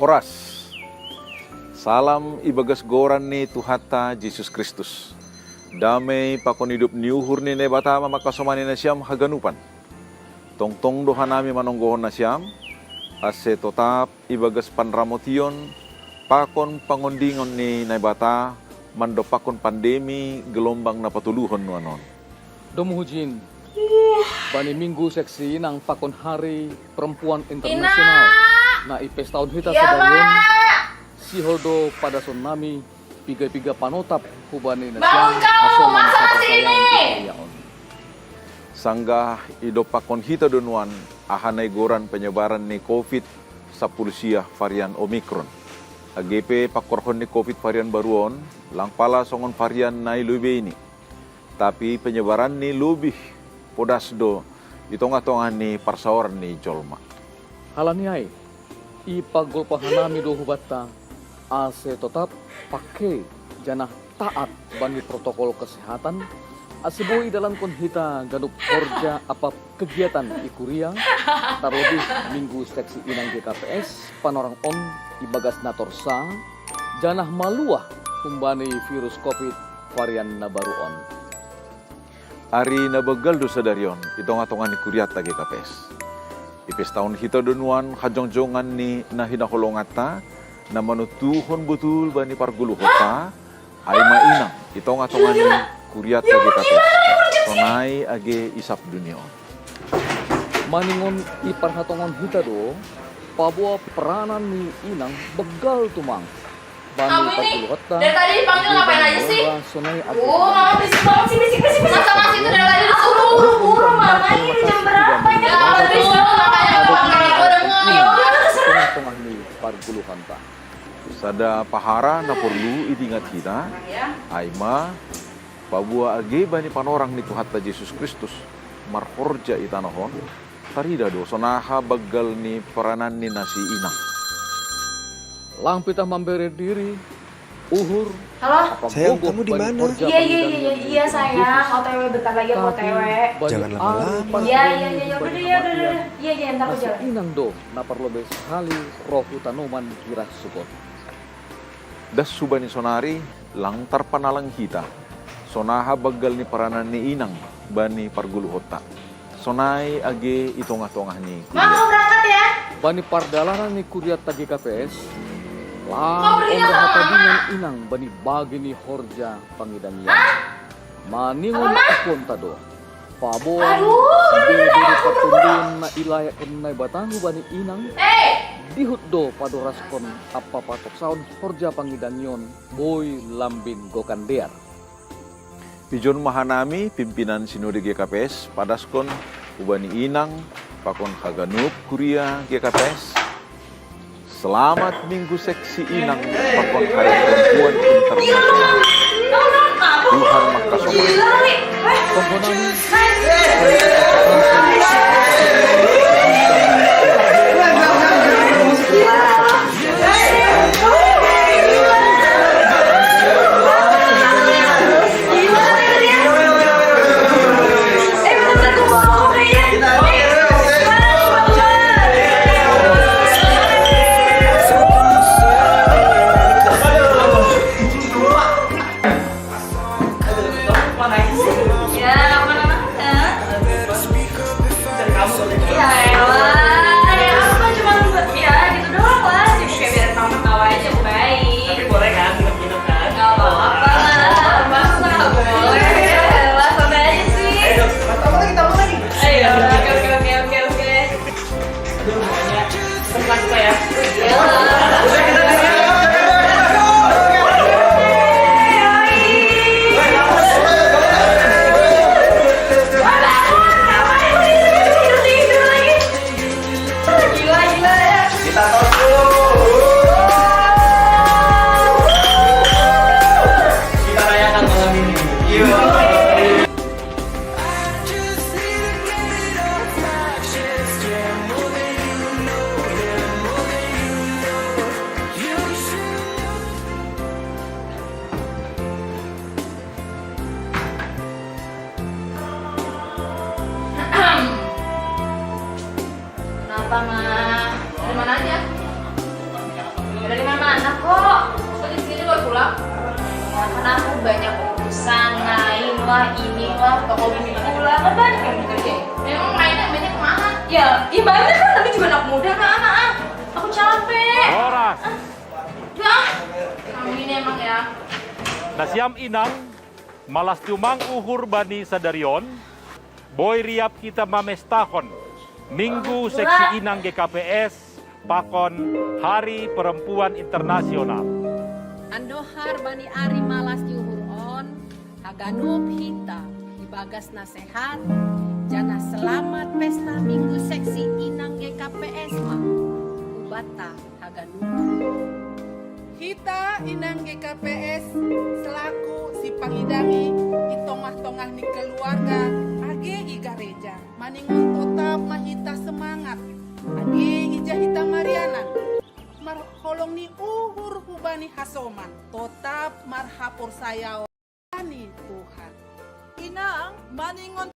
Oras. Salam ibagas goran ni Tuhata Yesus Kristus. Damai pakon hidup niuhur ni nebata mamakasomani na siyam haganupan. Tongtong doha nami manonggohon na siyam. Ase totap ibagas panramotion pakon pangondingon ni nebata mando pakon pandemi gelombang na patuluhon nuanon. Domuhujin. Bani minggu seksi ng pakon hari perempuan internasional. Na ipes tahun hita sedayun si holdo pada son nami piga-piga panotap hubani na siyang asoman sa pasayang Sanggah idopakon hita donuan ahanay goran penyebaran ni COVID sa pulusiya varian Omicron. AGP pakorhon ni COVID varian baruon lang pala songon varian na ilube ini. Tapi penyebaran ni lubih podasdo itonga-tonga ni parsaoran ni Jolma. Halaniay ipagulpahanami do hubata ase tetap pakai janah taat bani protokol kesehatan asibui dalam konhita gadup kerja apa kegiatan ikuria terlebih minggu seksi inang GKPS panorang on ibagas natorsa janah maluah kumbani virus COVID varian na baru on. Ari nabagal do sadarion itonga-tonga ni kuriata GKPS. Ipes tahun hita donuan hajong-jongan ni na hinaholongata na manutuhon betul bani parguluhota ay mainang itonga-tonga ni kuriata GKPS. Sonay age isap dunia. Maningon iparhatongon hita do pabuah peranan ni inang begal tumang. Bani parguluhota. Dari tadi dipanggil ngapain aja sih? Sonay age. Mama berisik banget sih, berisik. Masa masih itu dari tadi disuruh buru-buru mama ini jam berapa ya? Berisik banget makanya udah ngomong. Tengah-tengah ni parguluhanta. Sada Pahara na perlu itingat kita. Aima pabua age bani panorang ni Tuhata Yesus Kristus marhorja itanahon. Tarida do sonaha bagal ni peranan ni nasi inang. Lang pitah memberi diri, uhur. Halo? Sayang, kamu di mana? Iya sayang, OTW bentar lagi aku OTW. Jangan lama-lama. Iya, udah. Iya, entar aku jalan. Inang do, na perlu sekali rohu tanuman kira support. Das subani sonari langtar panalang kita. Sonaha bagal ni peranan ni inang bani parguluhota. Sonai age itongah-tongah ni. Mak, mau berangkat ya? Bani pardalanan ni kuliah tagi KPS. Lang ondah dengan inang bani bagi ni horja pangidangnya. Maningon akon tado. Pabo. Diri patundin na ilaya kenai batangu bani inang. Dihut do padoras kon apa patok saun horja pangidangyon boy lambing gokandear. Pijon mahanami pimpinan sinode GKPS padaskon ubani inang pakon haganup kuria GKPS. Selamat Minggu Seksi Inang pakon Hari Perempuan Internasional. Tuhan makasih. Kenapa, Ma? Dari mana aja? banyak urusan, lain wah, ini wah, toko bini pula, kan banyak yang dikerjain. Memang mainnya banyak kemana? Ya, banyak kan, tapi juga anak muda kan anak ah. Aku capek. Oras. Udah, kamu ini emang ya. Nasiam inang, malas cumang uhur bani sadarion, boy riap kita mamestahon, minggu seksi inang GKPS, pakon Hari Perempuan Internasional. Andohar bani ari malas diuhuron, haganup hita, ibagas nasehat, jana selamat pesta minggu seksi inang GKPS ma, ubata haganup. Kita inang GKPS selaku si pangidangi di tongah-tongah ni keluarga age i gereja maningon tetap mahita semangat age ija hita Mariana marholong ni uhur hubani hasoman tetap marhapur saya ni Tuhan inang maningon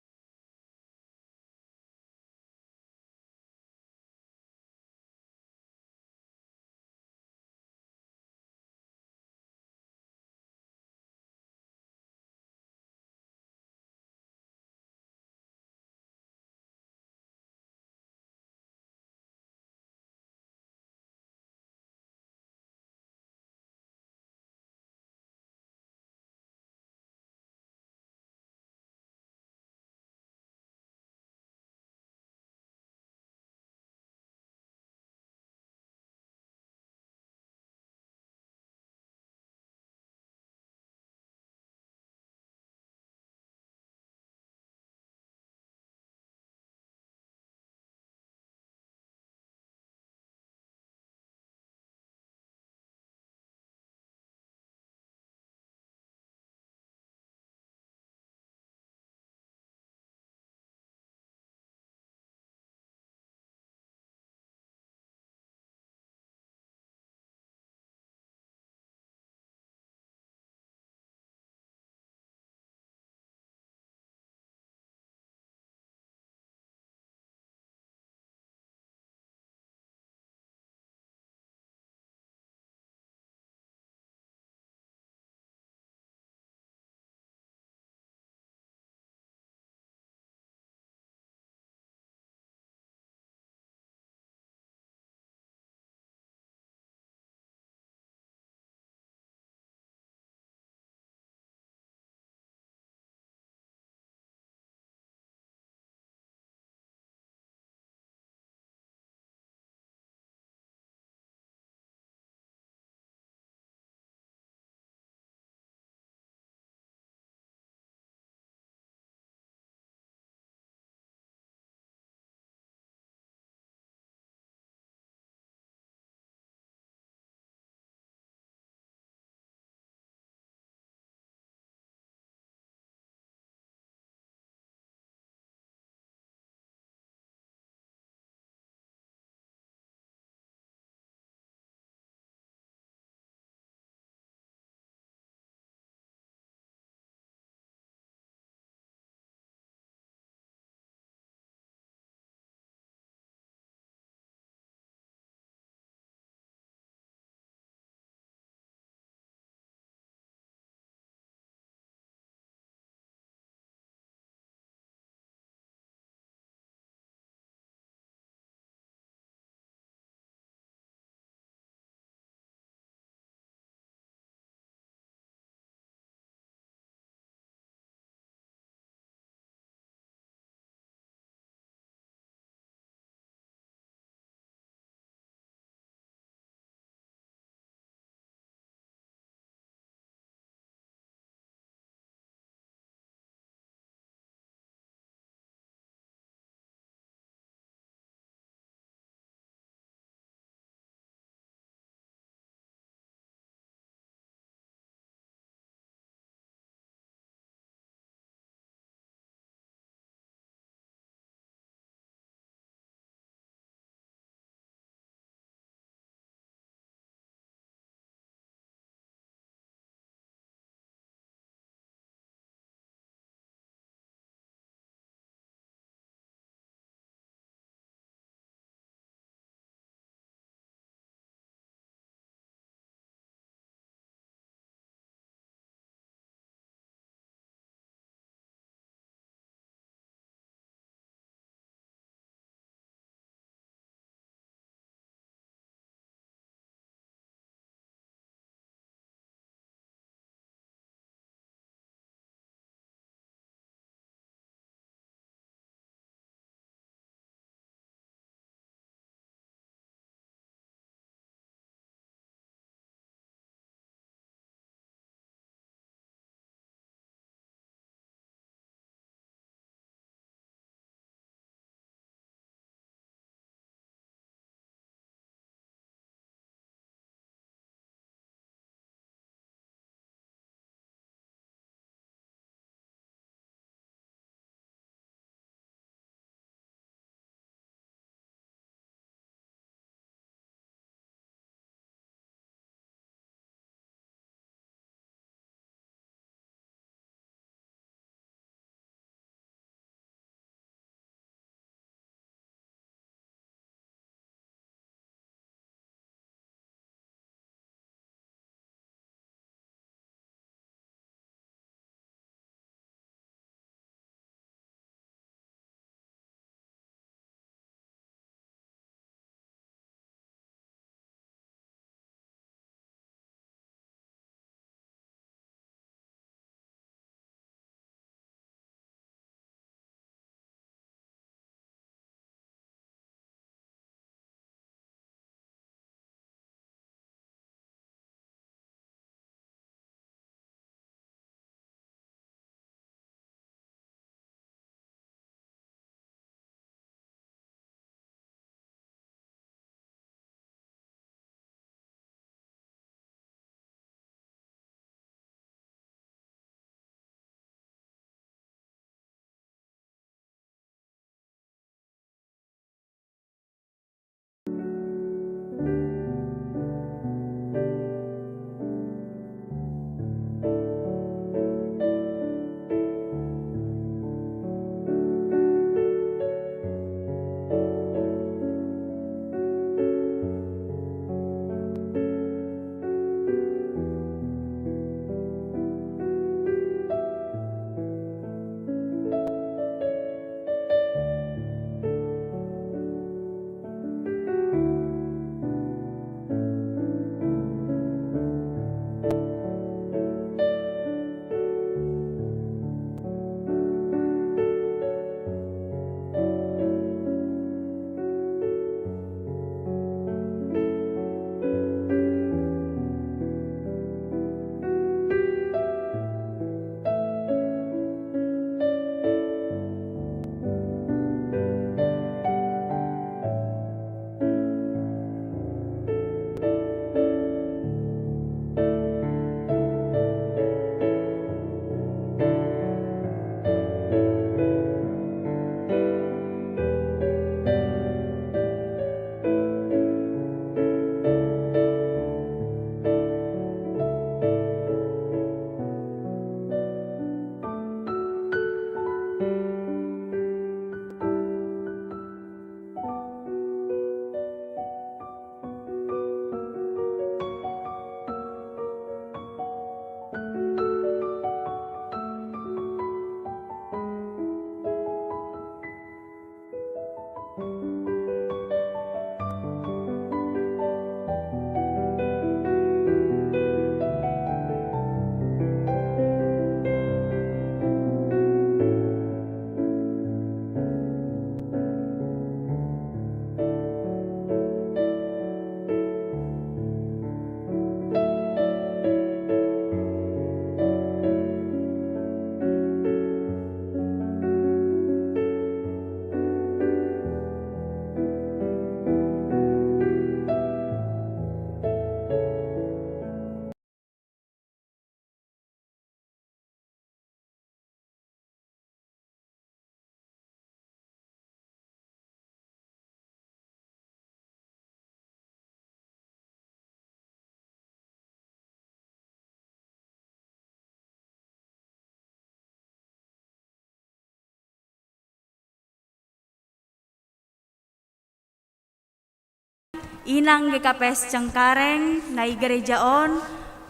inang GKPS Cengkareng nai gerejaon,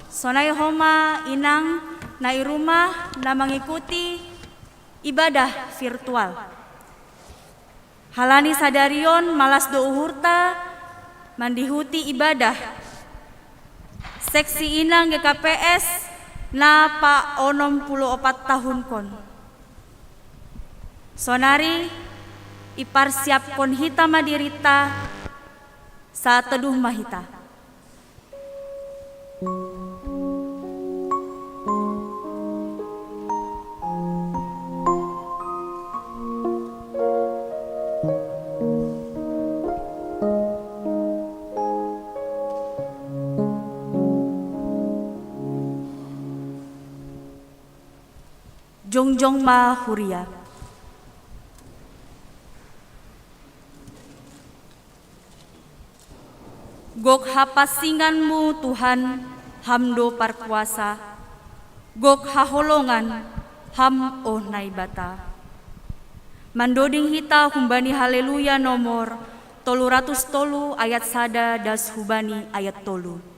sonai homa inang nai rumah na mengikuti ibadah virtual. Halani sadarion malas do uhurta mandihuti ibadah. Seksi inang GKPS na pa 64 tahun kon. Sonari iparsiap kon hita madirita saat teduh mahita. Jongjong Ma Huria. Gok hapasinganmu Tuhan, hamdo parkuasa. Gok haholongan, ham oh naibata. Mandoding hita humbani haleluya nomor 303 ayat sada das hubani ayat 3.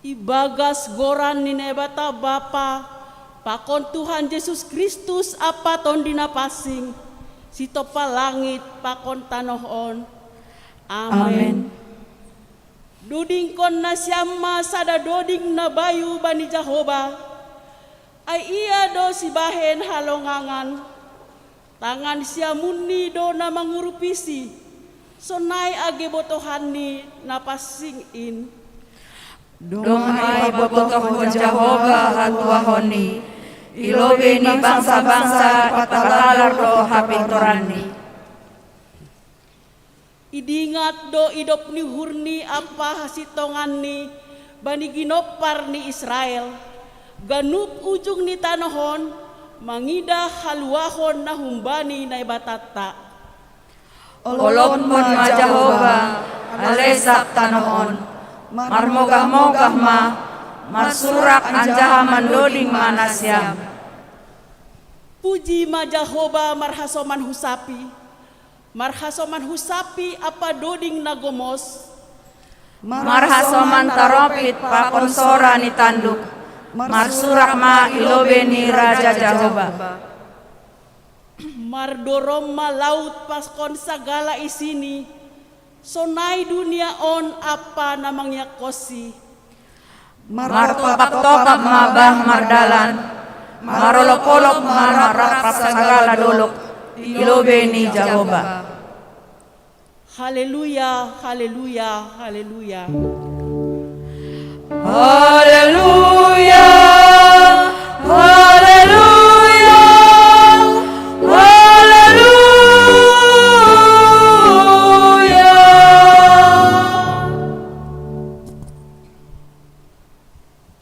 Ibagas goran ninebata Bapa, pakon Tuhan Yesus Kristus apa ton dina pasing, si topa langit pakon tanohon. Amen. Duding kon na siyama sada doding na bayu bani Jehovah, ay iya do si bahen halongangan, tangan siya muni do na mangurupisi, sonay age botohan ni napasing in. Dohay botohon Jehovah hatuahoni, ilobe ni bangsa-bangsa patalalar do hapintorani. Idingat do idop ni hurni apa hasitongan ni bani ginopar ni Israel, ganup ujung ni tanohon, mangida haluahon na humbani na ibatata. Olopon ma Jehovah, alesak tanohon, marmogah-mogah ma, marsurak anjaha mandoding manasyam. Puji ma Jehovah marhasoman husapi apa doding nagomos, Marhasoman taropit pakonsora ni tanduk, marsurak ma ilobe ni Raja Jehovah. mardorom ma laut paskon sagala isini, sonai dunia on apa namanya kosi. Martopak-topak ma bah mardalan, marolok-olok ma marap sagala dolok, ilobe ni Jehovah. Haleluya, haleluya, haleluya. Haleluya, haleluya, haleluya.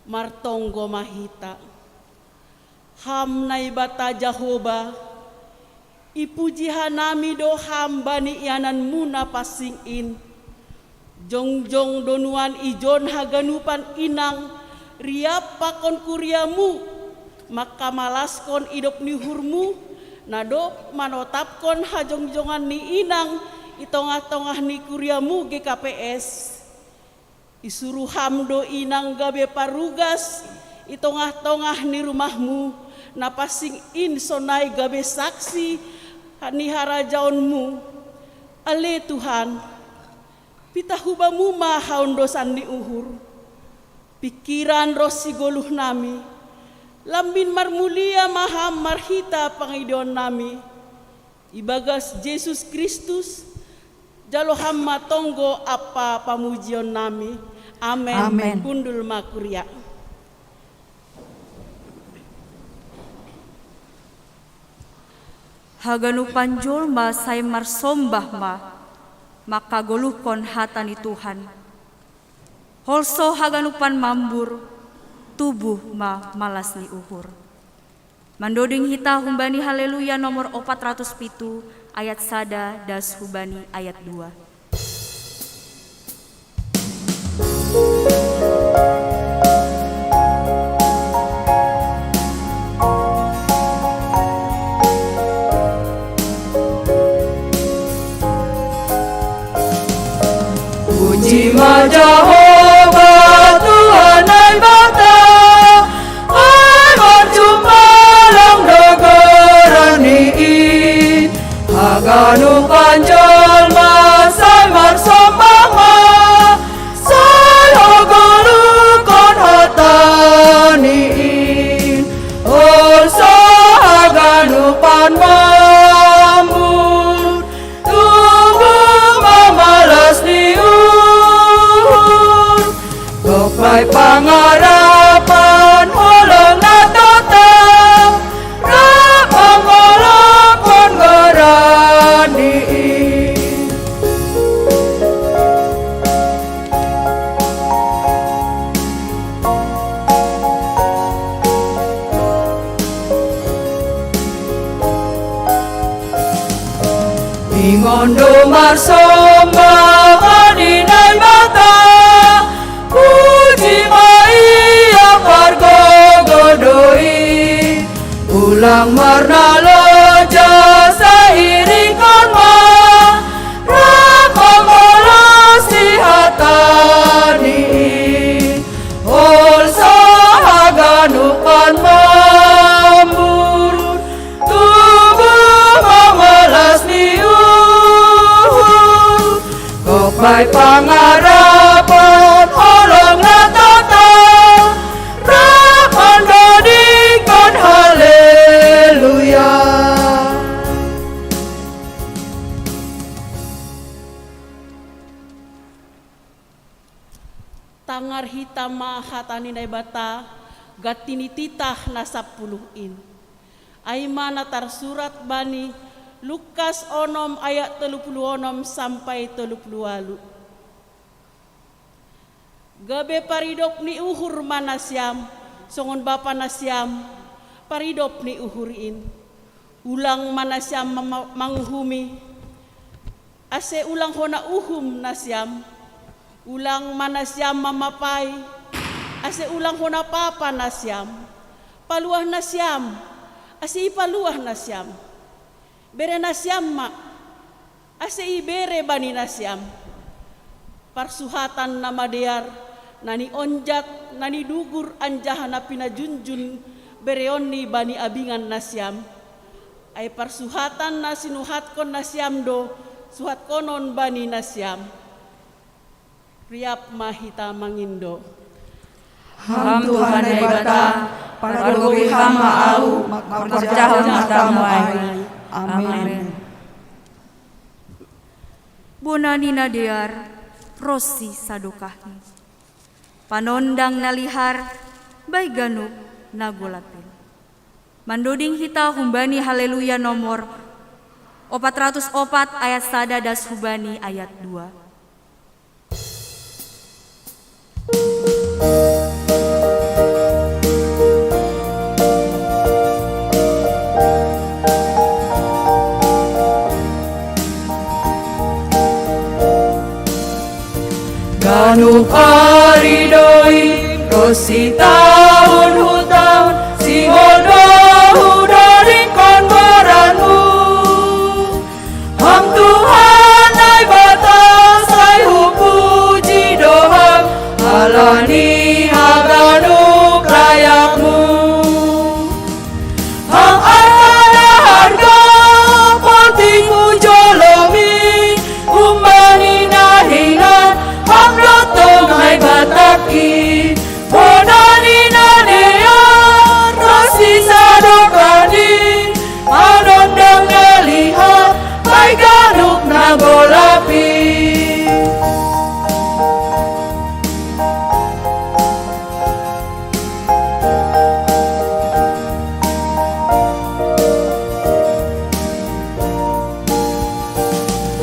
Martonggo mahita, hamnai bata Jehovah, ipuji hanami do hamba ni ianan muna pasing in. Jongjong donuan ijon haganupan inang, riap pakon kuriamu, maka malaskon idop ni hurmu, nadop manotapkon hajongjongan ni inang, itongah-tongah ni kuriamu GKPS. Isuruh hamdo inang gabe parugas, itongah-tongah ni rumahmu, napasing in sonai gabe saksi, hani harajaonmu. Ale Tuhan, pitahubamu mahaun dosan ni uhur, pikiran rosi goluh nami, lambin marmulia maham marhita pangidion nami, ibagas Yesus Kristus, jalo hamma tonggo apa pamujion nami. Amen. Amen. Kundul makuria. Haganupan julma say marsombah ma, makaguluhkon hata ni Tuhan. Holso haganupan mambur, tubuh ma malas ni uhur. Mandoding hita humbani haleluya nomor 407 ayat sada das hubani ayat 2. Puji ma Jehovah Tuhan ai bata, ai berjumpa lang dogorani in, haganu panjol ma sai marsombah ma, sai haganu kon hatani in, olsa haganu pan mambur, tubuh mamalas ni Gopay pangarapan holong na tatang, rapang walakon garani. Ingondo marsombah adinay mata, puji maiya pargogodoi, ulang marnaloja sairingan ma, rakamalasi hatani, olsa haganupan mambur, tubuh mamalas pertama hatani na bata gatini titah na 10. Aima na tarsurat bani Lukas 6 ayat 36 sampai 38. Gabe paridop ni uhur manasyam songon bapa nasyam paridop ni uhurin. Ulang manasyam manghumi ase ulang hona uhum nasyam. Ulang manasyam mamapay ase ulang hona papa nasyam. Paluah nasyam ase ipaluah nasyam. Bere nasyam ma ase ibere bani nasyam. Parsuhatan na madear nani onjak nani dugur anjahan na pinajunjun bereoni bani abingan nasyam. Ay parsuhatan na sinuhat kon nasyam do suhat konon bani nasyam. Riap mahita mangindo. Ham Tuhan ay bata, pagluwi hama au, magperjahon matamu ay. Amin. Bonani nadear, Rosi sadokahi. Panondang nalihar, bay ganup nagulapin. Mandoding hita humbani haleluya nomor 404 ayat 1 das hubani ayat 2. Ganup aridoi, Rosi tahun hutang, si bodoh dari kon baranmu. Ham Tuhan ay bata, say puji doa, halani haganuk layakmu. Ham arhana harga, penting ujolomi, umbani nahinan, ham lotong ay bataki. Bonani nadea, Rosi sadokani, manondang nalihat, ay ganuk nagolapi.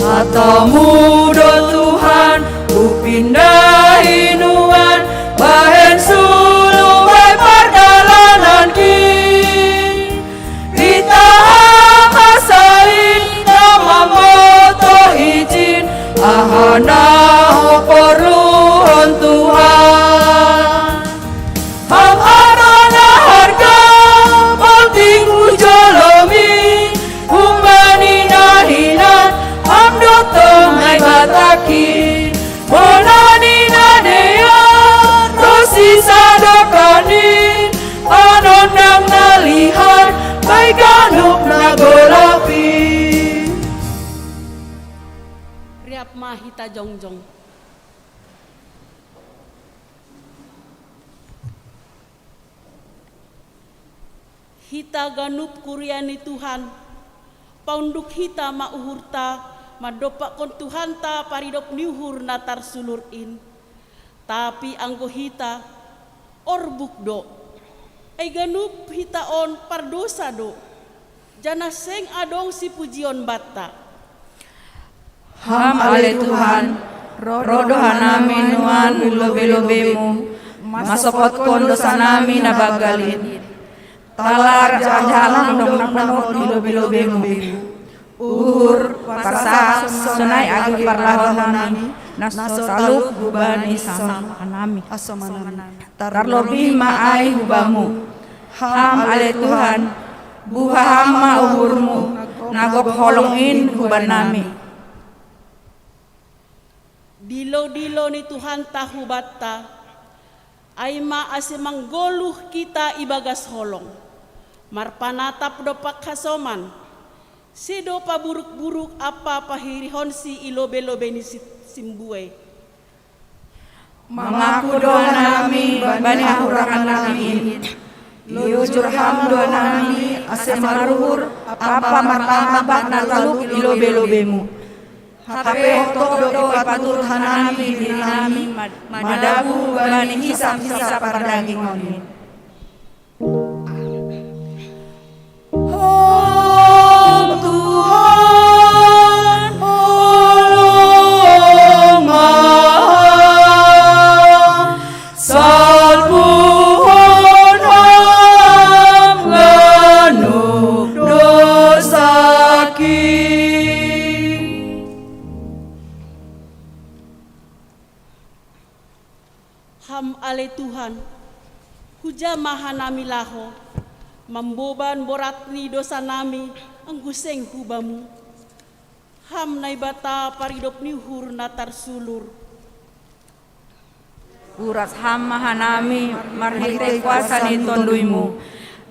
Hatamu do Tuhan, upindahi nuan, bahen sulu bay pardalanan ki. Kita amasain nama moto izin, ahana perluan Tuhan. Ham arana harga, penting ujolomi, umbani nahinan, ham dotong ay bataki. Bonani nadea, Rosi sadokani, panondang nalihat, bay ganup nagolapi. Riap mahita jongjong. Hita ganup kuriani Tuhan, paunduk hita mauhurta, madopak kon Tuhan ta paridop niuhur natar sulurin. Tapi anggo hita orbuk do, ay ganup hita on pardosa do, jana seng adong si pujion bata. Ham ale Tuhan, rodohan namin nuan bilobe-lobemu, masopot kon dosa namin na bagalin. Talar jalan dong napanot bilobe-lobemu. Uhur parsa sunai agi parlahon nami, naso taluk hubani sama nami. Tarlobi maai hubamu. Ham ale Tuhan, buha hama uhurmu, nagok holongin huban nami. Dilo-dilo ni Tuhan tahu bata, ay maasimang goluh kita ibagas holong. Marpanatap dopak kasoman, sido paburuk-buruk apa pahirihon si ilobe-lobe ni simbuwe. Mengaku doa nami, bani ahurangan nami, liujur ham doa nami, ase maruhur, apa martabat na taluk ilobe-lobemu. Hape otok do ipaturut hanami dinami madabu bani hisap-hisap pardaging onin. Ham ale Tuhan, huja maha nami laho, mamboban boratni dosa nami, angguseng hubamu. Ham naibata paridop nihur natar sulur. Uras ham mahanami marhite kuasa ni tonduimu.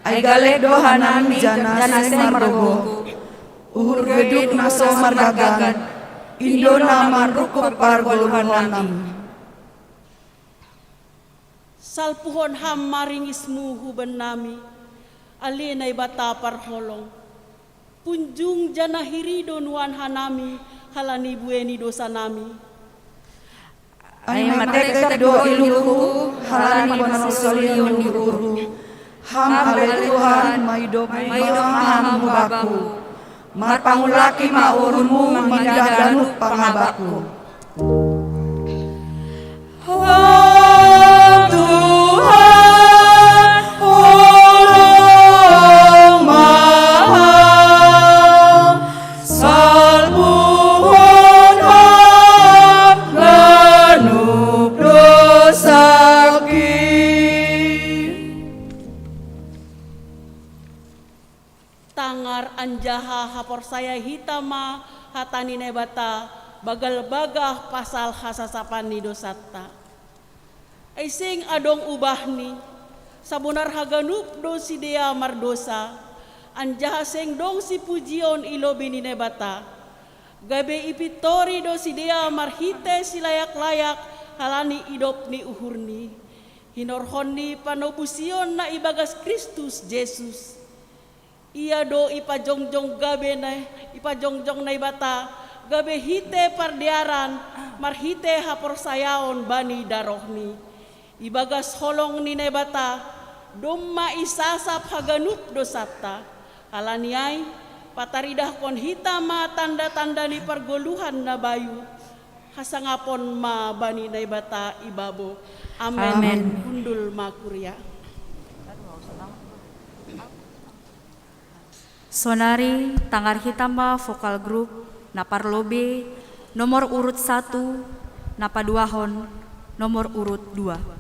Ay gale dohanami jana seng margo. Uhur geduk naso margagan. Indo naman rukuk pargoluhanami. Salpuhon ham maringismu huban nami, alinay bata parholong. Punjung jana hirido nuan hanami, halani bueni dosa nami. Ay matetek do iluku, halani panasolion ni uru. Ham ale Tuhan maidop ham baku. Marpangulaki maurunmu mandadanuk pangabaku. Tangar anjaha hapor saya hitama hatani nebata bagal bagah pasal hasasapan ni dosata. Aising adong ubahni sabunar haganup do si dea mardosa anjaha seng dong si pujion ilobi ni nebata. Gabe ipitori do si dea marhite si layak-layak halani idop ni uhurni. Hinorhonni panobusion na ibagas Kristus Jesus. Ia do ipajongjong gabe na ipajongjong na ibata gabe hite pardiaran marhite hapor sayaon bani darohni ibagas holong ni nebata domma isasap haganup dosata alaniay pataridah kon hitama tanda-tanda ni pergoluhan na bayu hasangapon ma bani na ibata ibabo amen, amen. Kundul makurya. Sonari Tangar Hitama Vokal Group Naparlobe nomor urut 1 Napaduahon nomor urut 2.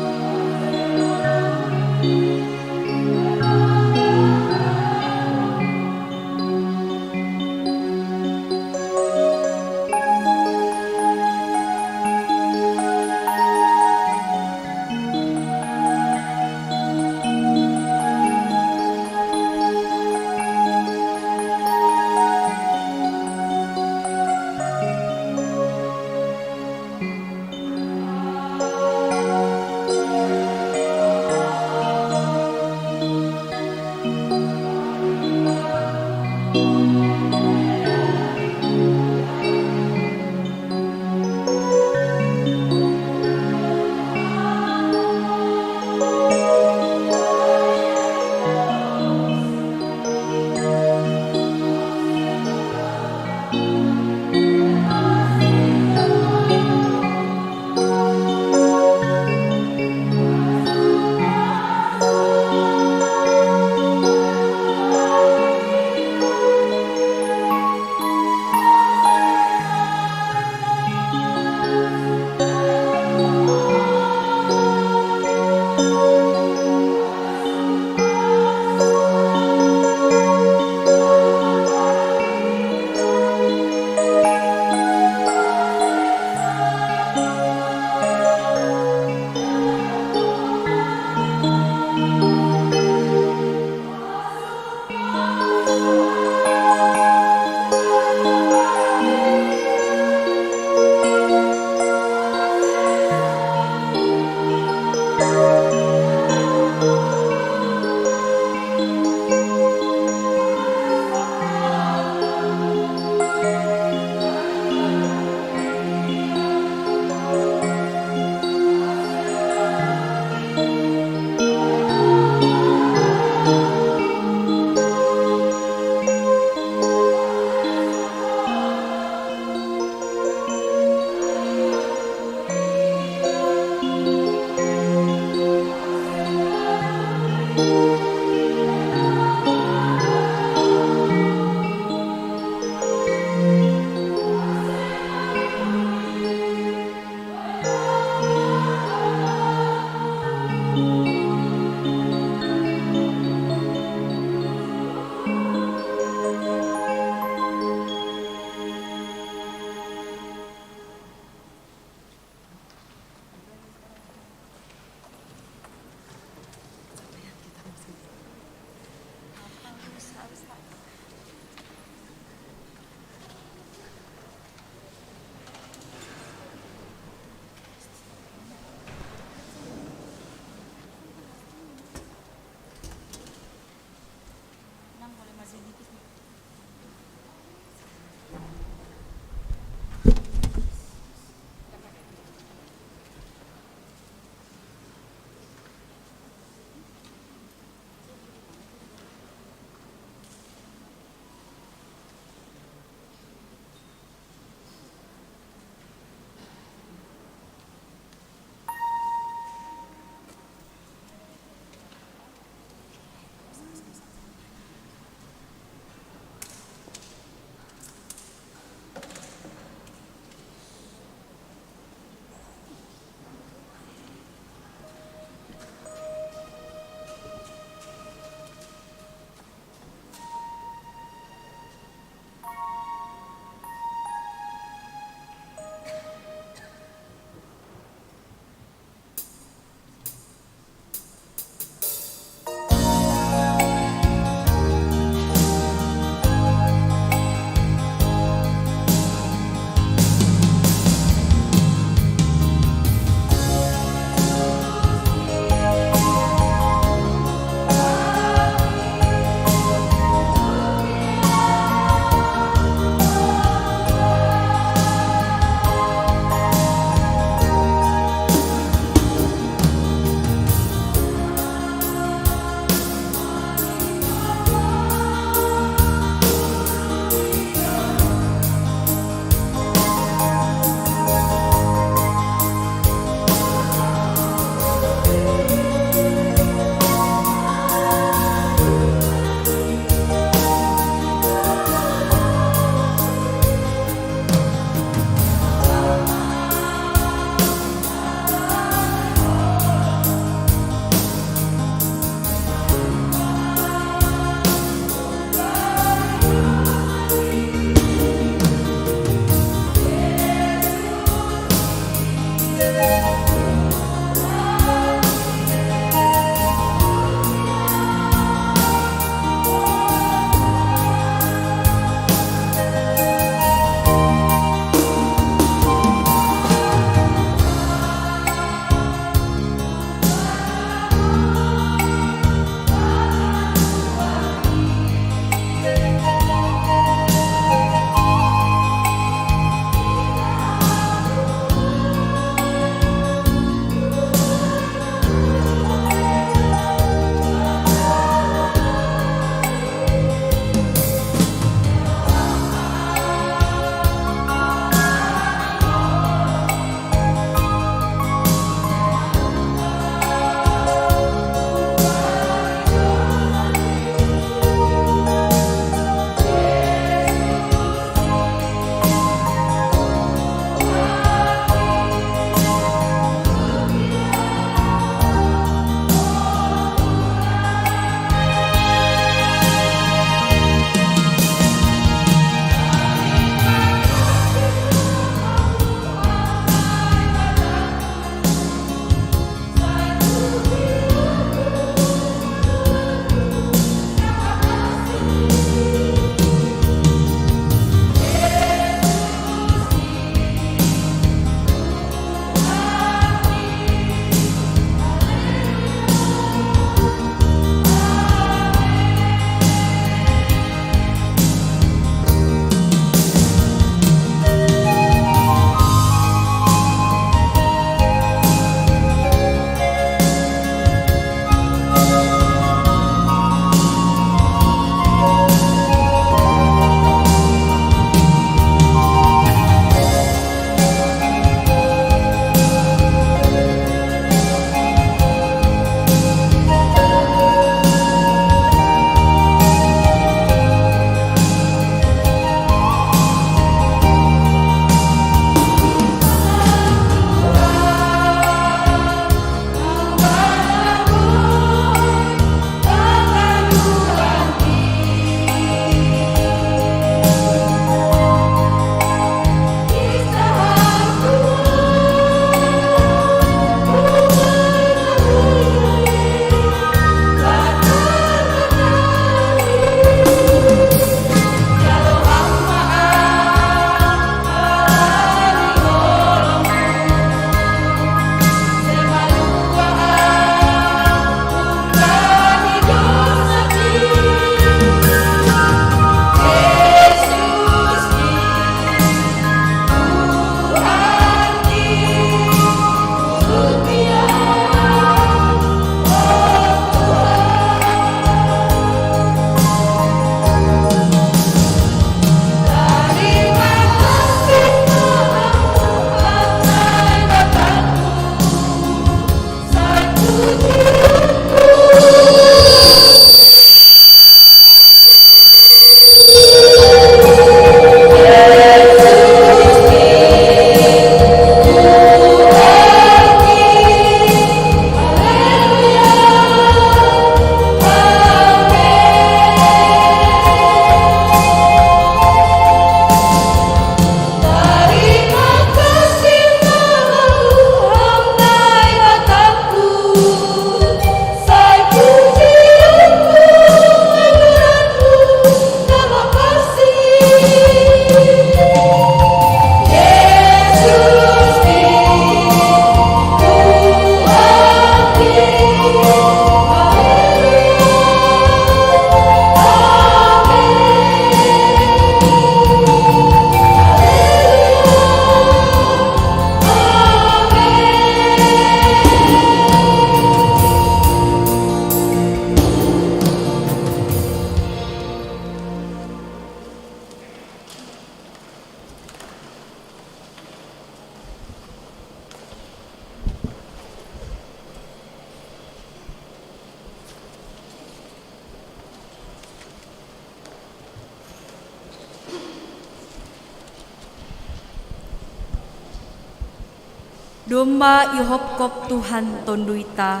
Domba ihopkop Tuhan tonduita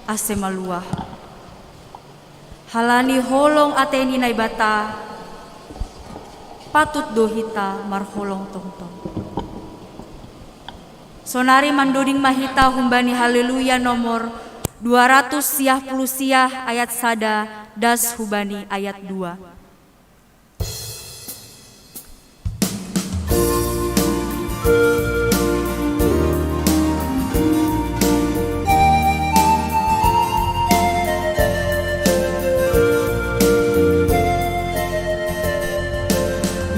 ase maluah. Halani holong ateni naibata patut dohita marholong tongtong. Sonari mandoding mahita humbani haleluya nomor 210 ayat sada das hubani ayat 2.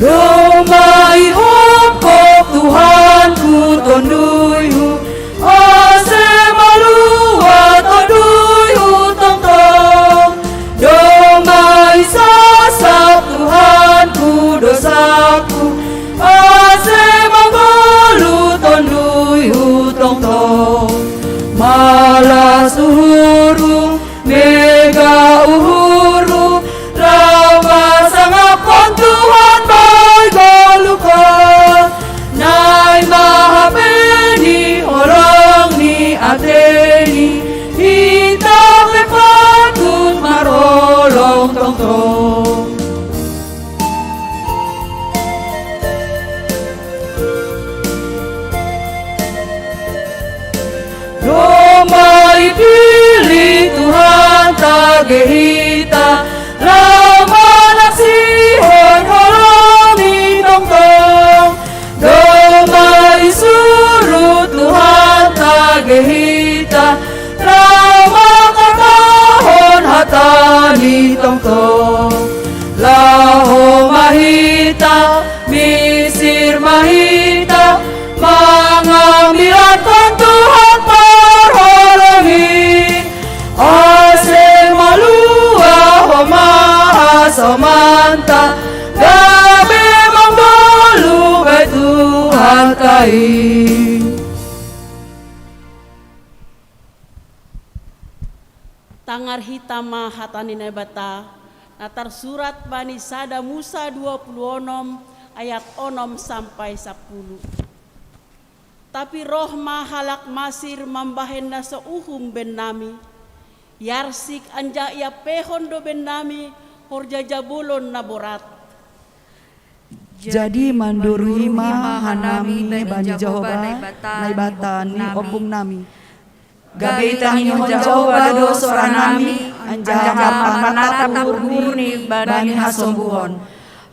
Domba ihopkop Tuhanku tonduihu ase malua tonduihu tongtong. Domba isasap Tuhanku dosaku ase manggolu tonduihu tongtong. Malas uhuru mega uhuru rawa sangapon Tuhan Nai mahapeni orang ni ateni Hita patut marolong tongtong. Domba dipilih Tuhan tagehita Rama naksihon holong ni tongtong. Domba disuruh Tuhan tagehita Rama katahon hatani tongtong. Laho mahita misir mahita mangamilaton Tuhan parholongi ase malua homaha somanta gabe manggolu be Tuhan kai. Tangar hitama hatani nebata natar surat bani sada Musa 26 ayat 6 sampai 10. Tapi roh mahalak masir mambahen na sa uhum ben nami yarsik anja ia pehon do ben nami horja jabulon na borat. Jadi mandurui mahanami ne bani Jehovah naibata ni opung nami. Gabe itani Jehovah do soranami anjaha manatap urni bani hasombuhon.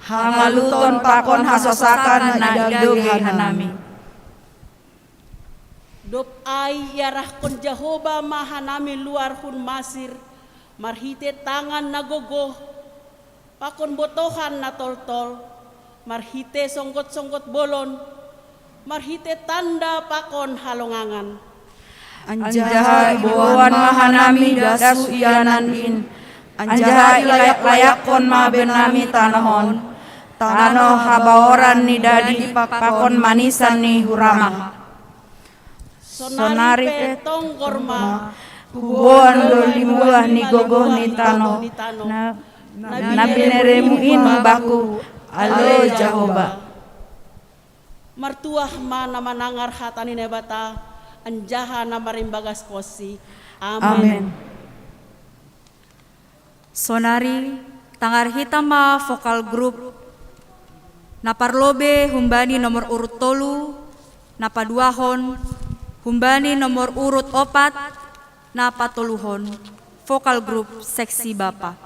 Hangaluton pakon hasosakan nadadoge hanami. Dop ay yarah kon Jehovah mahanami luar hun masir marhite tangan nagogoh pakon botohan na toltol marhite songgot-songgot bolon marhite tanda pakon halongangan. Anjaha ibuan mahanami dasu iananin anjaha ilayak-layakon mabenami tanahon tanoh habaoran ni dadi pakon manisan ni hurama. Sonari petong korma hubuan do limuah ni gogoh ni tano nabi neremu in baku alo Jehovah. Martuah mana manangar hatani nebata anjaha namarimbagas kosi. Amen. Sonari tangar hitama vokal grup naparlobe humbani nomor urut 3 napaduahon humbani nomor urut 4 napatuluhon vokal grup seksi Bapa.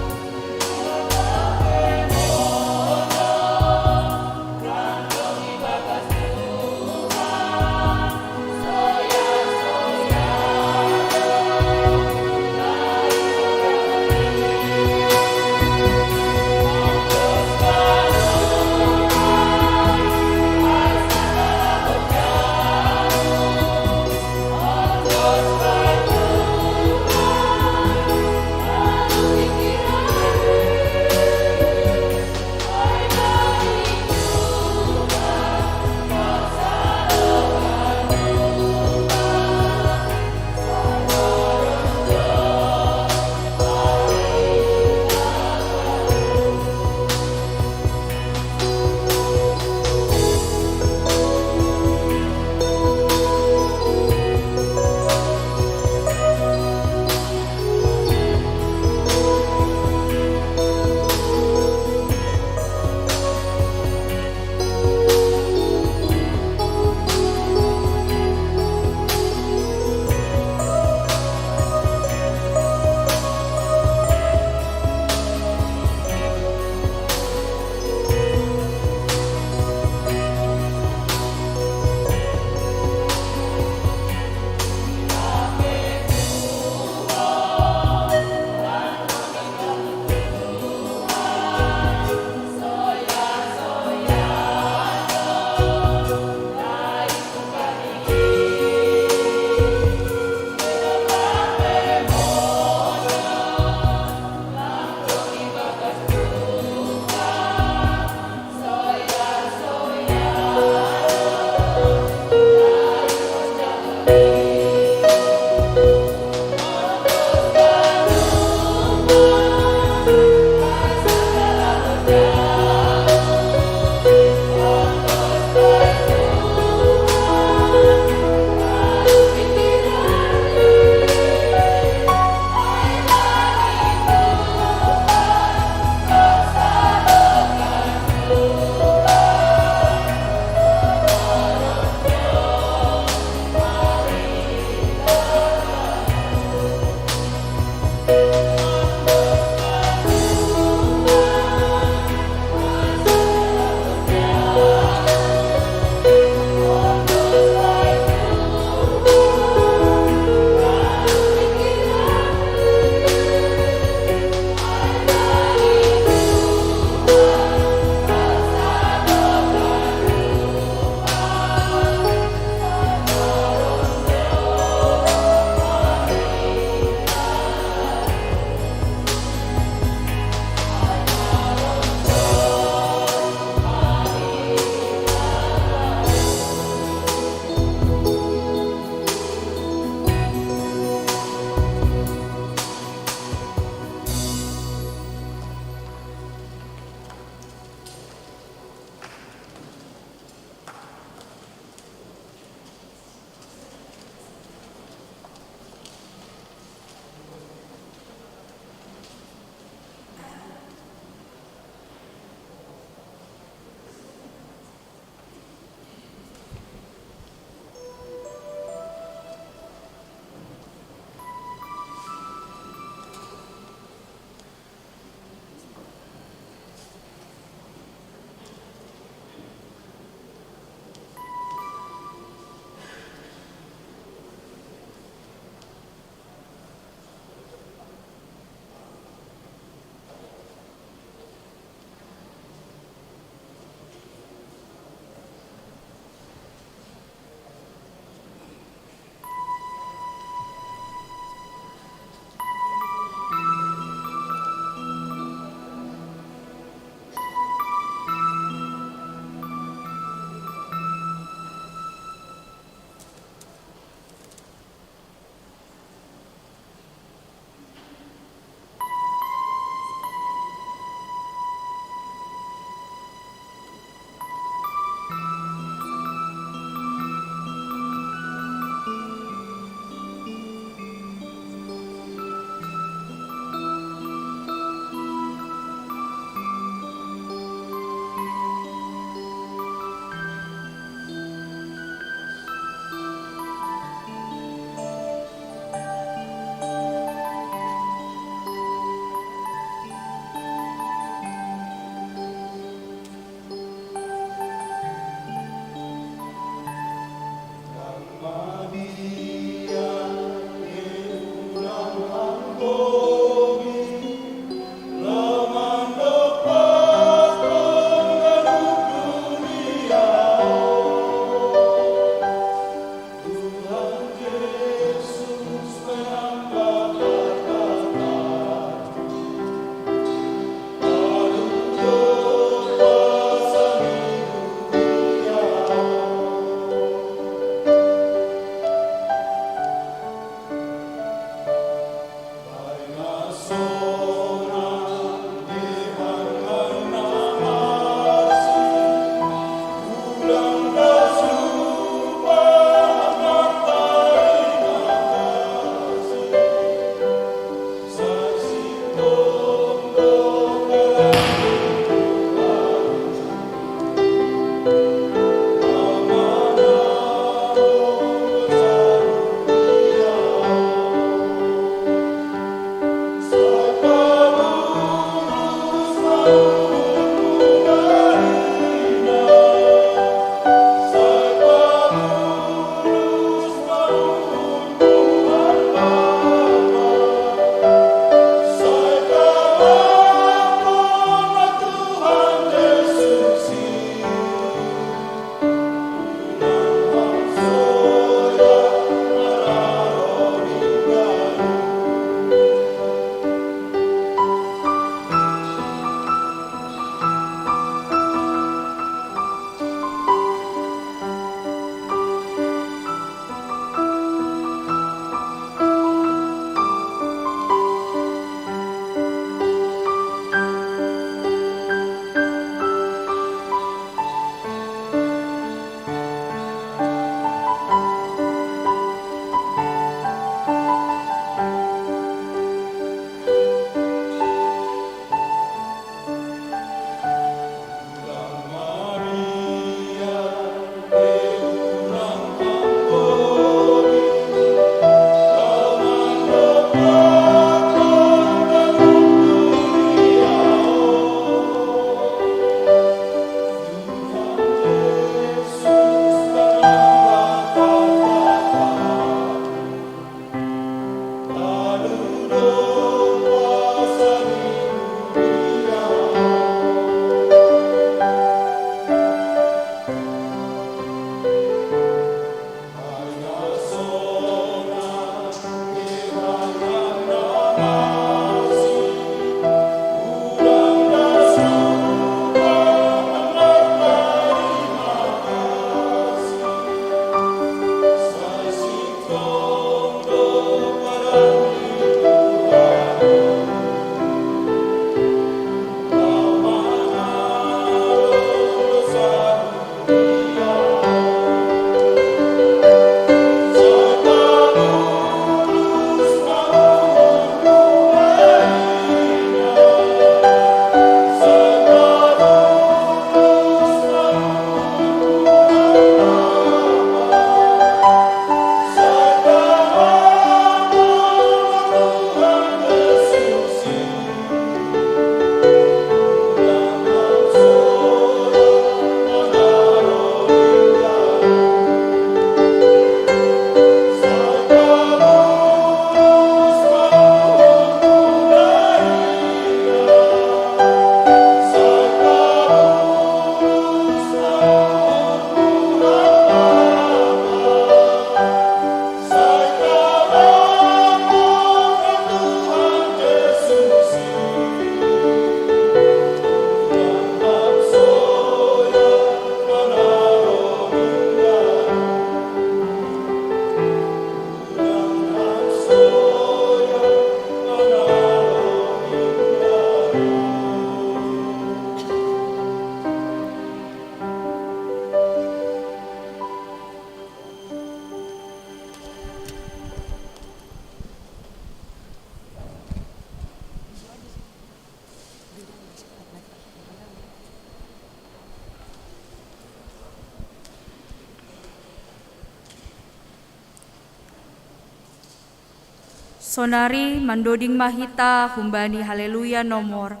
Sonari mandoding mahita humbani haleluya nomor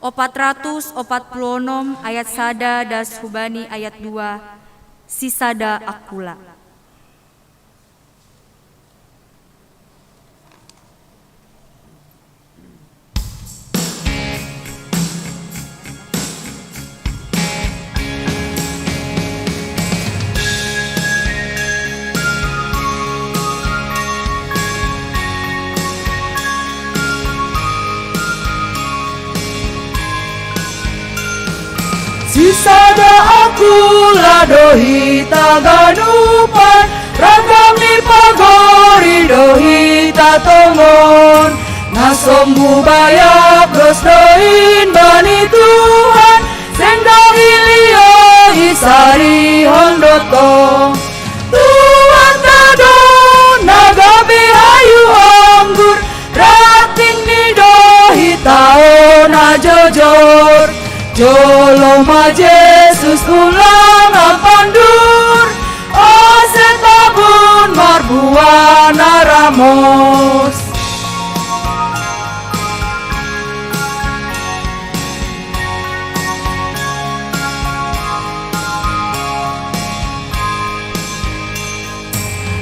446 ayat 1 das hubani ayat 2 sisada akula. Sisada akula dohita ganupan ragam ni pagori dohita tongon nasombu bayap dos doin bani Tuhan sendang ilio isari hondoto Tuhan tado nagabi hayu anggur rating ni dohita ona jojor Jolo ma Jesus ulang apandur O setabun marbuana ramos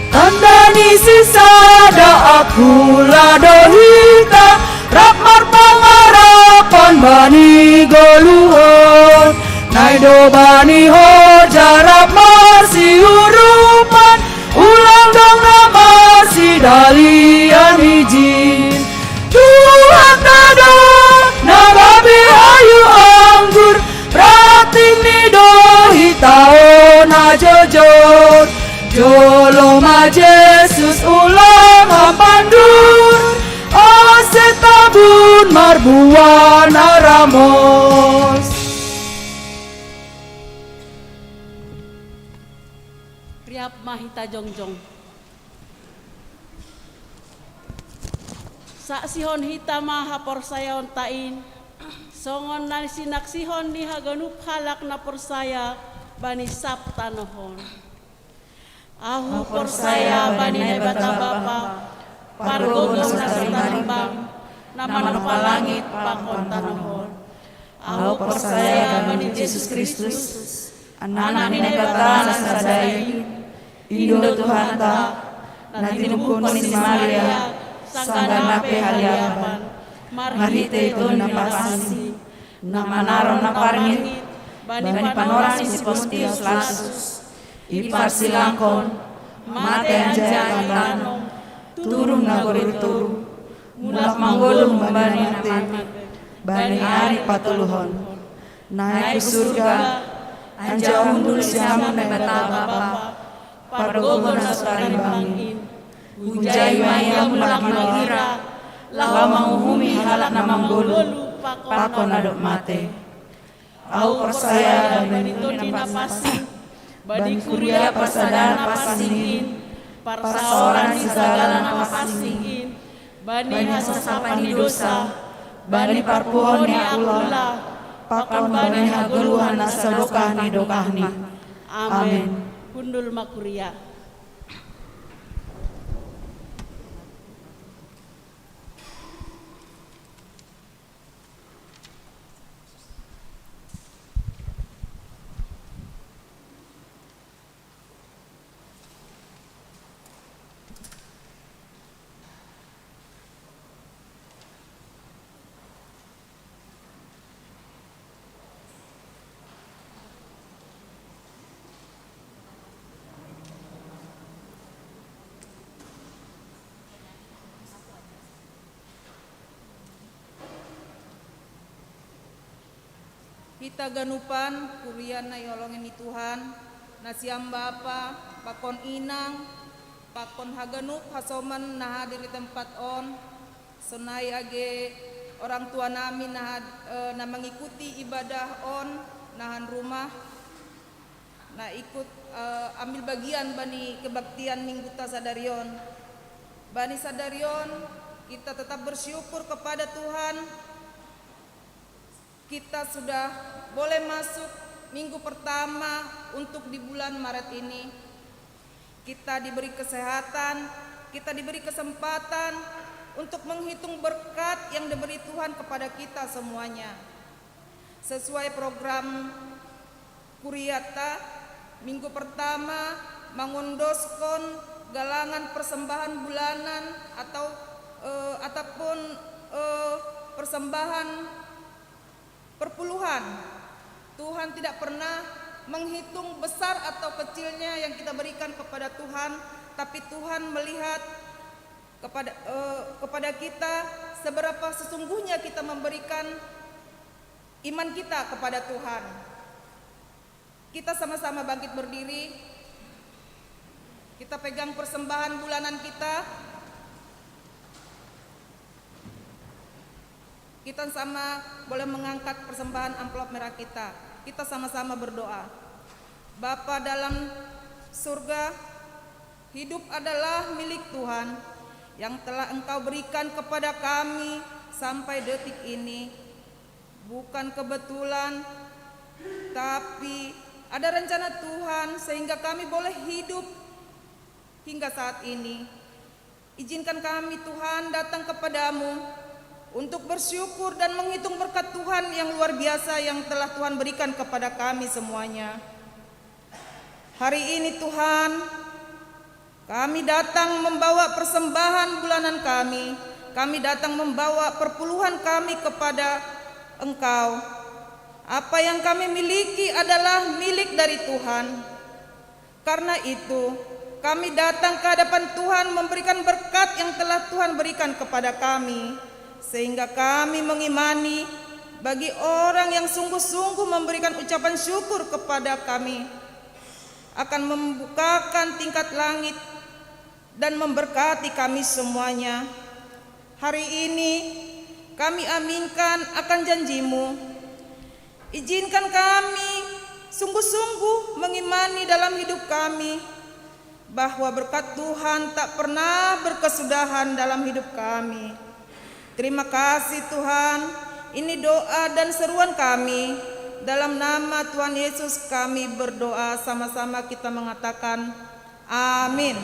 Tandani sisada akula dohita Rakmar pangarapan bani goluhon Naido bani ho jarap marsi urupan Ulang dong nama si dalian izin Tuhan tado nagabi ayu anggur Prating ni dohitao na jojor Jolo ma Jesus ulang apandur O setabun marbuana ramos Riap mahita jongjong Sa sihon hita maha porsayaon tain Songon na sinaksihon ni haganup halak na porsaya Bani sabta nohon Ahu porsaya bani nebata bapa Pargogong na sinarimbang Naman palangit pakon tanohon Ahu porsaya bani Jesus Kristus Anak ni nebata na sadayin Indo Tuhan ta Na tinukun si Maria Sangga nape haliapan Marhite ito na pasasi Na manaron na parngit Bani panorang si Pontius Lasus Ipar silangkon Mate anjakan lanong Turung na turu Mulak manggulung bani namate Bani ari patuluhon Naik ke surga Anja undul siamun na bata-bapa Pargogon na sarimbangin Hujay maya mulak mangira Lawa manguhumi halak na manggulu Pakon na dok mate Au persaya bani toni na pasi Badi kuria pasadana pasingin Parsaoran si segala nama pasingin Bani hasasapan di dosa Bani parpuhon ni akula Pakon bani hageluhan nasa dokahni dokahni Amin Kundul makuria Kita ganupan kurian na yolongin ni Tuhan nasiam Bapa pakon inang pakon haganup hasoman na hadir di tempat on sonai age orang tua nami na mengikuti ibadah nahan rumah, nah ikut ambil bagian bani kebaktian Minggu Ta Sadarion. Bani Sadarion, kita tetap bersyukur kepada Tuhan. Kita sudah boleh masuk minggu pertama untuk di bulan Maret ini. Kita diberi kesehatan, kita diberi kesempatan untuk menghitung berkat yang diberi Tuhan kepada kita semuanya. Sesuai program Kuriata, minggu pertama mengundoskon galangan persembahan bulanan ataupun persembahan perpuluhan. Tuhan tidak pernah menghitung besar atau kecilnya yang kita berikan kepada Tuhan, tapi Tuhan melihat kepada kita seberapa sesungguhnya kita memberikan iman kita kepada Tuhan. Kita sama-sama bangkit berdiri. Kita pegang persembahan bulanan kita. Kita sama boleh mengangkat persembahan amplop merah kita. Kita sama-sama berdoa. Bapa dalam surga, hidup adalah milik Tuhan yang telah Engkau berikan kepada kami sampai detik ini. Bukan kebetulan, tapi ada rencana Tuhan sehingga kami boleh hidup hingga saat ini. Izinkan kami Tuhan datang kepadamu untuk bersyukur dan menghitung berkat Tuhan yang luar biasa yang telah Tuhan berikan kepada kami semuanya. Hari ini Tuhan, kami datang membawa persembahan bulanan kami. Kami datang membawa perpuluhan kami kepada Engkau. Apa yang kami miliki adalah milik dari Tuhan. Karena itu, kami datang ke hadapan Tuhan memberikan berkat yang telah Tuhan berikan kepada kami. Sehingga kami mengimani bagi orang yang sungguh-sungguh memberikan ucapan syukur kepada kami akan membukakan tingkat langit dan memberkati kami semuanya. Hari ini kami aminkan akan janji-Mu. Izinkan kami sungguh-sungguh mengimani dalam hidup kami bahwa berkat Tuhan tak pernah berkesudahan dalam hidup kami. Terima kasih Tuhan, ini doa dan seruan kami. Dalam nama Tuhan Yesus kami berdoa, sama-sama kita mengatakan amin.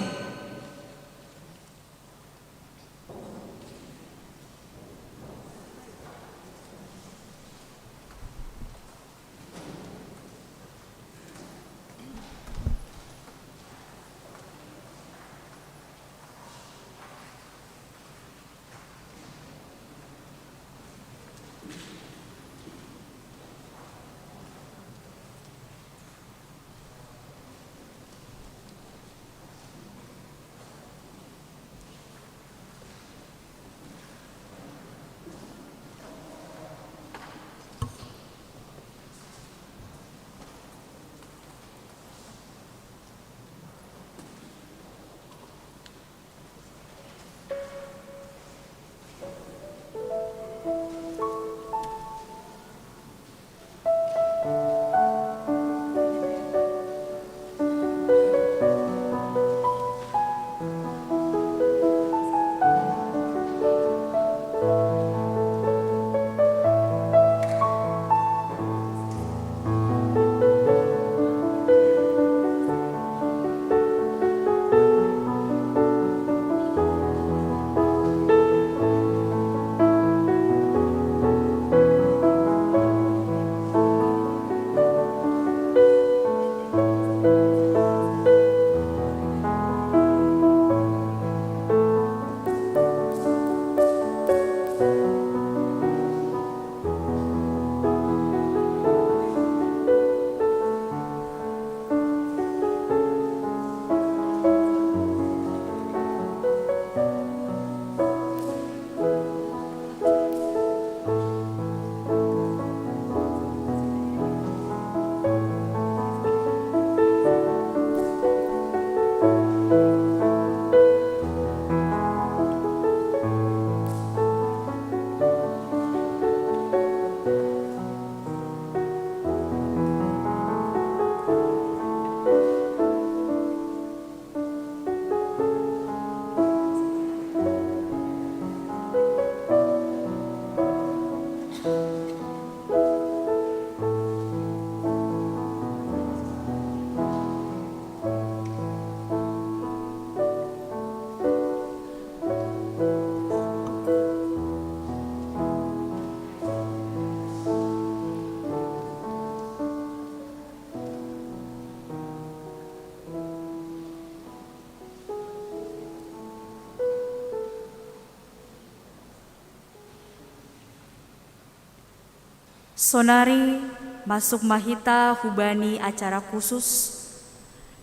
Sonari masuk mahita hubani acara khusus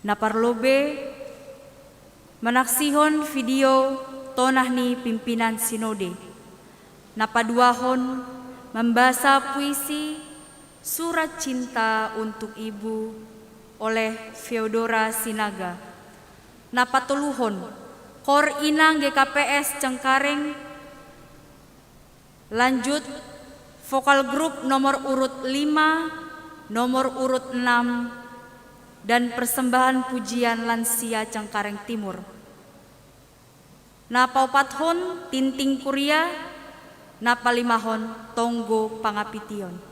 naparlobe manaksihon video tonah ni pimpinan sinode napaduahon membaca puisi Surat Cinta untuk Ibu oleh Feodora Sinaga napatuluhon Kor Inang GKPS Cengkareng. Lanjut vokal grup nomor urut 5, nomor urut 6, dan persembahan pujian lansia Cengkareng Timur. Napaupathon Tinting Kuria, napalimahon Tonggo Pangapition.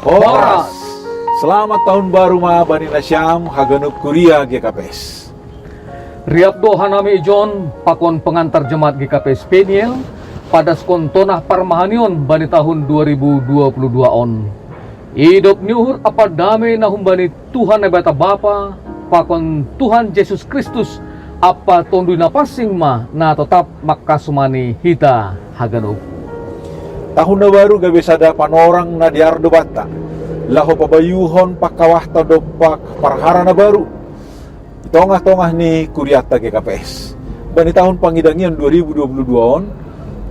Horas. Selamat tahun baru ma Bani Nasyam Haganup Kuria GKPS. Riap doha nami ijon pakon pengantar jemaat GKPS Peniel pada skontonah parmahanion bani tahun 2022 on. Hidup nyuhur apa damai nahum bani Tuhan nebata Bapa pakon Tuhan Yesus Kristus apa tondui napasing ma na tetap makasumani hita Haganup. Tahun na baru gabe sada panorang na diardo bata. Laho pabayuhon pakawah dopak parhara na baru. Tongah-tongah ni Kuriata GKPS. Bani tahun pangidangian 2022 on,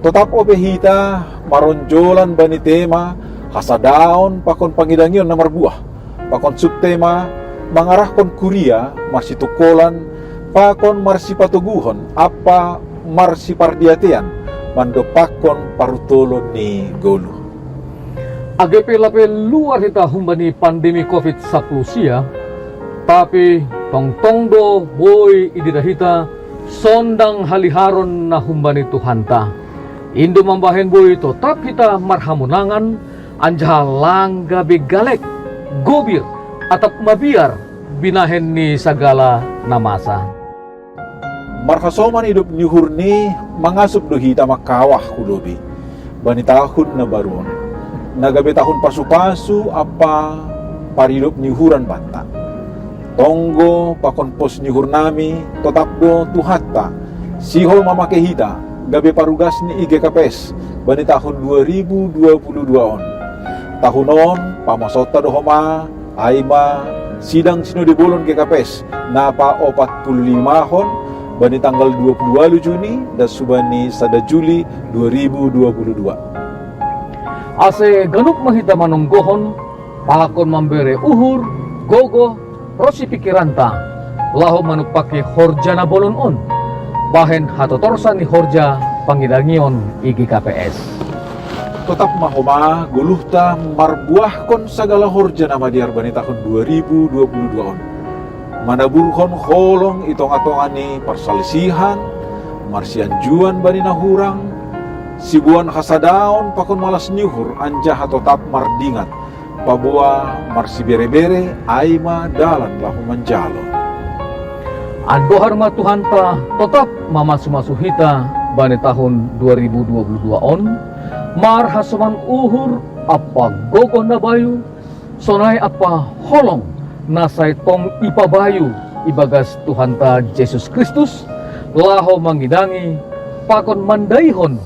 tetap obehita maronjolan bani tema hasadaon pakon pangidangian nomor buah. Pakon subtema mengarahkan Kuria masih tukolan pakon marsi patuguhon apa marsi pardiatean mandopakon parutolo ni golu. AGP lape luar hita humbani pandemi COVID-19 sia, tapi tong do boy ididahita sondang haliharon na humbani Tuhanta. Indo mambahen boy tetap kita marhamunangan anjah langga begalek, gobir, atap mabiar binahen ni sagala namasa. Marhasoman hidup nyuhur ni mangasup dohita makawah kulobi. Bani tahun na baruon. Nagabe tahun pasu-pasu apa paridup nyuhuran banta. Tonggo pakon pos nyuhur nami tetap do tuhata. Siho mamake hita gabe parugas ni IGKPS bani tahun 2022 on. Tahunon pamasota dohoma aima sidang sinode bolon GKPS napa 45 hon bani tanggal 22 Juni dan subani sada Juli 2022. Ase ganup mahita manunggohon pakon mambere uhur, gogo, rosi pikiranta laho manupake horja na bolon on bahen hatotorsan ni horja pangidangion IGKPS. Tetap mahoma guluhta marbuahkon sagala horja nama diar bani tahun 2022 on. Manaburhon holong itong-atongan ni persalisihan, marsian juan bani nahurang, sibuan hasadaon pakon malas nyuhur anjah tetap mardingat, pabua marsi bere-bere aima dalan lahu manjalo. Ando harma Tuhanta tetap mamasu-masu hita bani tahun 2022 on, mar hasuman uhur apa gogo na bayu, sonai apa holong nasay tong ipabayu ibagas Tuhanta Yesus Kristus laho mangidangi pakon mandaihon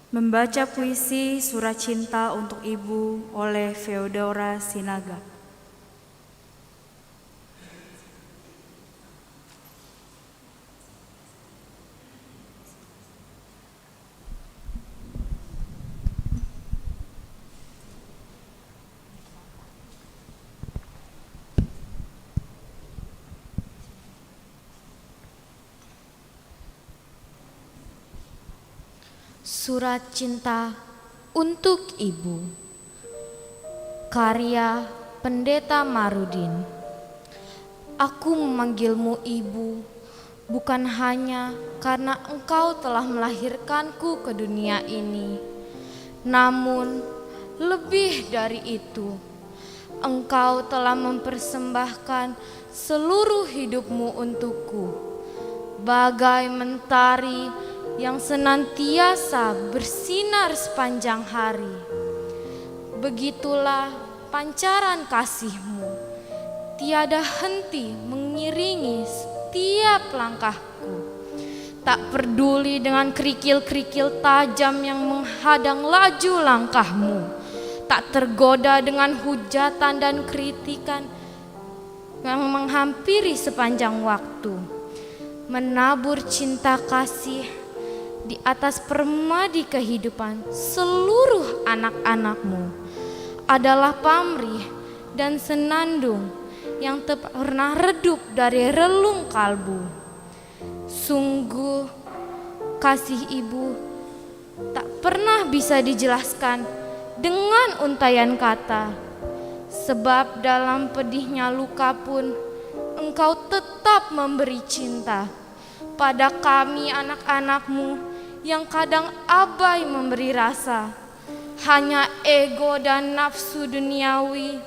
Membaca puisi Surat Cinta untuk Ibu oleh Feodora Sinaga. Surat Cinta untuk Ibu. Karya Pendeta Marudin. Aku memanggilmu Ibu bukan hanya karena Engkau telah melahirkanku ke dunia ini, namun lebih dari itu, Engkau telah mempersembahkan seluruh hidupmu untukku, bagai mentari yang senantiasa bersinar sepanjang hari. Begitulah pancaran kasih-Mu, tiada henti mengiringi setiap langkahku. Tak peduli dengan kerikil-kerikil tajam yang menghadang laju langkah-Mu, tak tergoda dengan hujatan dan kritikan yang menghampiri sepanjang waktu. Menabur cinta kasih di atas permadi kehidupan seluruh anak-anak-Mu adalah pamrih dan senandung yang tak pernah redup dari relung kalbu. Sungguh kasih Ibu tak pernah bisa dijelaskan dengan untaian kata, sebab dalam pedihnya luka pun Engkau tetap memberi cinta pada kami anak-anak-Mu yang kadang abai memberi rasa. Hanya ego dan nafsu duniawi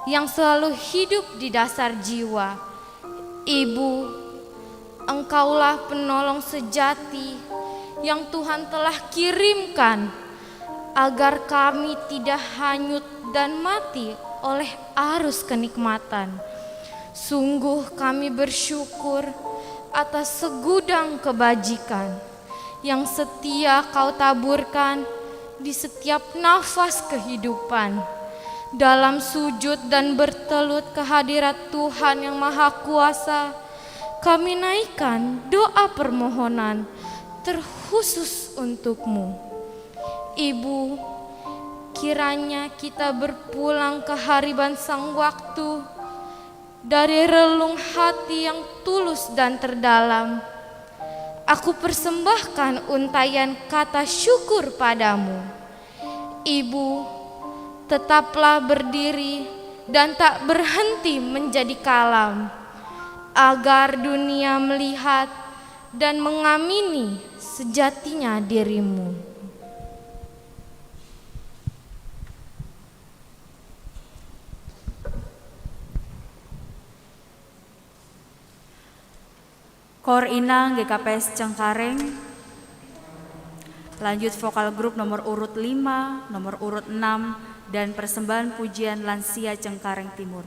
yang selalu hidup di dasar jiwa. Ibu, Engkaulah penolong sejati yang Tuhan telah kirimkan agar kami tidak hanyut dan mati oleh arus kenikmatan. Sungguh kami bersyukur atas segudang kebajikan yang setia Kau taburkan di setiap nafas kehidupan. Dalam sujud dan bertelut kehadirat Tuhan yang Maha Kuasa, kami naikkan doa permohonan terkhusus untuk-Mu. Ibu, kiranya kita berpulang ke hariban sang waktu dari relung hati yang tulus dan terdalam. Aku persembahkan untaian kata syukur padamu. Ibu, tetaplah berdiri dan tak berhenti menjadi kalam, agar dunia melihat dan mengamini sejatinya dirimu. Kor Inang GKPS Cengkareng. Lanjut vokal grup nomor urut 5, nomor urut 6, dan persembahan pujian lansia Cengkareng Timur.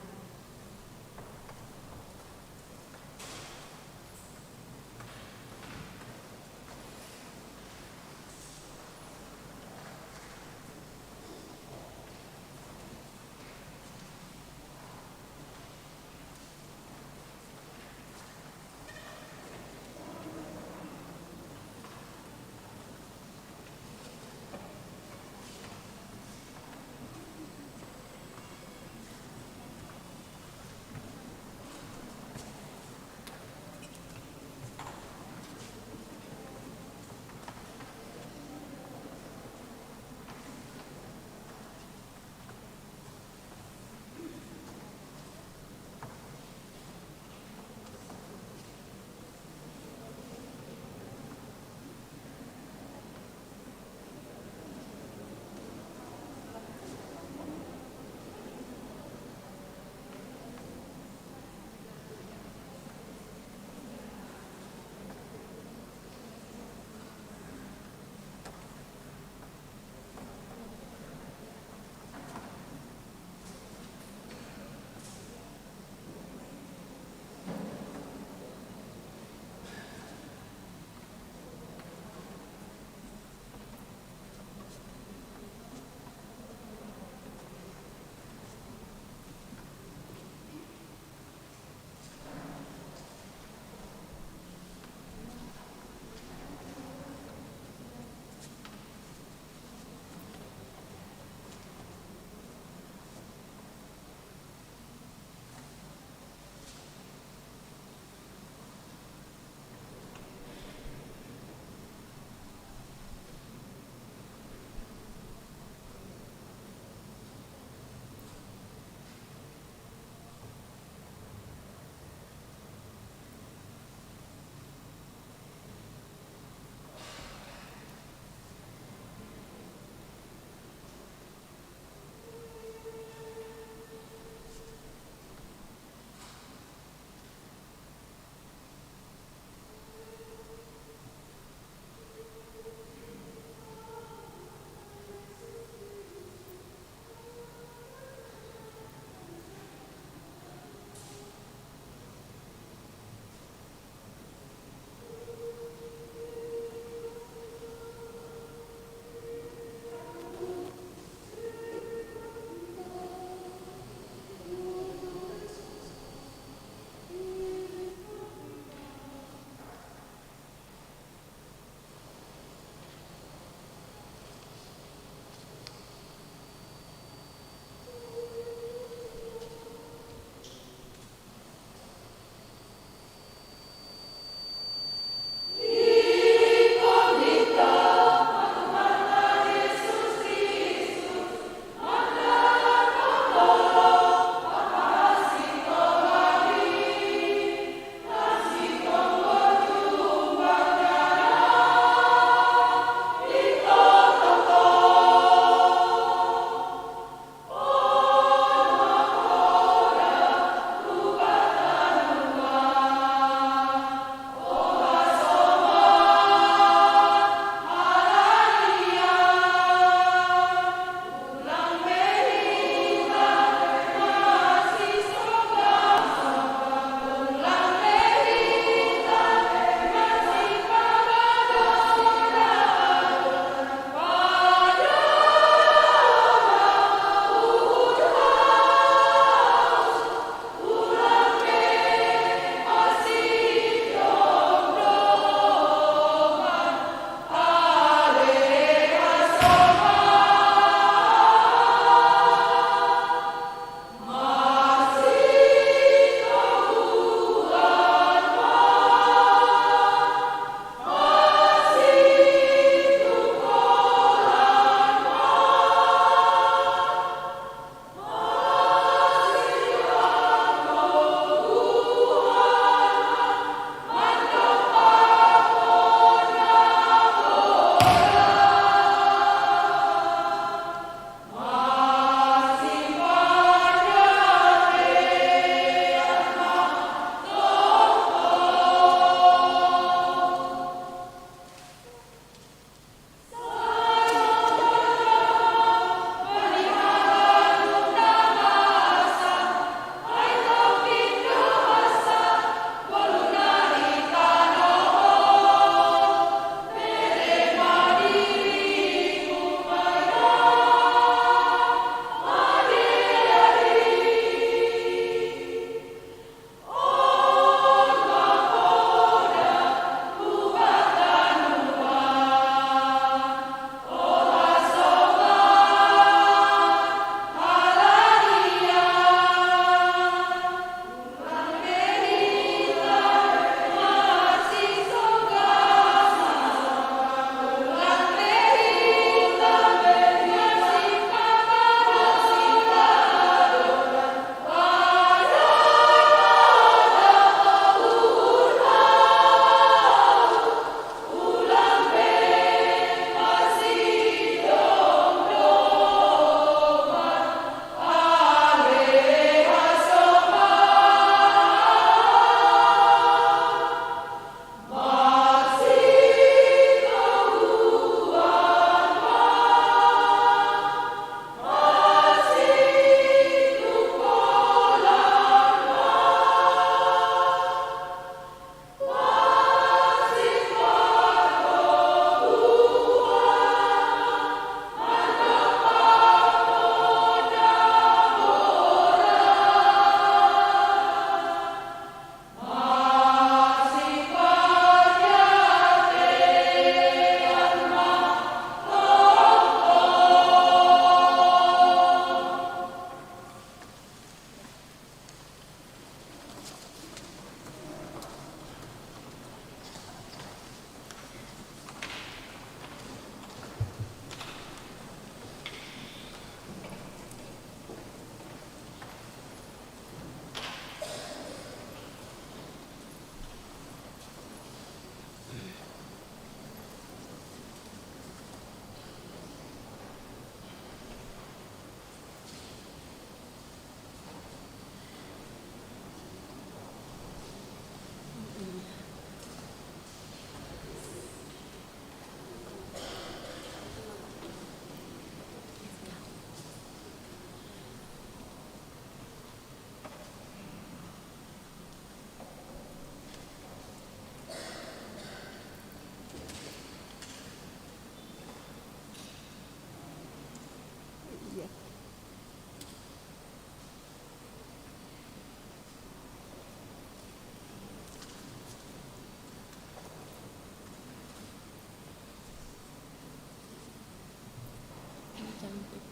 cantik.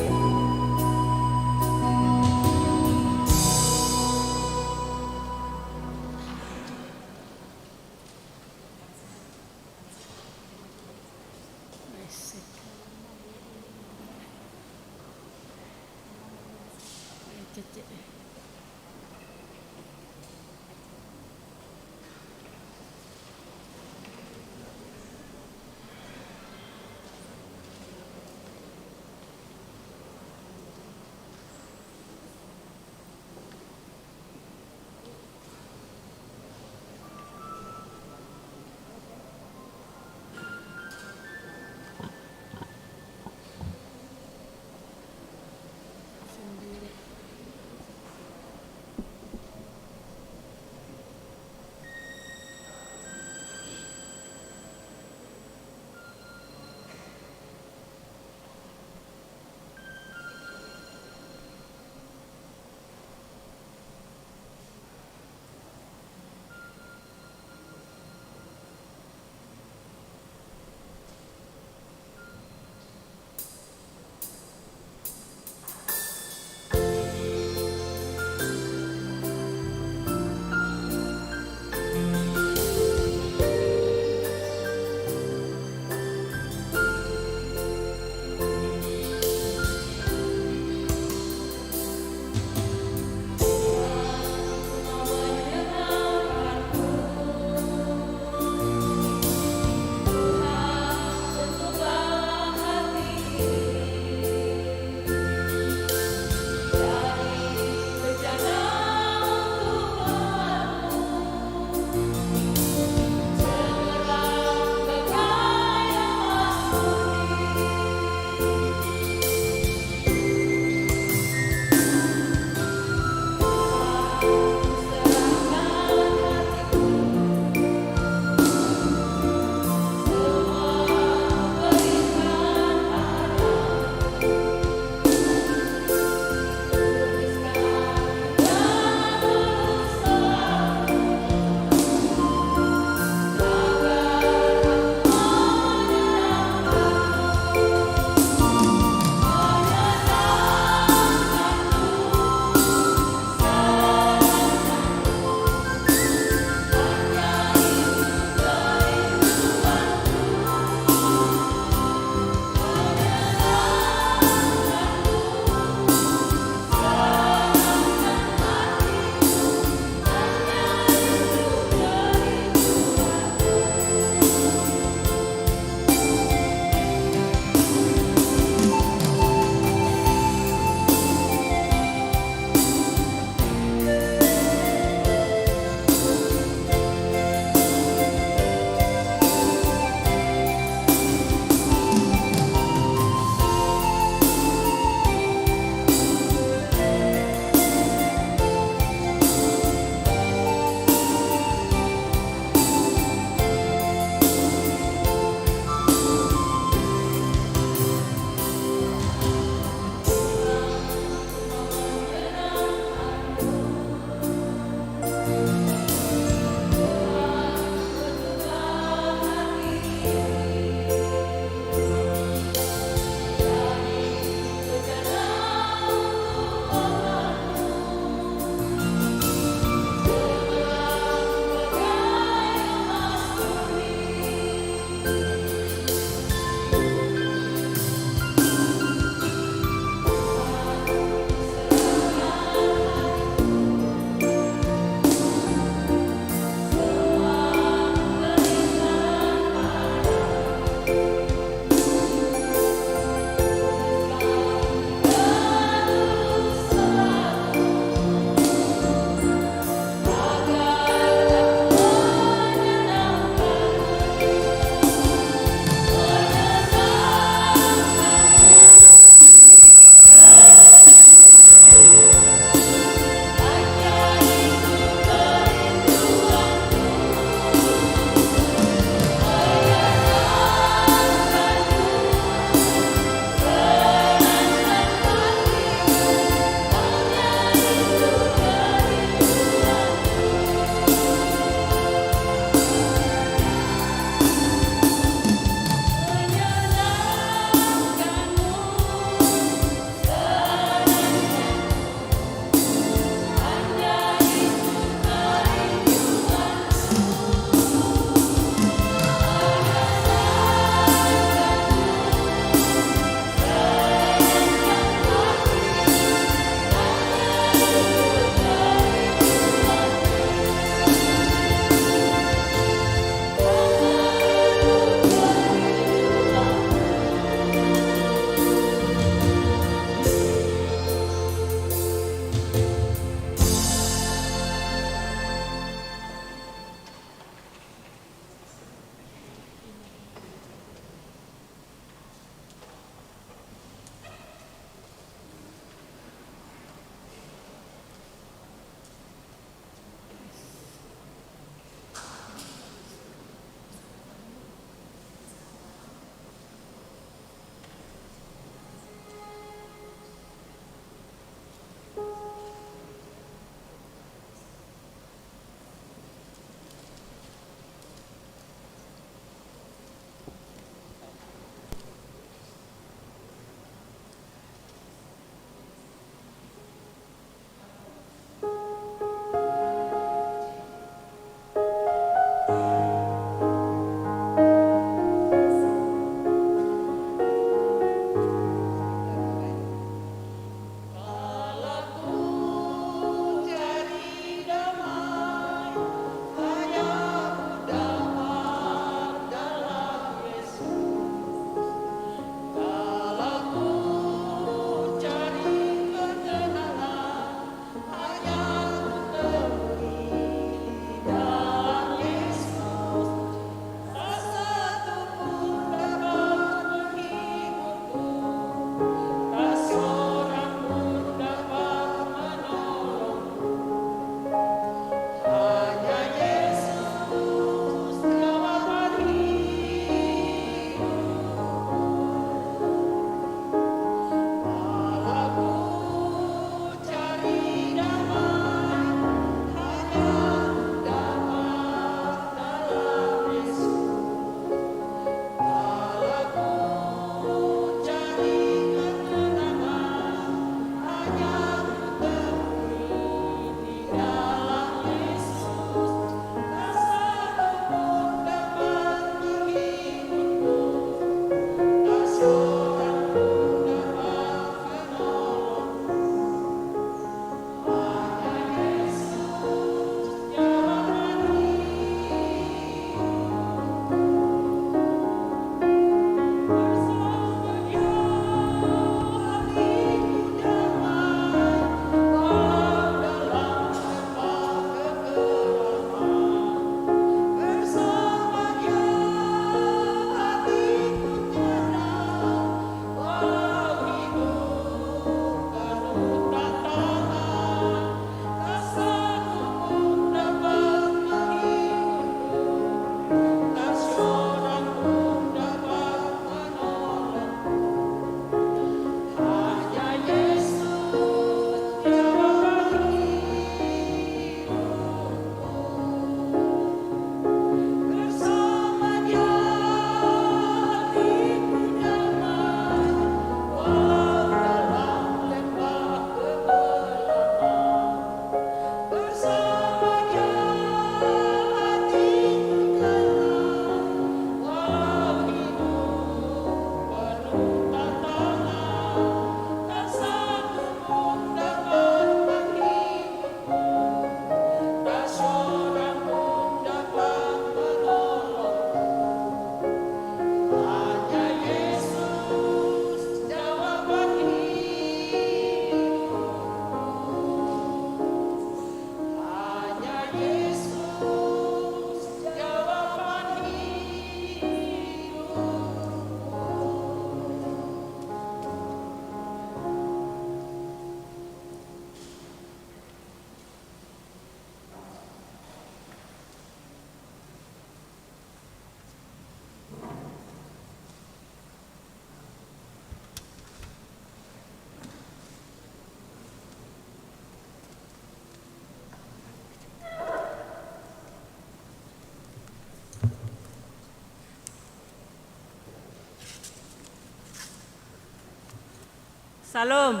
Salam.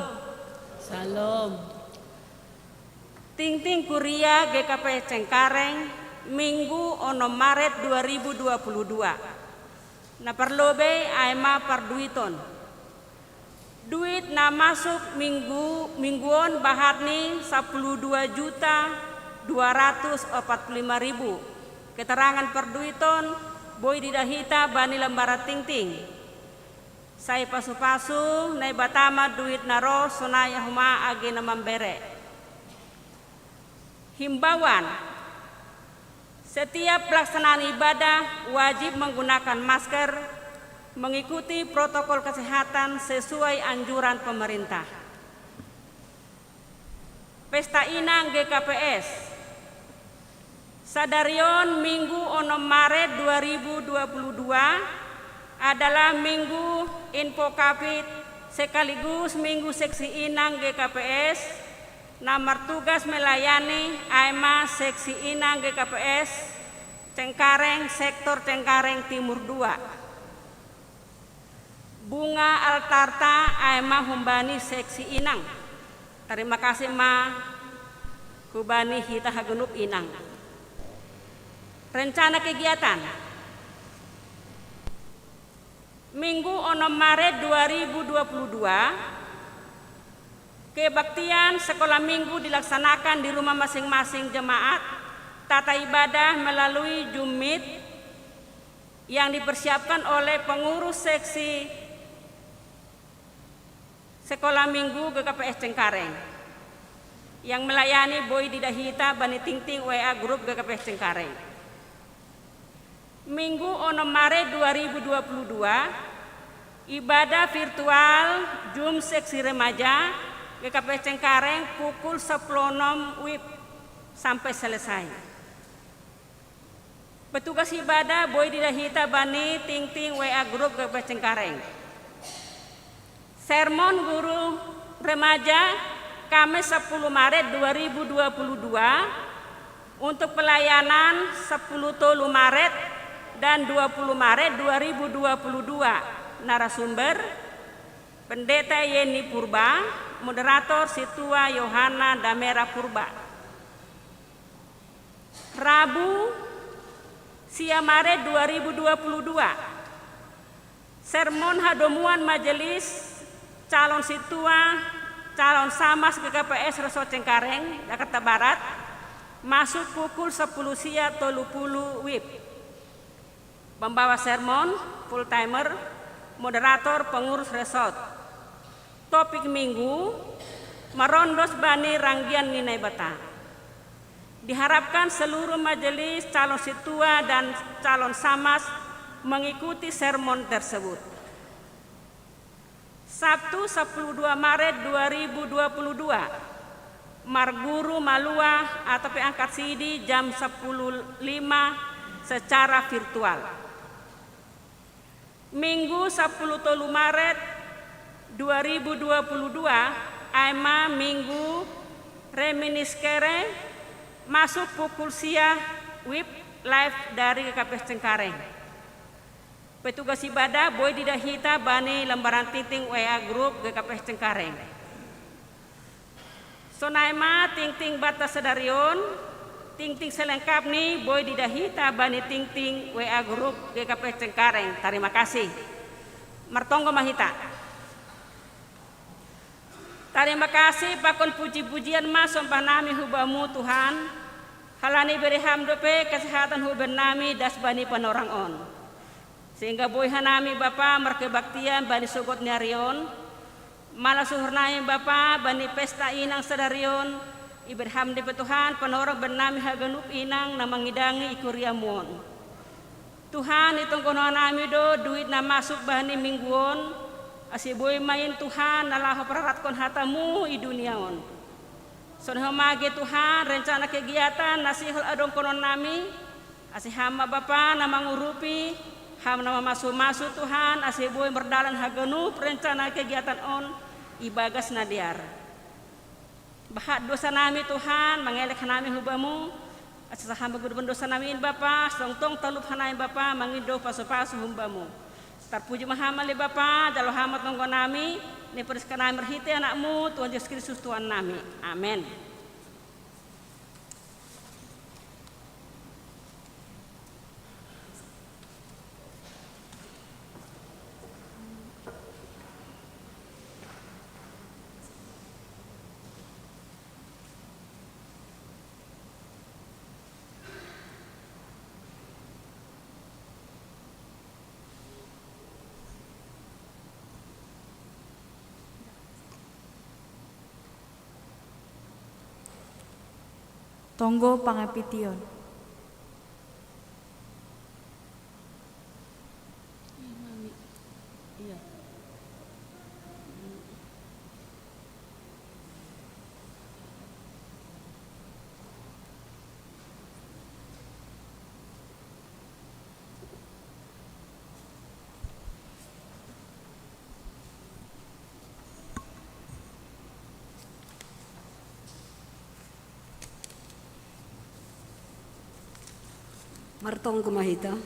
Salam. Ting-ting Kuria GKP Cengkareng, Minggu 6 Maret 2022. Na perlobe aema parduiton. Duit na masuk mingguan baharni 12.245.000. Keterangan perduiton boy didahita bani lembaran ting-ting. Saya pasu-pasu nai batama duit naro sonaya huma age na mambere. Himbauan. Setiap pelaksanaan ibadah wajib menggunakan masker, mengikuti protokol kesehatan sesuai anjuran pemerintah. Pesta Inang GKPS Sadarion Minggu 6 Maret 2022 adalah Minggu Info Kapit sekaligus Minggu Seksi Inang GKPS. Nomor tugas melayani AEMA Seksi Inang GKPS Cengkareng Sektor Cengkareng Timur 2. Bunga Altarta AEMA Humbani Seksi Inang. Terima kasih Ma Hubani Hita Hagenup Inang. Rencana kegiatan Minggu 6 Maret 2022, kebaktian sekolah minggu dilaksanakan di rumah masing-masing jemaat. Tata ibadah melalui Jumit yang dipersiapkan oleh pengurus seksi sekolah minggu GKPS Cengkareng yang melayani Boy Didahita Bani Ting-ting WA Grup GKPS Cengkareng. Minggu 6 Maret 2022, ibadah virtual Jum Seksi Remaja GKPS Cengkareng pukul 10.06 WIB sampai selesai. Petugas ibadah Boy Didahita Bani Ting-ting WA Grup GKPS Cengkareng. Sermon Guru Remaja Kamis 10 Maret 2022 untuk pelayanan 10 Maret dan 20 Maret 2022. Narasumber Pendeta Yeni Purba, moderator Situa Yohana Damera Purba. Rabu Sia Maret 2022, sermon hadomuan majelis calon Situa calon Samas GKPS Resort Cengkareng Jakarta Barat masuk pukul 10 sia 30 WIB. Pembawa sermon full timer, moderator pengurus resort. Topik minggu Merondos Bani Ranggian Ninai Bata. Diharapkan seluruh majelis calon Situa dan calon Samas mengikuti sermon tersebut. Sabtu 12 Maret 2022, Marguru Malua atau angkat sidi jam 10.05 secara virtual. Minggu 10 Maret 2022, AEMA Minggu Reminiskere masuk pukul sia WIB live dari GKPS Cengkareng. Petugas ibadah Boy Didahita Bani Lembaran Ting-ting WA Grup GKPS Cengkareng. Sonaima Ting-ting Batas Sedarion, Ting-ting selengkap nih Boy Didahita Bani Ting-ting WA Grup GKPS Cengkareng. Terima kasih. Mertonggo Mahita. Terima kasih pakon puji-pujian mas sompah nami hubamu Tuhan. Halani beri hamdope kesehatan huben nami das bani penorang on. Sehingga boy hanami Bapa merkebaktian bani sogot nyarion. Malah suhurnai Bapa bani pesta inang sedarion. Iberhamdi Tuhan penorang bernami Hagenup Inang na mangidangi ikuriamuon. Tuhan itong kono nami do duit na masuk bahani mingguon. Asiboy main Tuhan nalah perarat kon hatamu i duniaon. Sonhomage Tuhan rencana kegiatan nasihul adong kono nami. Asihama Bapa na mangurupi ham nama masu-masu Tuhan asiboy berdalan Hagenup rencana kegiatan on ibagas nadiar. Bahat dosa nami Tuhan, mengelek nami hubamu. Asasaham begudun dosa nami Bapa, songtong talup hanai Bapa, mengido pasu-pasu humbamu. Terpuji mahamali Bapa, jalo hamat nonggo nami, ne perskanami merhite anakmu Tuhan Yesus Kristus Tuhan nami. Amin. Tonggo pangapition. Martong kumahita.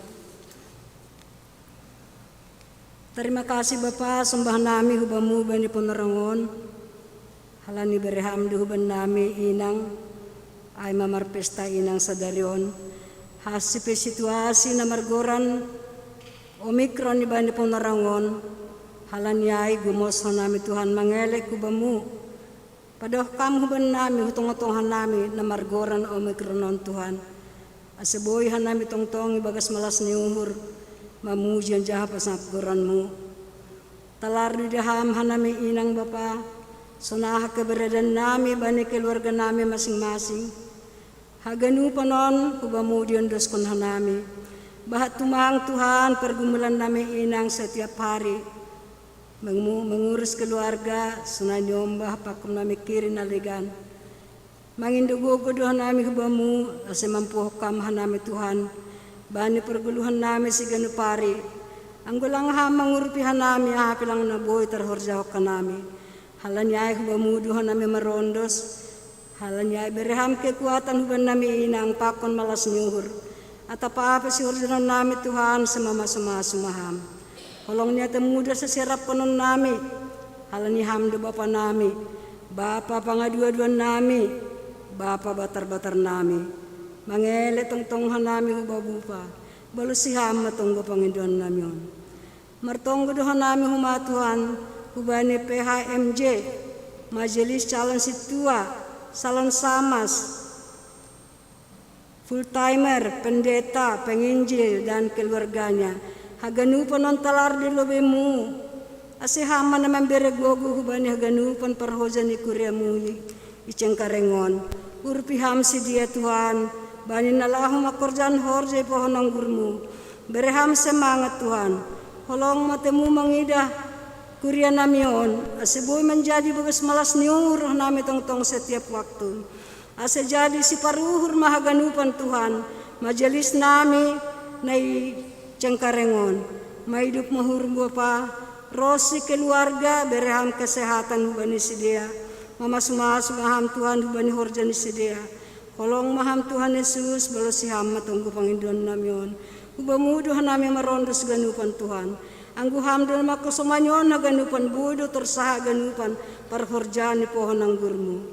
Terima kasih Bapa, sembah nami hubamu bani penerangon. Halani berham huban nami inang ay mamar pesta inang sadarion. Hasipe situasi na margoran Omikron ni bani penerangon. Halani ay gumos nami Tuhan mangelek hubamu. Padoh kam huban nami hutong-hutongan nami na margoran Omikronon Tuhan. Aseboy hanami tongtong ibagas malas ni umur mamujian jaha pasang goranmu. Talar di daham hanami inang Bapa, sunah keberadaan nami bani keluarga nami masing-masing. Haganu panon hubamudian doskon hanami. Bahat tumang Tuhan pergumulan nami inang setiap hari. Mengurus keluarga sunah nyombah pakum nami kiri naligan. Mangindugo dohan nami hubamu asa mampuhkam hanami Tuhan bani perguluhan nami si ganupari anggulang hamang urupihan nami hapilang naboy terhorjah ka nami halanyay hubamu dohan nami marondos halanyay bereham kekuatan huban nami inang pakon malas nyuhur at apa si horjanon nami Tuhan sa sumaham holong niya temuda sa sirap konon nami halani hamdo Bapa nami Bapa pangadua-duan nami Bapa batar-batar nami, mangele tongtonghan nami hubabupa, balusiham matonggo Panginoon namin. Martonggo dohan nami humatuhan, hubani PHMJ, Majelis Calon Situa, Salon Samas, full-timer, pendeta, penginjil, dan keluarganya. Haganupan ang talar di lobemu, asihama naman beregogo hubani haganupan parhojan ni Kuriamuli, Icengkarengon. Urpiham si dia Tuhan, bani nalahu makorjan horje pohon anggurmu. Bereham semangat Tuhan, holong matemu mangidah kuria namion, aseboy menjadi bagas malas niur nami tongtong setiap waktu. Ase jadi si paruhur mahaganupan Tuhan, majelis nami nai Cengkarengon. Maidup mahur Bapa, rosi keluarga bereham kesehatan bani si dia. Mama sumas maham Tuhan hubani horjani sedia. Kolong maham Tuhan Yesus balosiham matunggu Panginoon namion. Hubamuduhan nami marondos ganupan Tuhan. Anggu hamdan makosomanyon na ganupan budo tersaha ganupan parhorjani pohon anggurmu.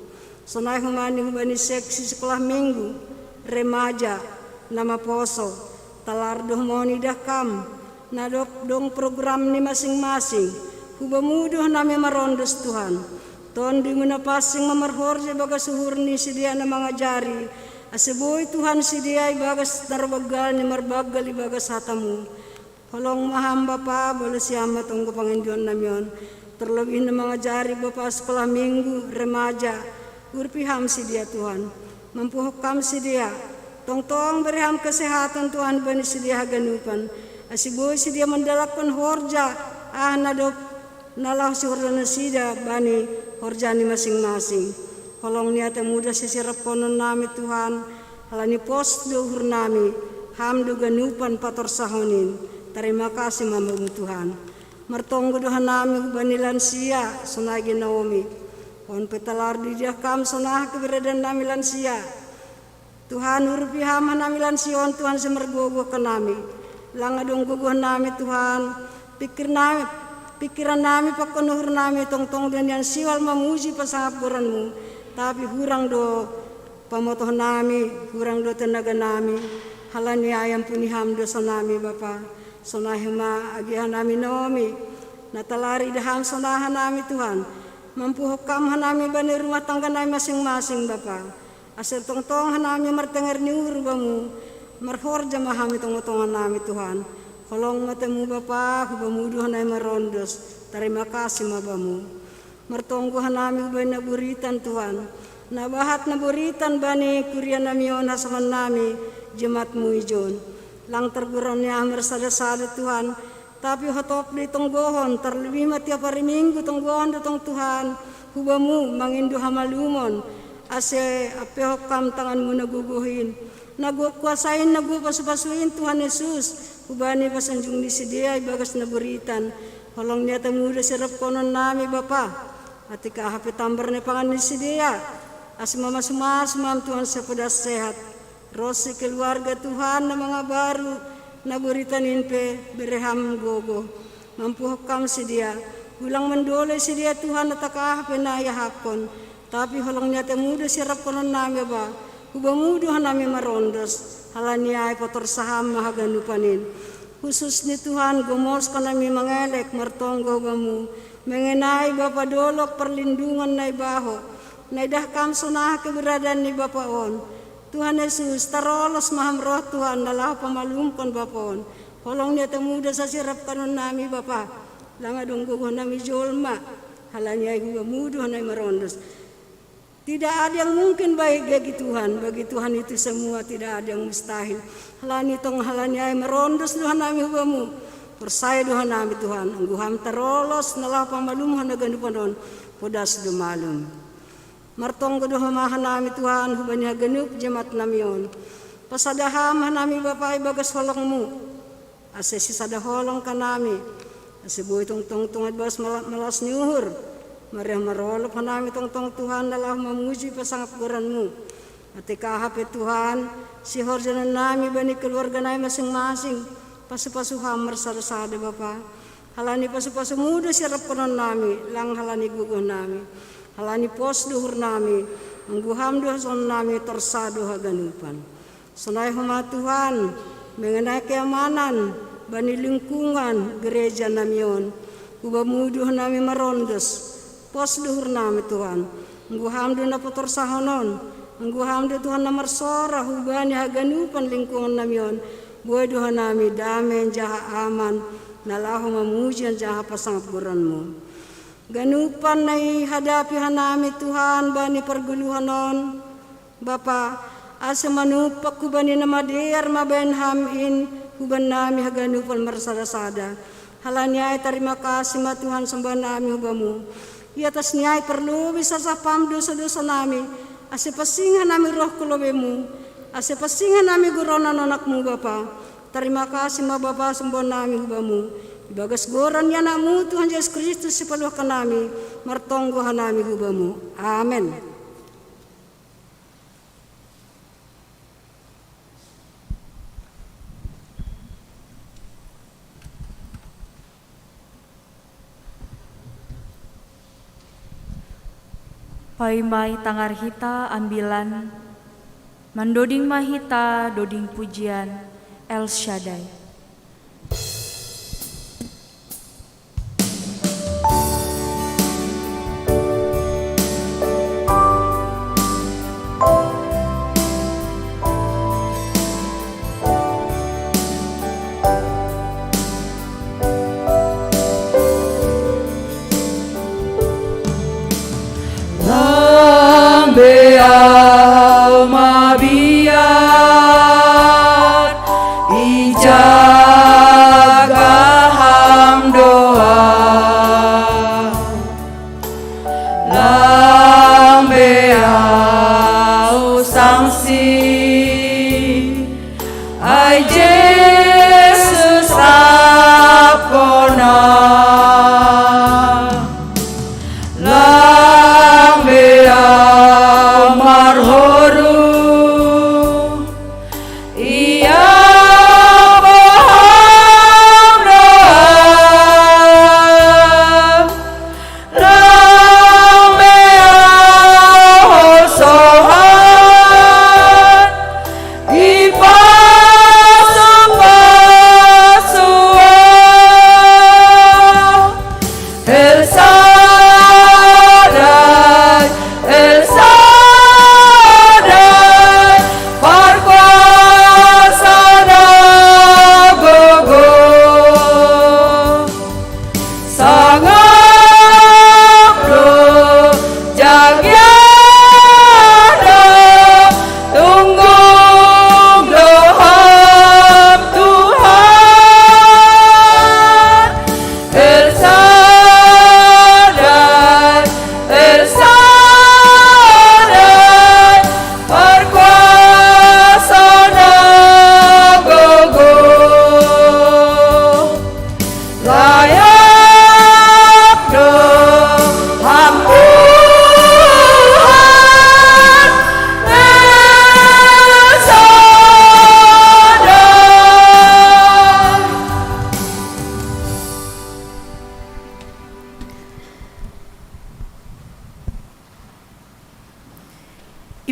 Sonay humani hubani seksi sekolah minggu, remaja, nama poso, talardoh moni dakam, nadok dong program ni masing-masing. Hubamuduhan nami marondos Tuhan. Tuhan di mana pasing mamarhorje bagas suhur ni sidia na mga jari. Aseboy Tuhan sidia bagas narbagal ni marbagal bagas hatamu. Holong maham Bapa boleh siama tunggu Panginoon namin. Terlebih na mga jari Bapa sekolah minggu remaja. Urpiham sidia Tuhan. Mampuhukam sidia. Tong-tong berham kesehatan Tuhan bani sidia haganupan. Aseboy sidia mendalakkan horja. Nadop nalah si horja na sida bani horjani masing-masing. Kolong niata muda sisirap konon nami Tuhan, halani pos duhur nami, hamdu ganupan pator sahonin. Terima kasih mamamu Tuhan. Martonggo dohan nami hubani lansia, sunagi Naomi. Kon petalar di jakam sunah keberadaan nami lansia. Tuhan urupi hama nami lansion Tuhan semergogo ke nami. Langadong guguhan nami Tuhan, pikir nami pikiran nami pakonuhur nami tong dan yang siwal memuji pasangapguranmu, tapi hurang do pamotoh nami, hurang do tenaga nami, halani ayam puniham dosa nami Bapa, sonahima agihan nami nomi, natalari daham sonahan nami Tuhan, mampu hukam hanami bani rumah tangga nami masing-masing Bapa, asal tong hanami martengar niur bamu, marhor jamahami tong-tongan nami Tuhan, kolong matamu Bapa, hubamu duhan nami marondos, terima kasih mabamu, mertongguhan nami bani naburitan Tuhan, nabahat naburitan bani kurian nami on hasaman nami, jemaatmu ijon, lang tergurannya mersada-sada Tuhan, tapi hotop di tonggohon, terlebih mati apa minggu tonggohon datang Tuhan, hubamu mangindu hamalumon, ase ape hokam tanganmu naguguhin, nagukuasain pasu-pasuin Tuhan Yesus, hubani pasanjung di sedia bagas naburitan, holong niata muda sirap konon nami Bapa, atika hape tambar ne pangan di sedia, ase mas Tuhan sepedas sehat, rosi keluarga Tuhan na mga baru naburitan inpe bereham gogo, mampu hokam sedia, ulang mendole sedia Tuhan ataka hape na yahakon, tapi holong niata muda sirap konon nami ba, hubamuduhan nami marondos, halaniay potor saham mahaganupanin. Khusus ni Tuhan gomos ka nami mangelek martonggo bamu, mengenai Bapa dolok perlindungan na ibaho, na idahkam sunah keberadaan ni Bapa on. Tuhan Yesus tarolos maham roh Tuhan nalah pamalumkan Bapa on. Holong niya temuda sa sirap kanon nami Bapa, langadong guguhan nami jolma, halaniay hubamuduhan na marondos. Tidak ada yang mungkin bagi Tuhan itu semua tidak ada yang mustahil. Halani tong halani ay merondos Tuhan nami hubamu, persaya Tuhan nami Tuhan, angguham tarolos nalah pamalumuhan na ganupanon, podas dumalum. Martong gaduhamahan nami Tuhan, hubani haganup jemaat namion. Pasadaham nami Bapa ay bagas holongmu, ase sisadaholong ka nami, ase buhay tong at bas malas niuhur. Maria marolop hanami tong Tuhan nalah memuji pasangapguranmu. Ati kahapit Tuhan, si horjanan nami bani keluarga nami masing-masing, pasu-pasuham mersada-sada Bapa. Halani pasu-pasu muda sirap konon nami, lang halani guguh nami. Halani pos duhur nami, angguham duhason nami torsado haganupan. Sunay huma Tuhan, mengenai keamanan, bani lingkungan gereja namion, ubamuduh nami marondos, pos duhur nami Tuhan, angguham du na potor sahonon, angguham du Tuhan na marsora, hubani haganupan lingkungan namion, buhay duhan nami damai jaha aman, nalahu mamujian jaha pasangapguranmu. Ganupan na hadapi hanami Tuhan, bani perguluhan non, Bapa, asa manupak hubani na madear mabayan hamin, huban nami haganupan marsada-sada. Halanyay terima kasih ma Tuhan sembah nami hubamu. I atas niyay perlu bisa sapam dosa-dosa nami, ase pasingan nami roh kulobemu, ase pasingan nami guronan anakmu Bapa. Terima kasih ma Bapa sembah nami hubamu. Ibagas goran ya namu Tuhan Yesus Kristus sipaluhkan nami, martonggohan nami hubamu. Amen. Paimai tangar hita ambilan, mandoding mahita doding pujian El Shaddai. Alma biar ija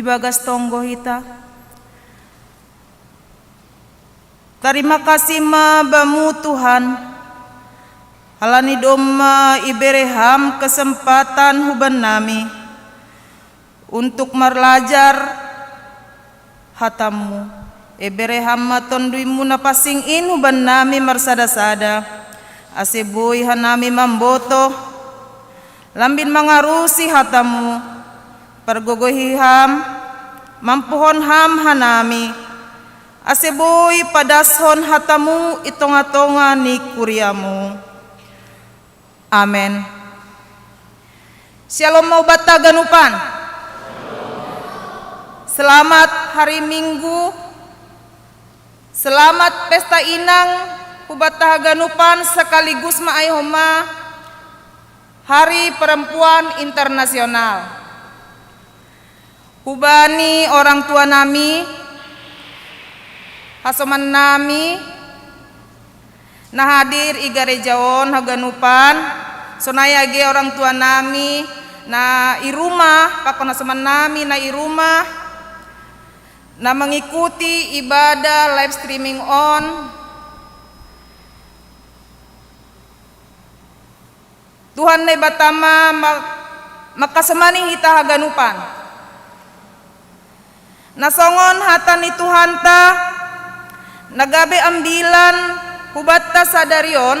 ibagas tonggo hita. Terima kasih ma bamu Tuhan. Halani doma ibereham kesempatan huban nami untuk marlajar hatamu. Ibereham matonduimu napasing in huban nami marsada-sada. Aseboy hanami mamboto lambin mangarusi hatamu. Pergogohiham mampuhon ham hanami. Aseboy padashon hatamu itonga-tonga ni kuriamu. Amen. Shalom mau bata ganupan. Selamat hari Minggu. Selamat pesta inang Hubata ganupan sekaligus maaihoma Hari Perempuan Internasional. Hubani orang tua nami, hasoman nami, nah hadir i garejaon haganupan, sonayage orang tua nami, na i rumah, pakon hasoman nami na i rumah, na mengikuti ibadah live streaming on. Tuhan ne batama makasemani hita haganupan. Nasongon hatani Tuhan ta nagabe ambilan hubata sadarion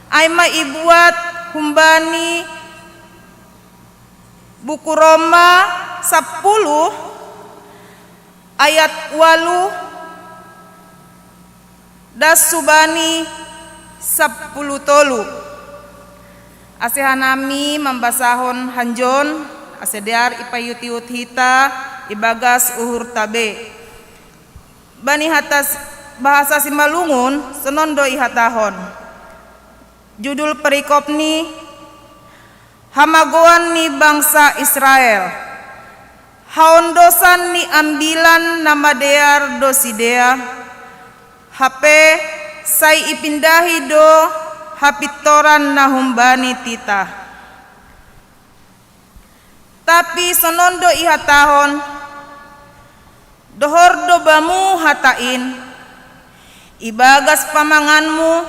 ay maibuat humbani buku Roma 10 ayat 8 das subani 10 tolu. Asehanami membasahon hanjon asediar ipayut-yut hita ibagas uhur tabe. Bani hatas bahasa Simalungun senondo ihatahon. Judul perikop ni hamagoan ni bangsa Israel. Haondosan ni ambilan nama dear dosidea. Hape sai ipindahi do hapitoran nahumbani tita. Tapi sonondo ihatahon dohor dobamu hatain ibagas pamanganmu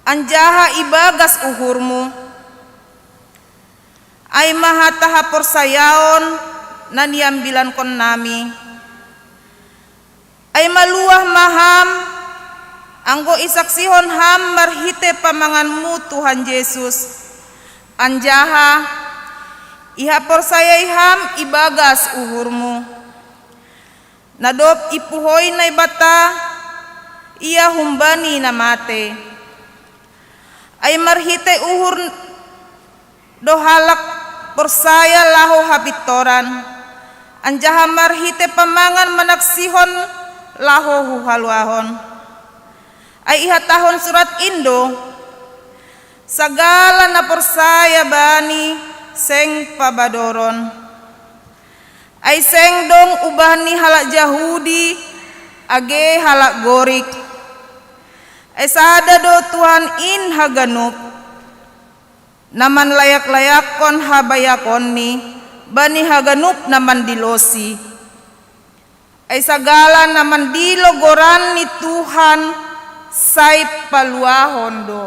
anjaha ibagas uhurmu ay mahataha porsayaon naniambilan kon nami ay maluah maham anggo isaksihon ham marhite pamanganmu Tuhan Yesus anjaha iha porsayai ham ibagas uhurmu nadop ipuhoy na ibata iya humbani na mate ay marhite uhur dohalak porsaya laho habitoran anjaha marhite pamangan manaksihon laho huhaluahon ay ihatahon surat Indo sagala na porsaya bani seng pabadoron ay seng dong ubah ni halak Yahudi age halak gorik ay sada do Tuhan in haganup naman layak-layakon habayakon ni bani haganup naman dilosi ay sagala naman dilogoran ni Tuhan say paluahon do.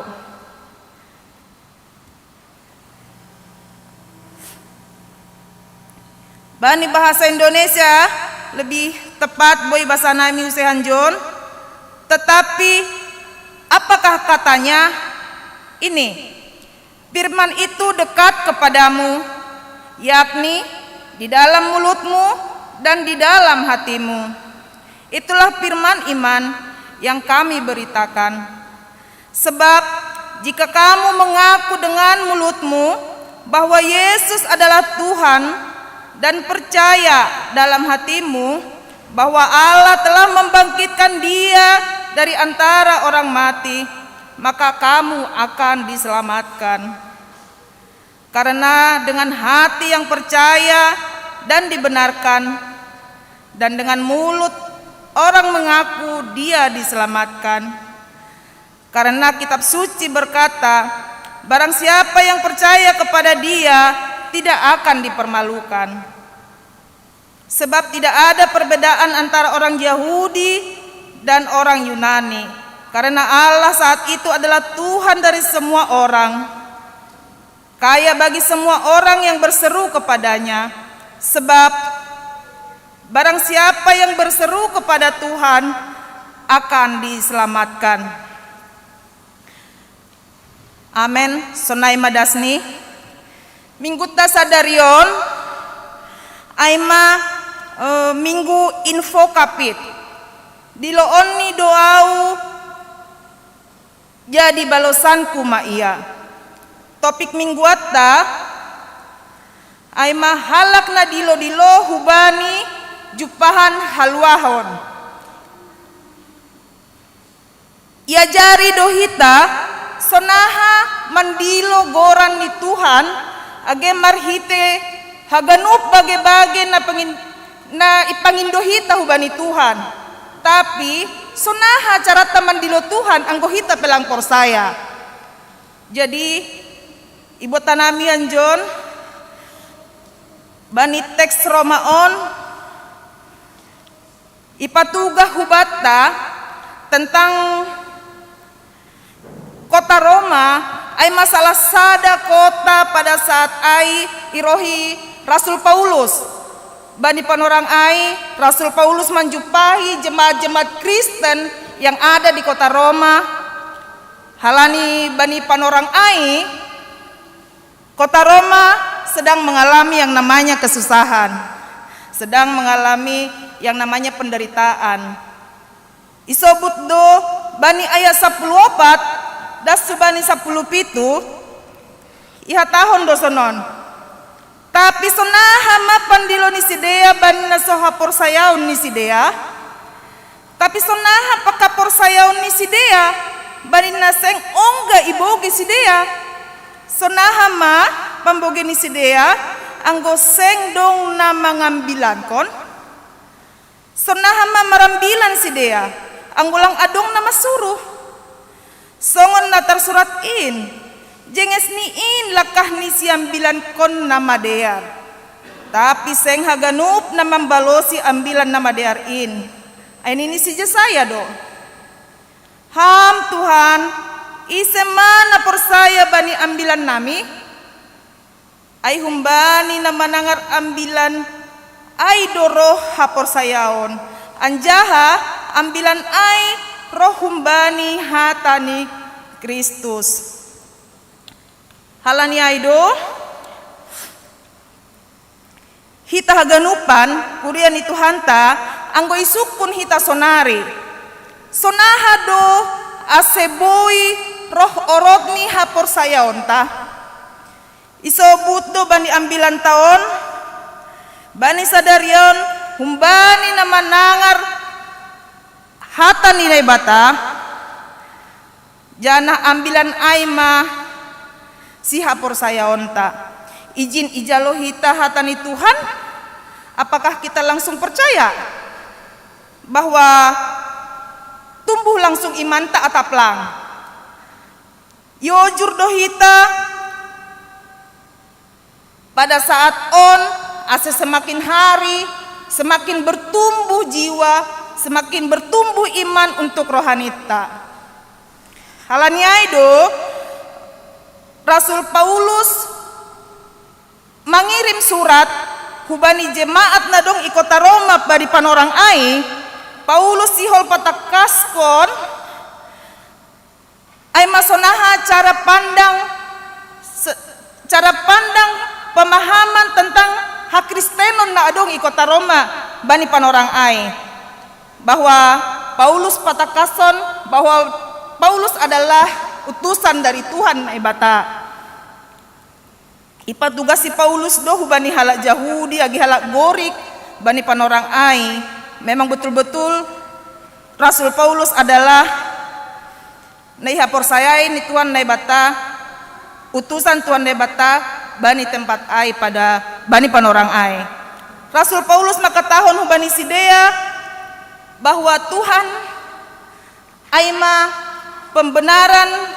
Bani bahasa Indonesia lebih tepat boy bahasa nami usehanjon. Tetapi apakah katanya? Ini firman itu dekat kepadamu, yakni di dalam mulutmu dan di dalam hatimu. Itulah firman iman yang kami beritakan. Sebab jika kamu mengaku dengan mulutmu bahwa Yesus adalah Tuhan dan percaya dalam hatimu bahwa Allah telah membangkitkan Dia dari antara orang mati, maka kamu akan diselamatkan. Karena dengan hati yang percaya dan dibenarkan, dan dengan mulut orang mengaku dia diselamatkan. Karena kitab suci berkata, barang siapa yang percaya kepada Dia tidak akan dipermalukan. Sebab tidak ada perbedaan antara orang Yahudi dan orang Yunani, karena Allah saat itu adalah Tuhan dari semua orang, kaya bagi semua orang yang berseru kepadanya. Sebab barang siapa yang berseru kepada Tuhan akan diselamatkan. Amen. Sonai madasni minggu tasadarion aima minggu info kapit diloon ni doau jadi balosanku ma iya. Topik minggu atta aima halak na dilo hubani jupahan halwahon. Ia jari dohita sonaha mandilo goran ni Tuhan age marhite haganup bage-bage na ipangindohita hubani Tuhan. Tapi sonaha cara taman dilo Tuhan anggo hita pelang porsaya. Jadi ibu tanami anjon bani teks Romaon ipatugah hubatta tentang kota Roma ay masalah sada kota pada saat ai irohi Rasul Paulus. Bani panorang ai Rasul Paulus menjumpahi jemaat-jemaat Kristen yang ada di kota Roma. Halani bani panorang ai kota Roma sedang mengalami yang namanya kesusahan, sedang mengalami yang namanya penderitaan. Isobut do bani ayat 14 das subani 10 pitu iha tahun dosonon. Tapi sonaha mapan dilo nisidea bani nasoha porsayaun nisidea. Tapi sonaha paka porsayaun nisidea bani naseng ongga iboge sidea. Sonaha ma pamboge nisidea anggo seng dong na mangambilan kon. Sonaha ma marambilan sidea anggulang adong na masuruh. Songon na tersurat in jenges niin lakah ni siambilan kon nama dear. Tapi seng haganup na membalosi ambilan nama dear in. Ini si saya do. Ham Tuhan, ise mana persaya bani ambilan nami? Ai humbani na manangar ambilan ai doroh hapor sayaon. Anjaha ambilan ai roh humbani hatani Kristus. Halani aido hita haganupan kurian itu hanta anggo isukun hita sonari sonaha do aseboi roh orogni hapor sayaonta isobut do bani ambilan taon bani sadarion humbani na manangar hata nilai bata jana ambilan aima si hapor saya onta izin ijalo hita hatani Tuhan. Apakah kita langsung percaya bahwa tumbuh langsung iman tak ataplang yojur dohita pada saat on ase semakin hari semakin bertumbuh jiwa, semakin bertumbuh iman untuk rohanita. Halani aido Rasul Paulus mengirim surat hubani jemaat nadong i kota Roma bari panorang ai. Paulus sihol patakaskon ai masonaha cara pandang pemahaman tentang hak Kristenon na adong i kota Roma bani panorang ai, bahwa Paulus patakason bahwa Paulus adalah utusan dari Tuhan ibata. Ipa tugas si Paulus doh bani halak Yahudi agi halak gorik bani panorang ai. Memang betul-betul Rasul Paulus adalah naiha porsayai ni Tuhan naibata, utusan Tuhan naibata bani tempat ai pada bani panorang ai. Rasul Paulus maka tahun bani sidea bahwa Tuhan aima pembenaran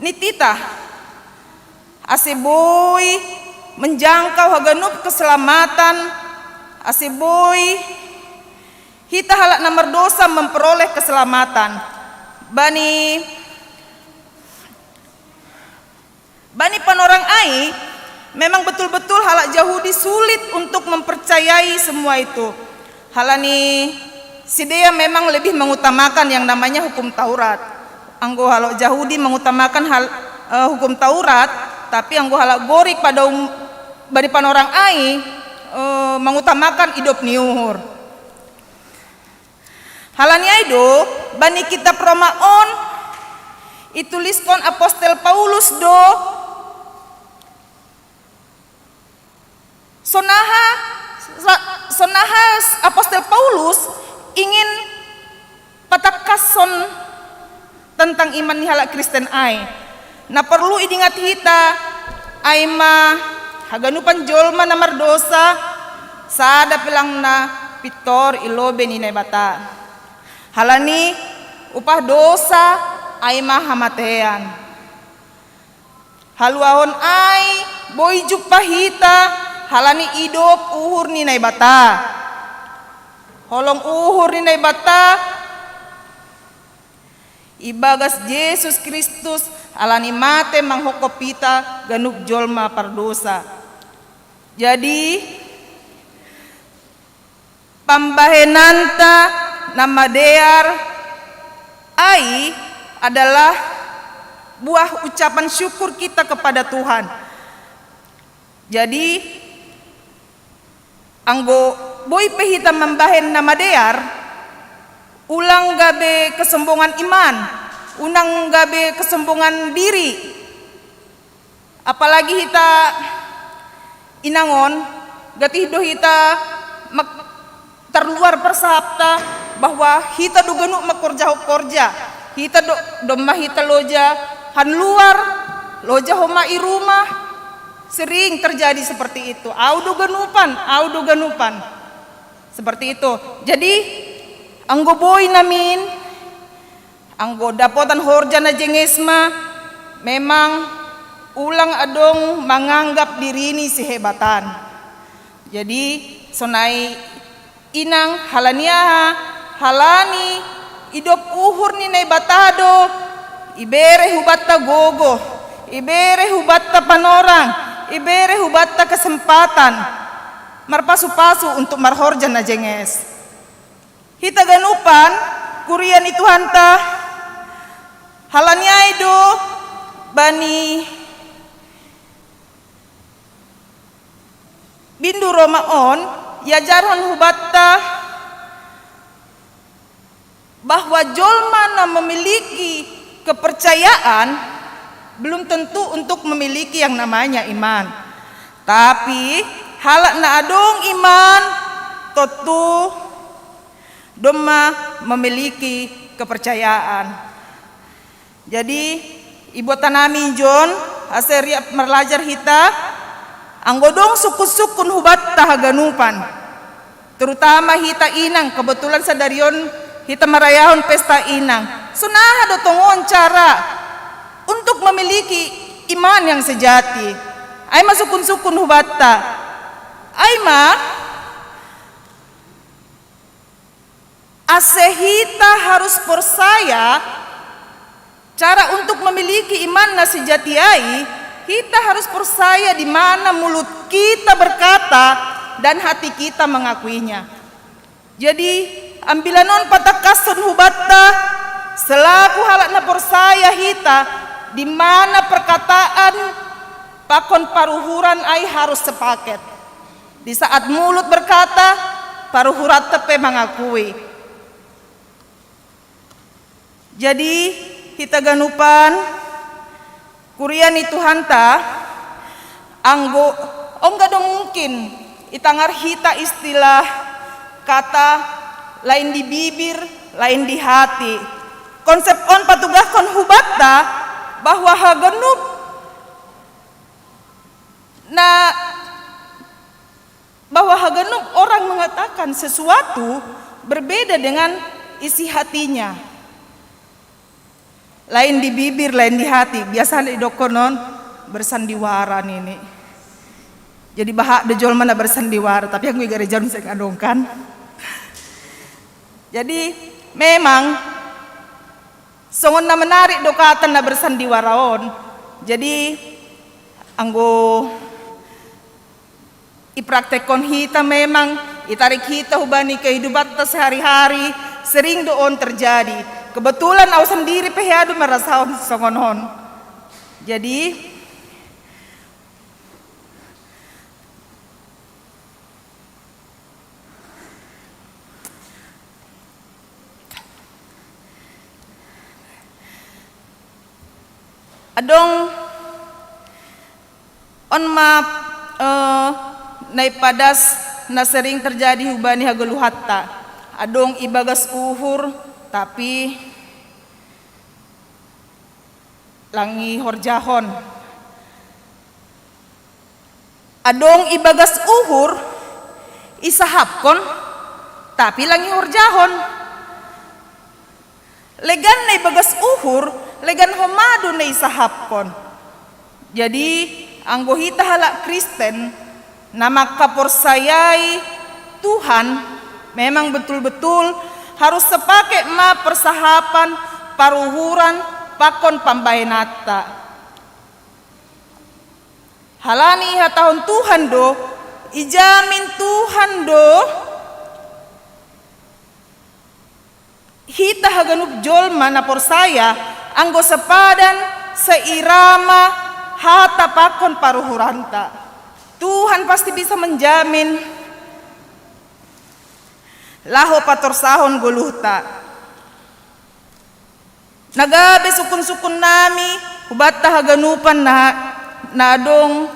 nitita aseboy menjangkau haganup keselamatan Asiboi hita halak na merdosa memperoleh keselamatan. Bani panorang ai memang betul-betul halak Yahudi sulit untuk mempercayai semua itu. Halani sidea memang lebih mengutamakan yang namanya hukum Taurat. Anggo halak Yahudi mengutamakan hukum Taurat, tapi anggo halak gorik pada bani panorang ai mengutamakan hidup niuhur. Halani aido bani kitab Romaon ituliskon apostel Paulus do sonaha apostel Paulus ingin patakason tentang iman halak Kristen ai. Na perlu idingat hita ai ma haganupan jolma na mardosa sada pelang na pitor ilobe ni bata. Halani upah dosa ai ma hamatean. Haluahon ai boy juppa hita halani idop uhur ni bata. Holong uhur ni bata ibagas Yesus Kristus alani mate manghokopita ganuk jolma pardosa. Jadi pambahenanta nama dear ai adalah buah ucapan syukur kita kepada Tuhan. Jadi anggo boy pehita membahen nama dear ulang gabe kesombongan iman, unang gabe kesombongan diri. Apalagi hita inangon gatido hita terluar persabta bahwa hita do ganuk makorja, hita do mahita loja han luar loja homa i rumah. Sering terjadi seperti itu. Audo ganupan seperti itu. Jadi anggo boy namin anggo dapotan horja na jengesma memang ulang adong menganggap diri ini sehebatan. Jadi sonai inang halani idop uhur ni nay batado ibere hubatta gogo, ibere hubatta panorang, ibere hubatta kesempatan marpasu-pasu untuk marhorjan na jenges. Hita ganupan kurian itu hanta halani aido bani bindu Romaon yajaran hubatta bahwa jolma na memiliki kepercayaan belum tentu untuk memiliki yang namanya iman. Tapi halak na adong iman totu doma memiliki kepercayaan. Jadi ibu tanami John aseriap merlajar hita anggodong sukun-sukun hubat tahaganupan. Terutama hita inang kebetulan sadarion hita marayahon pesta inang. Sunaha dotongon cara untuk memiliki iman yang sejati. Ay masukun-sukun hubatta. Ay asehita harus percaya cara untuk memiliki iman na sejati ai, kita harus percaya di mana mulut kita berkata dan hati kita mengakuinya. Jadi ambilanon patakasun hubatta selaku halak na percaya hita di mana perkataan pakon paruhuran ai harus sepaket. Di saat mulut berkata, paruhurat tepe mengakui. Jadi kita ganupan kurian itu hanta anggo enggak dong mungkin itangar hita istilah kata lain di bibir lain di hati. Konsep on patugahkon hubatta bahwa hagenup orang mengatakan sesuatu berbeda dengan isi hatinya. Lain di bibir, lain di hati. Biasa di dokonon bersandiwara ini. Jadi bahak de jol mana bersandiwara, tapi aku gereja saya ngadongkan. Jadi memang songon na menarik dokatan na bersandiwaraon. Jadi anggo ipraktekon hita memang itarik hita hubani kehidupan ta sehari-hari sering doon terjadi. Kebetulan aku sendiri pehadu merasaon songonon. Jadi adong on map naipadas na sering terjadi hubani hagaluhatta. Adong ibagas uhur tapi langi horjahon. Adong ibagas uhur isahapkon tapi langi horjahon. Legan na ibagas uhur legan homado na isahapkon. Jadi anggo hita halak Kristen na makaporsayai Tuhan memang betul-betul harus sepakai ma persahapan paruhuran pakon pambahenata. Halani hatahon Tuhan do ijamin Tuhan do hita haganup jolma na porsaya anggo sepadan seirama hata pakon paruhuranta. Tuhan pasti bisa menjamin laho patorsahon guluhta. Nagabe sukun-sukun nami hubatta haganupan na adong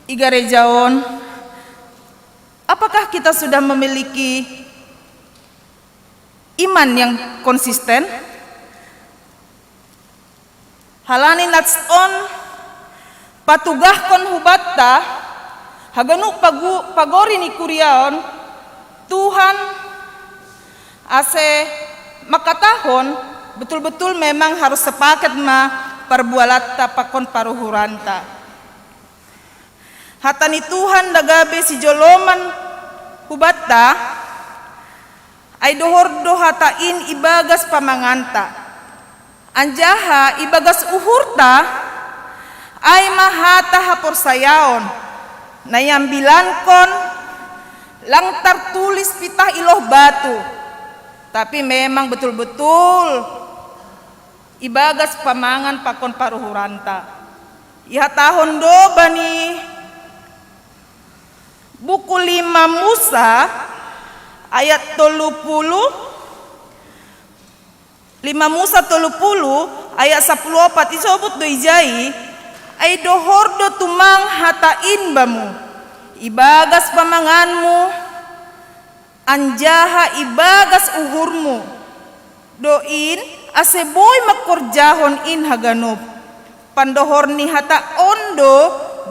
igarejaon. Apakah kita sudah memiliki iman yang konsisten? Halani natson patugahkon hubatta haganu pagori ni kuriaon Tuhan ase makatahon betul-betul memang harus sepaket ma perbualata pakon paruhuranta. Hatani Tuhan dagabe si joloman hubatta ay dohordo hatain ibagas pamanganta. Anjaha ibagas uhurta ay mahata haporsayaon nayambilankon lang tertulis pitah iloh batu, tapi memang betul-betul ibagas pamangan pakon paruhuranta. Iha tahun do bani buku 5 Musa ayat 30 5 Musa 30 ayat 14 isobut do ijai ay dohordo tumang hatain bamu ibagas pamanganmu anjaha ibagas uhurmu doin aseboy makorjahon in haganup pandohor ni hata ondo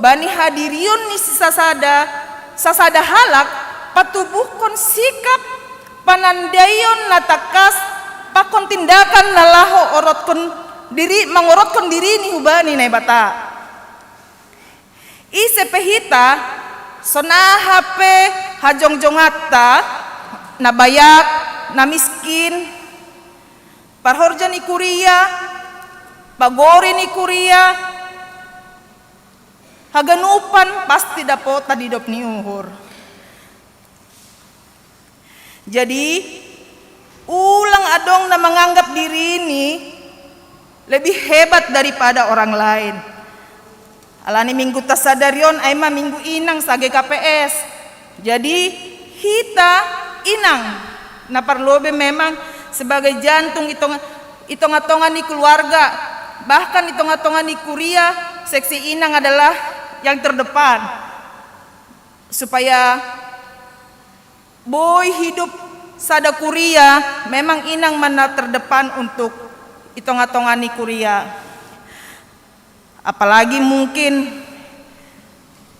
bani hadirion ni sasada halak patubuhkon sikap panandayon natakas pakon tindakan nalaho mangorotkon diri ni hubani na bata. Ise pehita sonahape hajongjongatta na bayak na miskin parhorja ni kuria pagori ni kuria haganupan pasti dapot tadidop ni uhur. Jadi ulang adong na menganggap diri ini lebih hebat daripada orang lain. Alani minggu tasadarion aima minggu inang sage KPS. Jadi hita inang na parlobe memang sebagai jantung itongatongan ni keluarga. Bahkan itongatongan ni kuria seksi inang adalah yang terdepan. Supaya boy hidup sada kuria memang inang mana terdepan untuk itongatongan ni kuria. Apalagi mungkin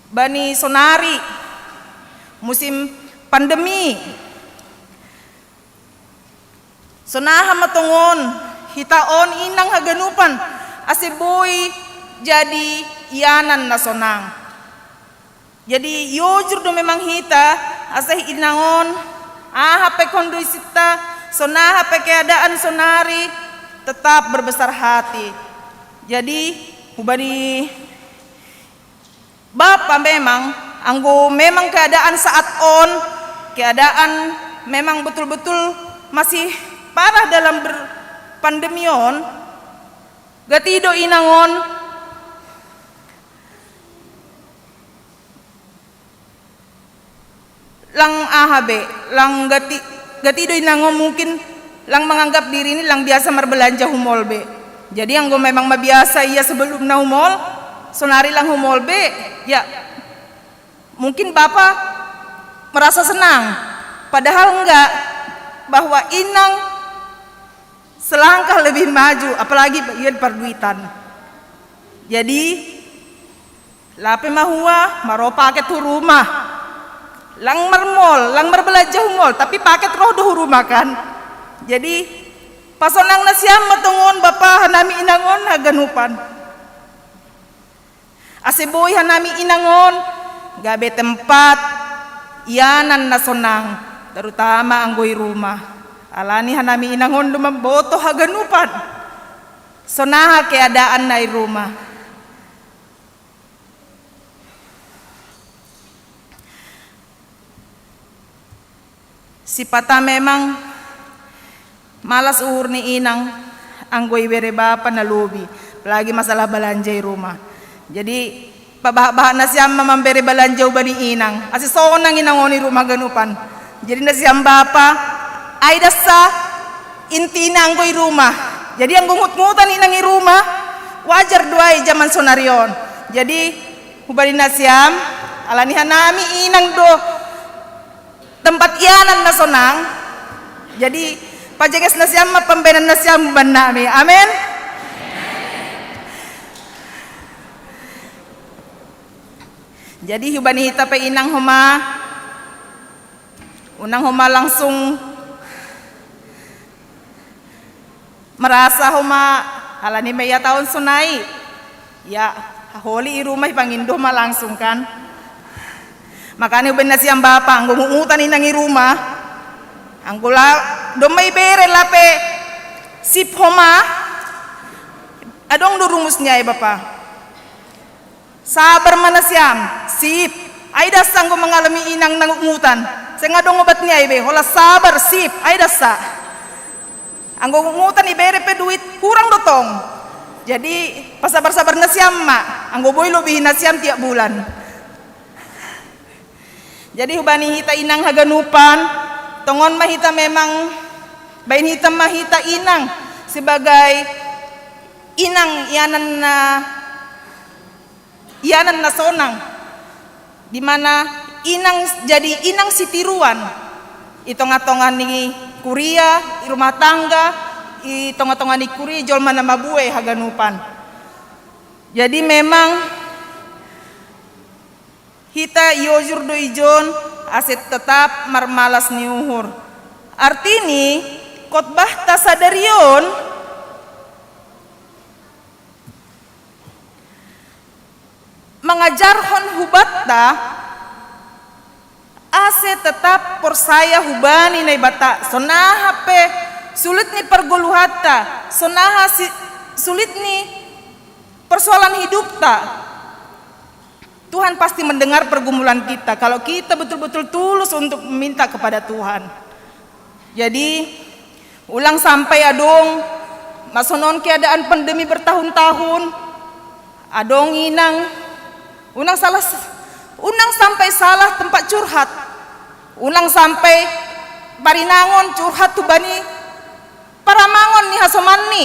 bani sonari musim pandemi sonaha matongon hitaon inang haganupan aseboy jadi ianan na sonang. Jadi yojur do memang hita asih inangon hape kondusita sona hape keadaan sonari tetap berbesar hati. Jadi hubani Bapak memang anggo memang keadaan saat keadaan memang betul-betul masih parah dalam pandemion gatido inangon lang ahabe lang gatido inangon mungkin lang menganggap diri ini lang biasa berbelanja humol be. Jadi anggo memang mabiasa iya sebelum na humol sonari lang humol be ya mungkin Bapak merasa senang padahal enggak, bahwa inang selangkah lebih maju apalagi bagian perduitan. Jadi lape mahua maro paket rumah lang mermol lang berbelanja humol tapi paket roh do rumah kan. Jadi pasonang nasiam matungon Bapak hanami inangon haganupan aseboy hanami inangon gabe tempat ianan nasonang terutama anggoy rumah alani hanami inangon dumamboto haganupan sonaha keadaan nai rumah. Sipata memang malas uhur ni inang anggoy bere Bapa na lobi apalagi masalah balanjay rumah. Jadi pabah-bah na siyam mamambere balanjaw ba ni inang asi sonang inangoni rumah ganupan. Jadi na siyam Bapa ay dasa inti na anggoy rumah. Jadi ang gungut-ngutan inang i rumah wajar duay zaman sonarion. Jadi hubali na siyam alanihan nami inang do tempat ianan na sonang. Jadi pajagas na siyam mapambenan na siyam ban nami. Amen. Jadi hubani hita pa inang huma unang huma langsung merasa huma halani maya tahun sunai ya holi i rumah pangindo ma langsung kan. Makanya hubani na siyam Bapa anggo nguutan inang i rumah anggo la domay bere lape sip homa adong durumus niya Bapa. Sabar mana siam sip ay dasa anggo mengalami inang nangungutan saya ngadong obat niya ibe hola sabar sip ay dasa anggo ngutan ibere pe duit kurang dotong. Jadi pasabar-sabar na siam ma anggo boy lobihin na siam tiap bulan. Jadi hubani hita inang haganupan tongon mahita memang bain hita mahita inang sebagai inang ianan na sonang di mana inang jadi inang sitiruan itonga-tonga ni kuria rumah tangga itonga-tonga ni kuria jol mana mabue haganupan. Jadi memang hita yojur do ijon aset tetap marmalas ni uhur artini khotbah tasadarion mengajarhon hubatta ase tetap persaya hubani nai bata sonaha pe sulit ni pergoluhatta sonaha sulit ni persoalan hidup ta Tuhan pasti mendengar pergumulan kita kalau kita betul-betul tulus untuk meminta kepada Tuhan. Jadi ulang sampai adong masonon keadaan pandemi bertahun-tahun adong inang unang sampai salah tempat curhat. Unang sampai parinangon curhat tu bani paramangon ni hasomanni.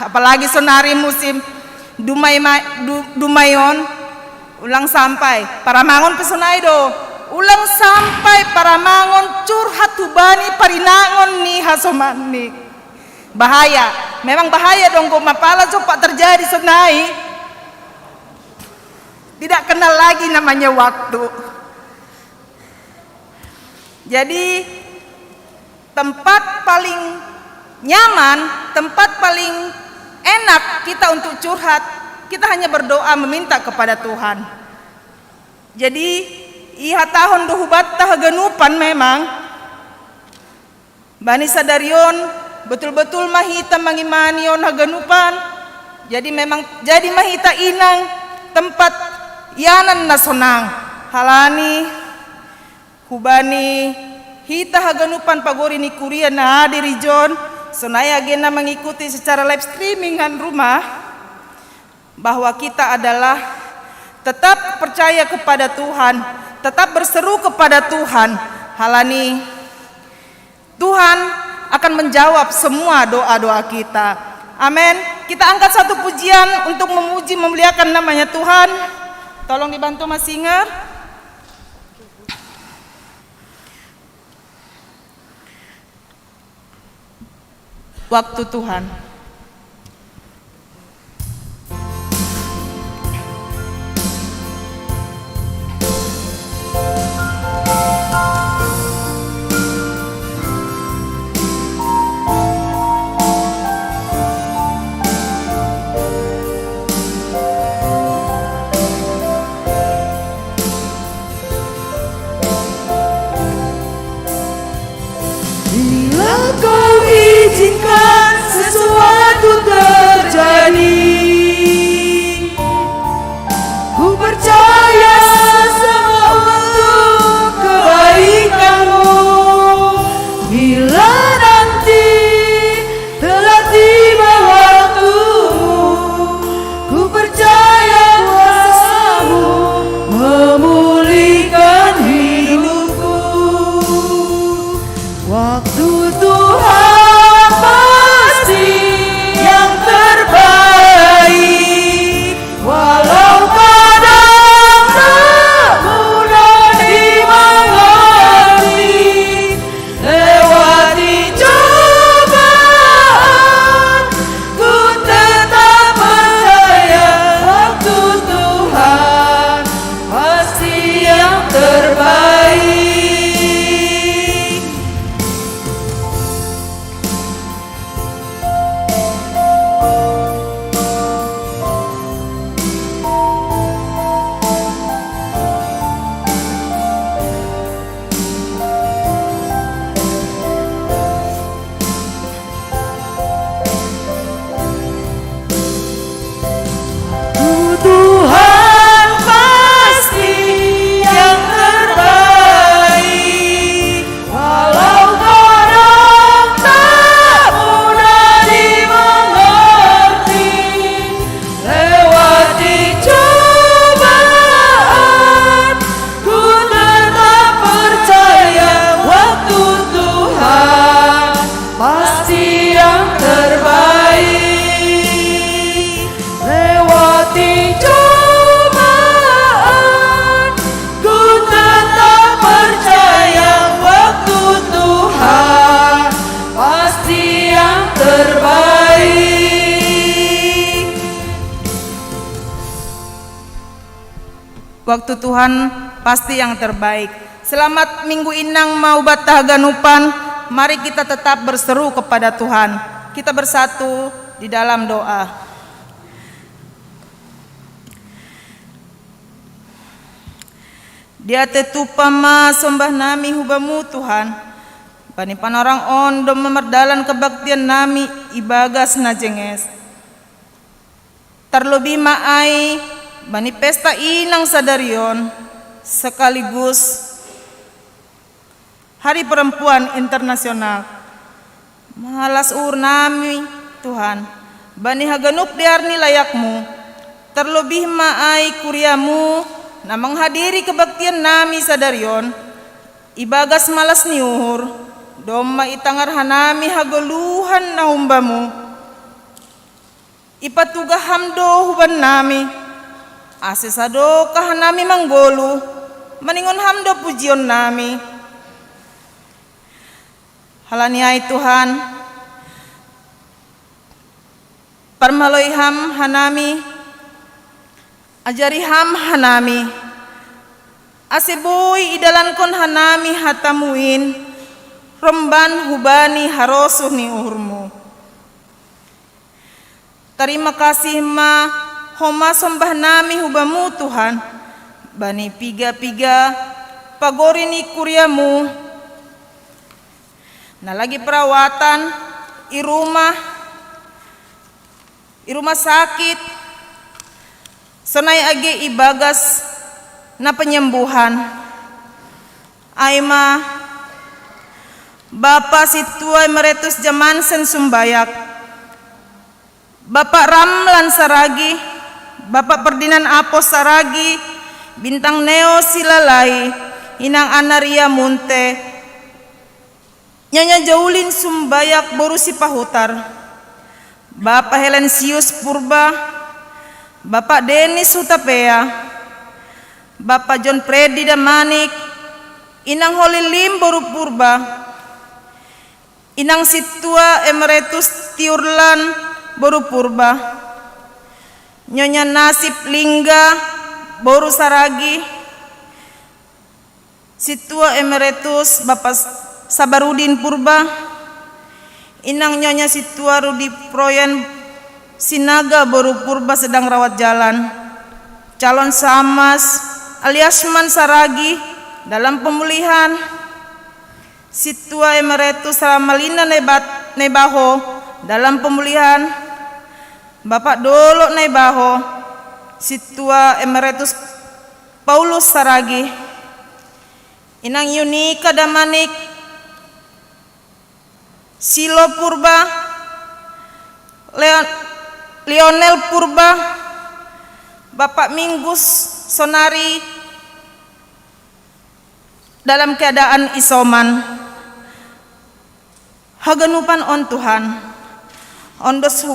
Apalagi sonari musim dumayon ulang sampai paramangon pesonai do. Ulang sampai paramangon curhat tu bani parinangon ni hasomanni. Bahaya. Memang bahaya dong kok mapala coba terjadi sonai. Tidak kenal lagi namanya waktu. Jadi tempat paling nyaman, tempat paling enak kita untuk curhat kita hanya berdoa meminta kepada Tuhan. Jadi iha tahun dohubat tahaganupan memang bani sadarion betul-betul mahita mangimanion haganupan. Jadi memang jadi mahita inang tempat yanan na sonang halani hubani hita haganupan pagori ni kuria na di region sonaya agena mengikuti secara live streamingan rumah bahwa kita adalah tetap percaya kepada Tuhan, tetap berseru kepada Tuhan. Halani Tuhan akan menjawab semua doa-doa kita. Amin. Kita angkat satu pujian untuk memuji memuliakan namanya Tuhan. Tolong dibantu Mas Singer. Waktu Tuhan. Bila kau izinkan sesuatu terjadi, ku percaya semua untuk kebaikanmu. Bila nanti telah tiba waktumu, ku percaya kuasamu memulihkan hidupku. Waktu Tuhan pasti yang terbaik, walau kadang tak mudah dimengerti. Lewati cobaan, ku tetap percaya waktu Tuhan pasti yang terbaik. Tuhan pasti yang terbaik, walau kadang tak mudah dimengerti. Lewati cobaan, ku tetap percaya waktu Tuhan pasti yang terbaik. Lewati cobaan, ku tetap percaya waktu Tuhan pasti yang terbaik. Waktu Tuhan pasti yang terbaik. Selamat Minggu Inang mau batahaganupan. Mari kita tetap berseru kepada Tuhan. Kita bersatu di dalam doa. Dia tetupa ma sombah nami hubamu Tuhan. Bani panorang ondo memerdalan kebaktian nami ibagas najenges. Terlebih maai bani pesta inang sadarion sekaligus Hari Perempuan Internasional. Mahalas nami Tuhan. Bani haganup diarni layakmu. Terlebih maai kuriamu na menghadiri kebaktian nami sadarion ibagas malas niuhur doma itangar hanami hagoluhan na humbamu ipatuga hamdo huban nami asesado kahanami manggolu maningon hamdo pujion nami. Halaniai Tuhan parmaloiham hanami ajari ham hanami aseboy idalankon hanami hatamuin romban hubani harosuh ni uhurmu. Terima kasih ma homa sombah nami hubamu Tuhan. Bani piga-piga pagori ni kuryamu. Nah lagi perawatan i rumah sakit. Sonai age ibagas na penyembuhan. Aima Bapak Situa Emeritus Jamansen Sumbayak, Bapak Ramlan Saragi, Bapak Perdinan Apos Saragi, Bintang Neo Silalai, Inang Anaria Munte, Nyanya Jaulin Sumbayak Borusi Pahutar, Bapak Helensius Purba, Bapak Denis Hutapea, Bapak John Predi Damanik, Inang Holilim Boru Purba, Inang Situa Emeritus Tiurlan Boru Purba, Nyonya Nasib Lingga Boru Saragi, Situa Emeritus Bapak Sabarudin Purba, Inang Nyonya Situa Rudi Proyen Sinaga Boru Purba sedang rawat jalan. Calon Samas Aliasman Saragi dalam pemulihan. Situa Emeritus Ramalina Nebaho dalam pemulihan. Bapak Dolo Nebaho, Situa Emeritus Paulus Saragi, Inang Yunika Damanik, Silo Purba, Lionel Purba, Bapak Minggus Sonari dalam keadaan isoman. Haganupan on Tuhan, ondos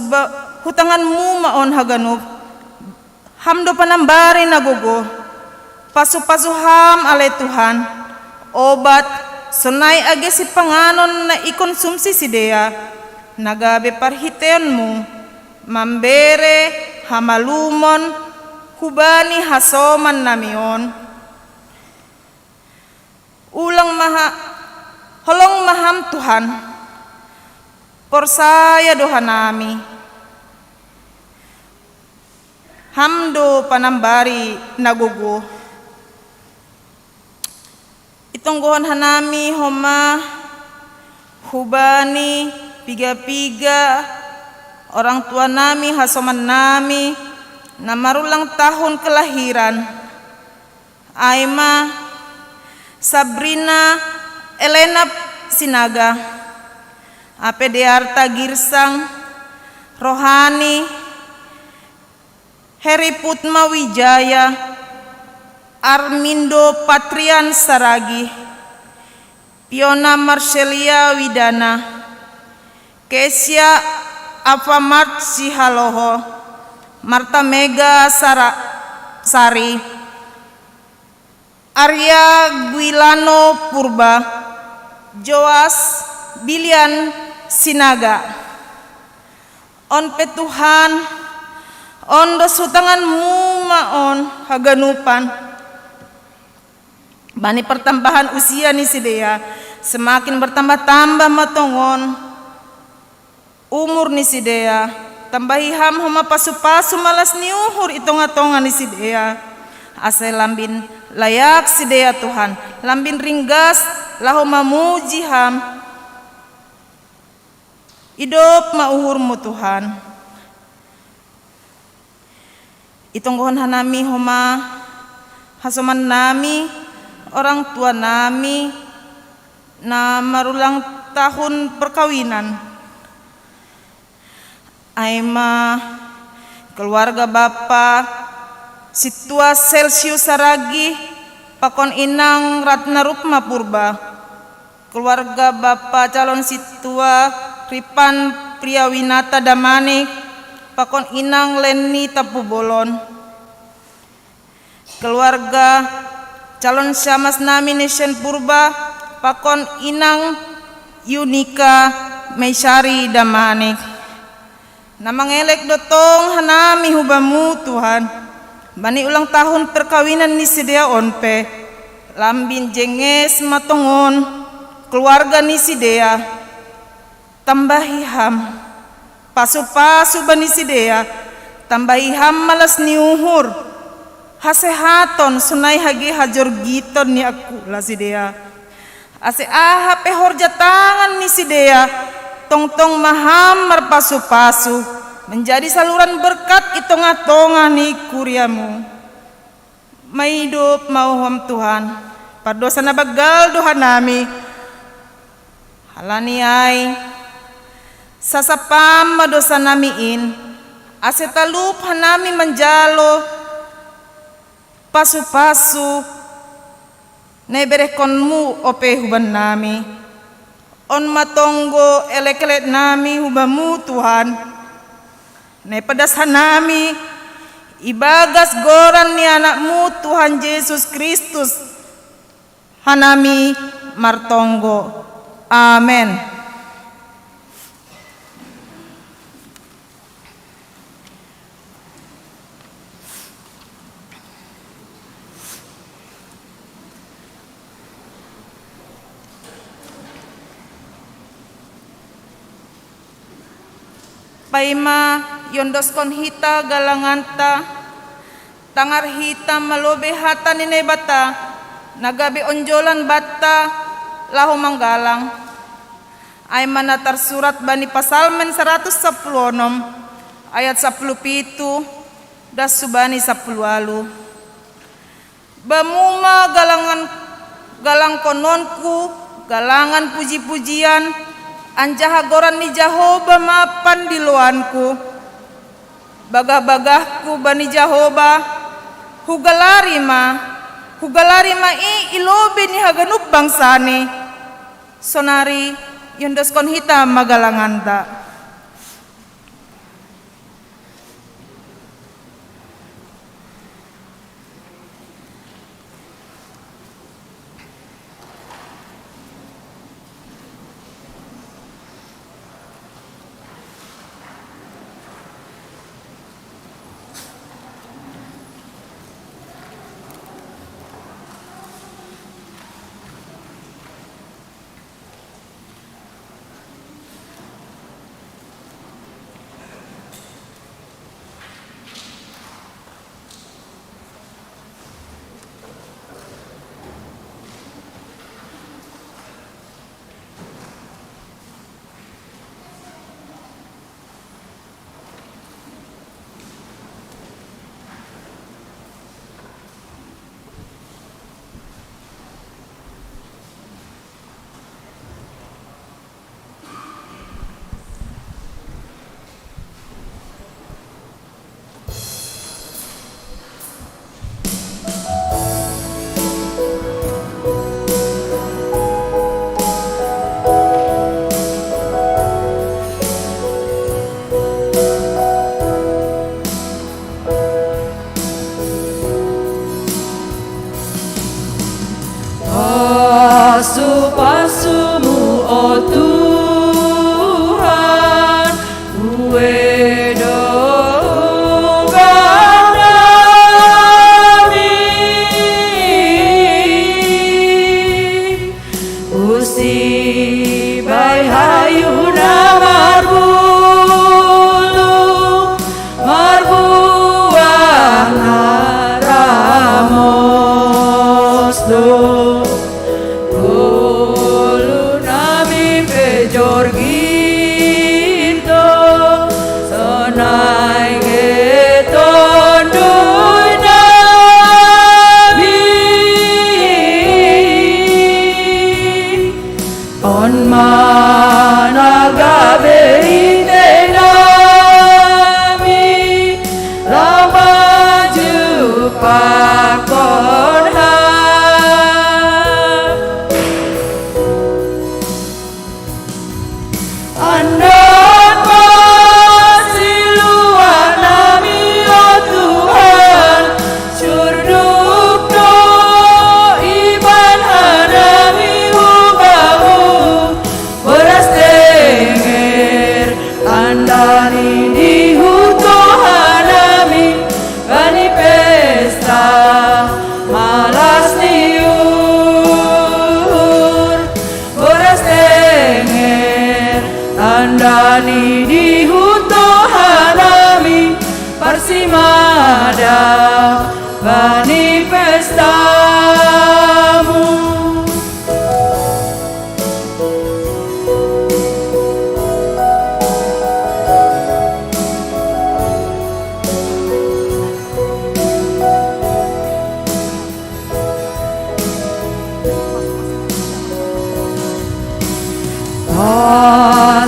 hutanganmu maon haganup, hamdo panambari nagogo, pasu-pasu ham ale Tuhan, obat sonai age si panganon na ikonsumsi si dea, nagabe parhitenmu, mambere hamalumon, hubani hasoman namion, holong maham Tuhan, porsaya doha nami, hamdo panambari nagugo. Itonggohon hanami homa hubani piga-piga orang tua nami hasoman nami na marulang tahun kelahiran. Aima Sabrina Elena Sinaga, APD Arta Girsang Rohani, Heri Putma Wijaya, Armindo Patrian Saragi, Piona Marcelia Widana, Kesia Afamart Sihaloho, Marta Mega Sari, Arya Guilano Purba, Joas Bilian Sinaga. On petuhan, on dosutanganmu maon haganupan. Bani pertambahan usia ni sidea, semakin bertambah-tambah matongon umur ni sidea, tambahi ham homa pasu-pasu malas ni uhur itonga-tonga ni sidea. Ase lambin layak sidea Tuhan, lambin ringgas laho mamuji ham, idop mauhurmu Tuhan. Itonggohon hanami homa hasoman nami, orang tua nami na marulang tahun perkawinan. Aima keluarga Bapak Situa Celsius Saragi, Pakon Inang Ratna Rupma Purba, keluarga Bapak calon Situa Ripan Priyawinata Damanik, Pakon Inang Leni Tapubolon, keluarga calon Syamas nami Nation Purba, Pakon Inang Yunika Mesyari Damanik. Namangelek dotong hanami hubamu Tuhan, bani ulang tahun perkawinan ni sidea onpe, lambin jenges matongon keluarga ni sidea, tambahi ham pasu-pasu bani sidea, tambahiham malas ni uhur, hasehaton sunay hagi hajor giton ni aku lah si dea. Ase aha pehor jatangan ni si dea, tong-tong maham marpasu-pasu, menjadi saluran berkat itong-atongah ni kuriamu. May hidup mauham Tuhan, pardosa na bagal doha nami, halani ay sasapam madosa namiin, asetalup hanami manjalo, pasu-pasu, naiberekonmu ope huban nami, on matonggo elekelet nami hubamu Tuhan, naipadashan nami, ibagas goran ni anakmu Tuhan Yesus Kristus, hanami martonggo. Amen. Paima yondoskon hita galanganta, tangar hita malobe hata ninay bata, nagabi onjolan bata, lahu manggalang. Ay manatar surat bani Pasalmen 116 ayat 17 das subani 10. Bamuma galang kononku, galangan puji-pujian, anjaha goran ni Jahoba mapan di luanku, bagah-bagahku bani Jahoba, hugalari ma i ilobe ni haganup bangsani, sonari yondoskon hita magalanganta. Pasu-pasumu, oh Tuhan, kue doakan kami. Usibai hayuna marbuang ramos do. Jorgito sonai geton dui nabi on managabe ite nami lama jupakon Andon masih luar nami oh Tuhan, syurduk do iban hanami hubamu, beras tenger andani di huto hanami, bani pesta malas niur, beras tenger andani di huto hanami Parsimada bani pestamu.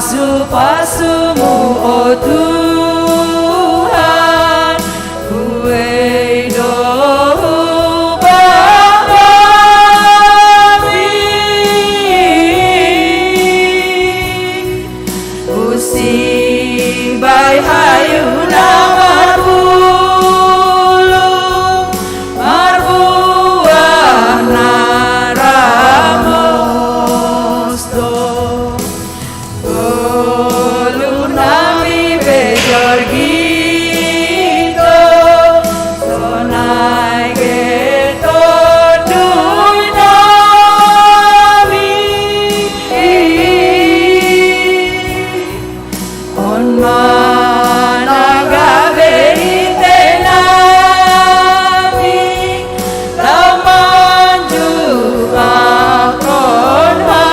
Pasu-pasumu, oh Tuhan, kue hidup kami. Usi bai hayuna marbuah naramos do. Nami bejorgito sonai geto dui nami on managa verite nami lamanju akonha.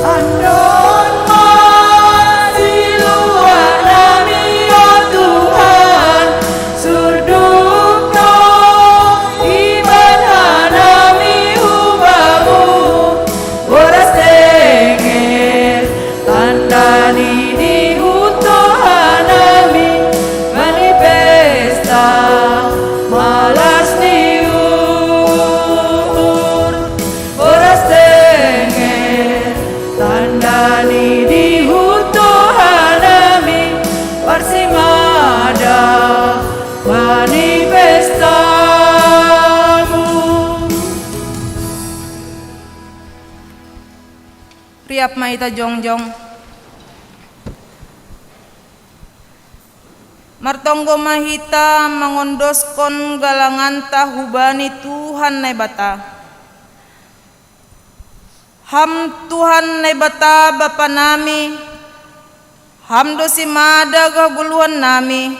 Andon masih luar nami, oh Tuhan, surdukno ibadah nami hubamu, boras tenger tandani di utuhan nami, manifesta malas diur, boras tenger tandani di utuhan nami, Parsimada manifestamu. Riap maita jongjong. Martonggo mahita mangondoskon galangan tahubani Tuhan nai bata. Ham Tuhan nai bata Bapa nami, ham dosi mada gaguluan nami,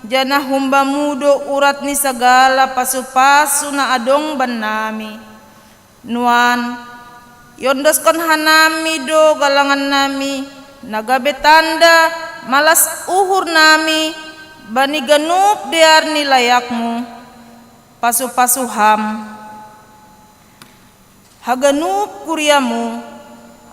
jana humba mudo urat ni segala pasu-pasu na adong ban nami. Nuan, yondoskon hanami do galangan nami, nagabe tanda malas uhur nami, bani ganup dear ni layakmu, pasu-pasu ham. Haganup kuriamu,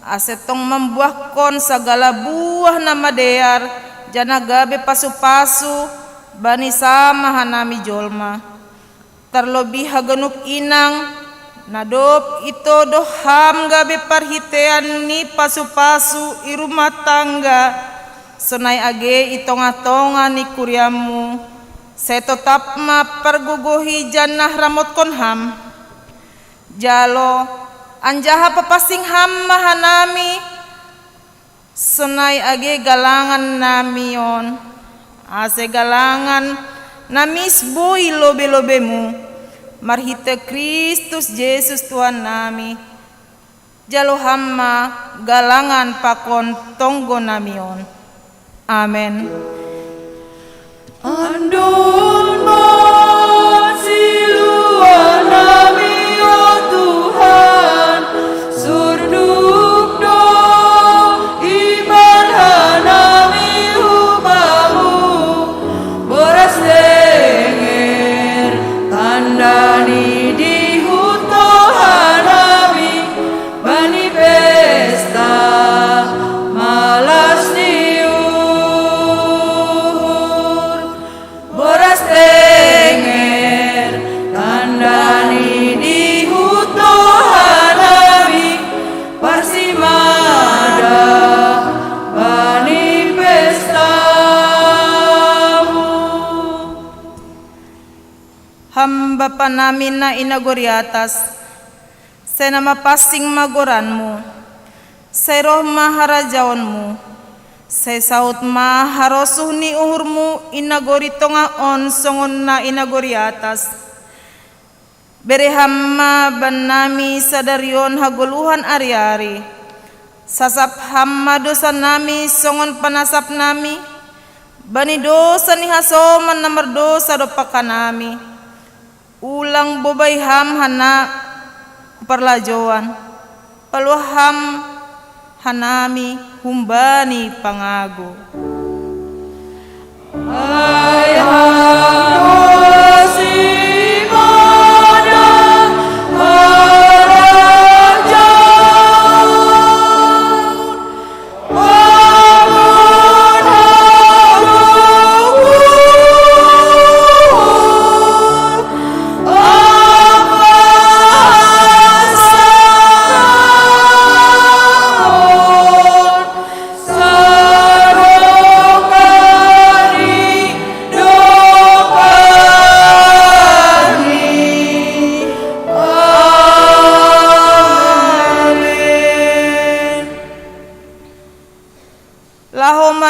asetong membuahkon segala buah nama dear, jana gabe pasu-pasu, bani sama hanami jolma. Terlebih haganup inang, nadop ito doham gabe parhitean ni pasu-pasu irumah tangga, sonai age itonga-tonga ni kuriamu, setotap ma perguguhi janah ramot konham. Jalo anjaha papasing ham mahanami, sonai age galangan namion, ase galangan namis bui lobe-lobemu, marhite Kristus Yesus Tuhan nami. Jalo hamma galangan pakon tonggo namion. Amen. Andun masih luar nami, oh Tuhan, surdukno ibadah nami hubamu, boras tenger tandani di utuhan nami, manifesta malas diur, boras tenger tandani di utuhan nami, Parsimada manifestamu. Hamba pa namin na inagoriatas, sa namapasing magoranmu, sa roh maharajaonmu, sa saut maharosuh ni uhurmu inagorito nga on songon na inagoriatas. Berehamma ban nami sa daryon haguluhan ari-ari, Sasap hamma dosa nami songon panasap nami. Bani dosa ni hasoman namar dosa dopaka nami. Ulang bobay ham hana parlajoan. Paluham hanami humbani pangago.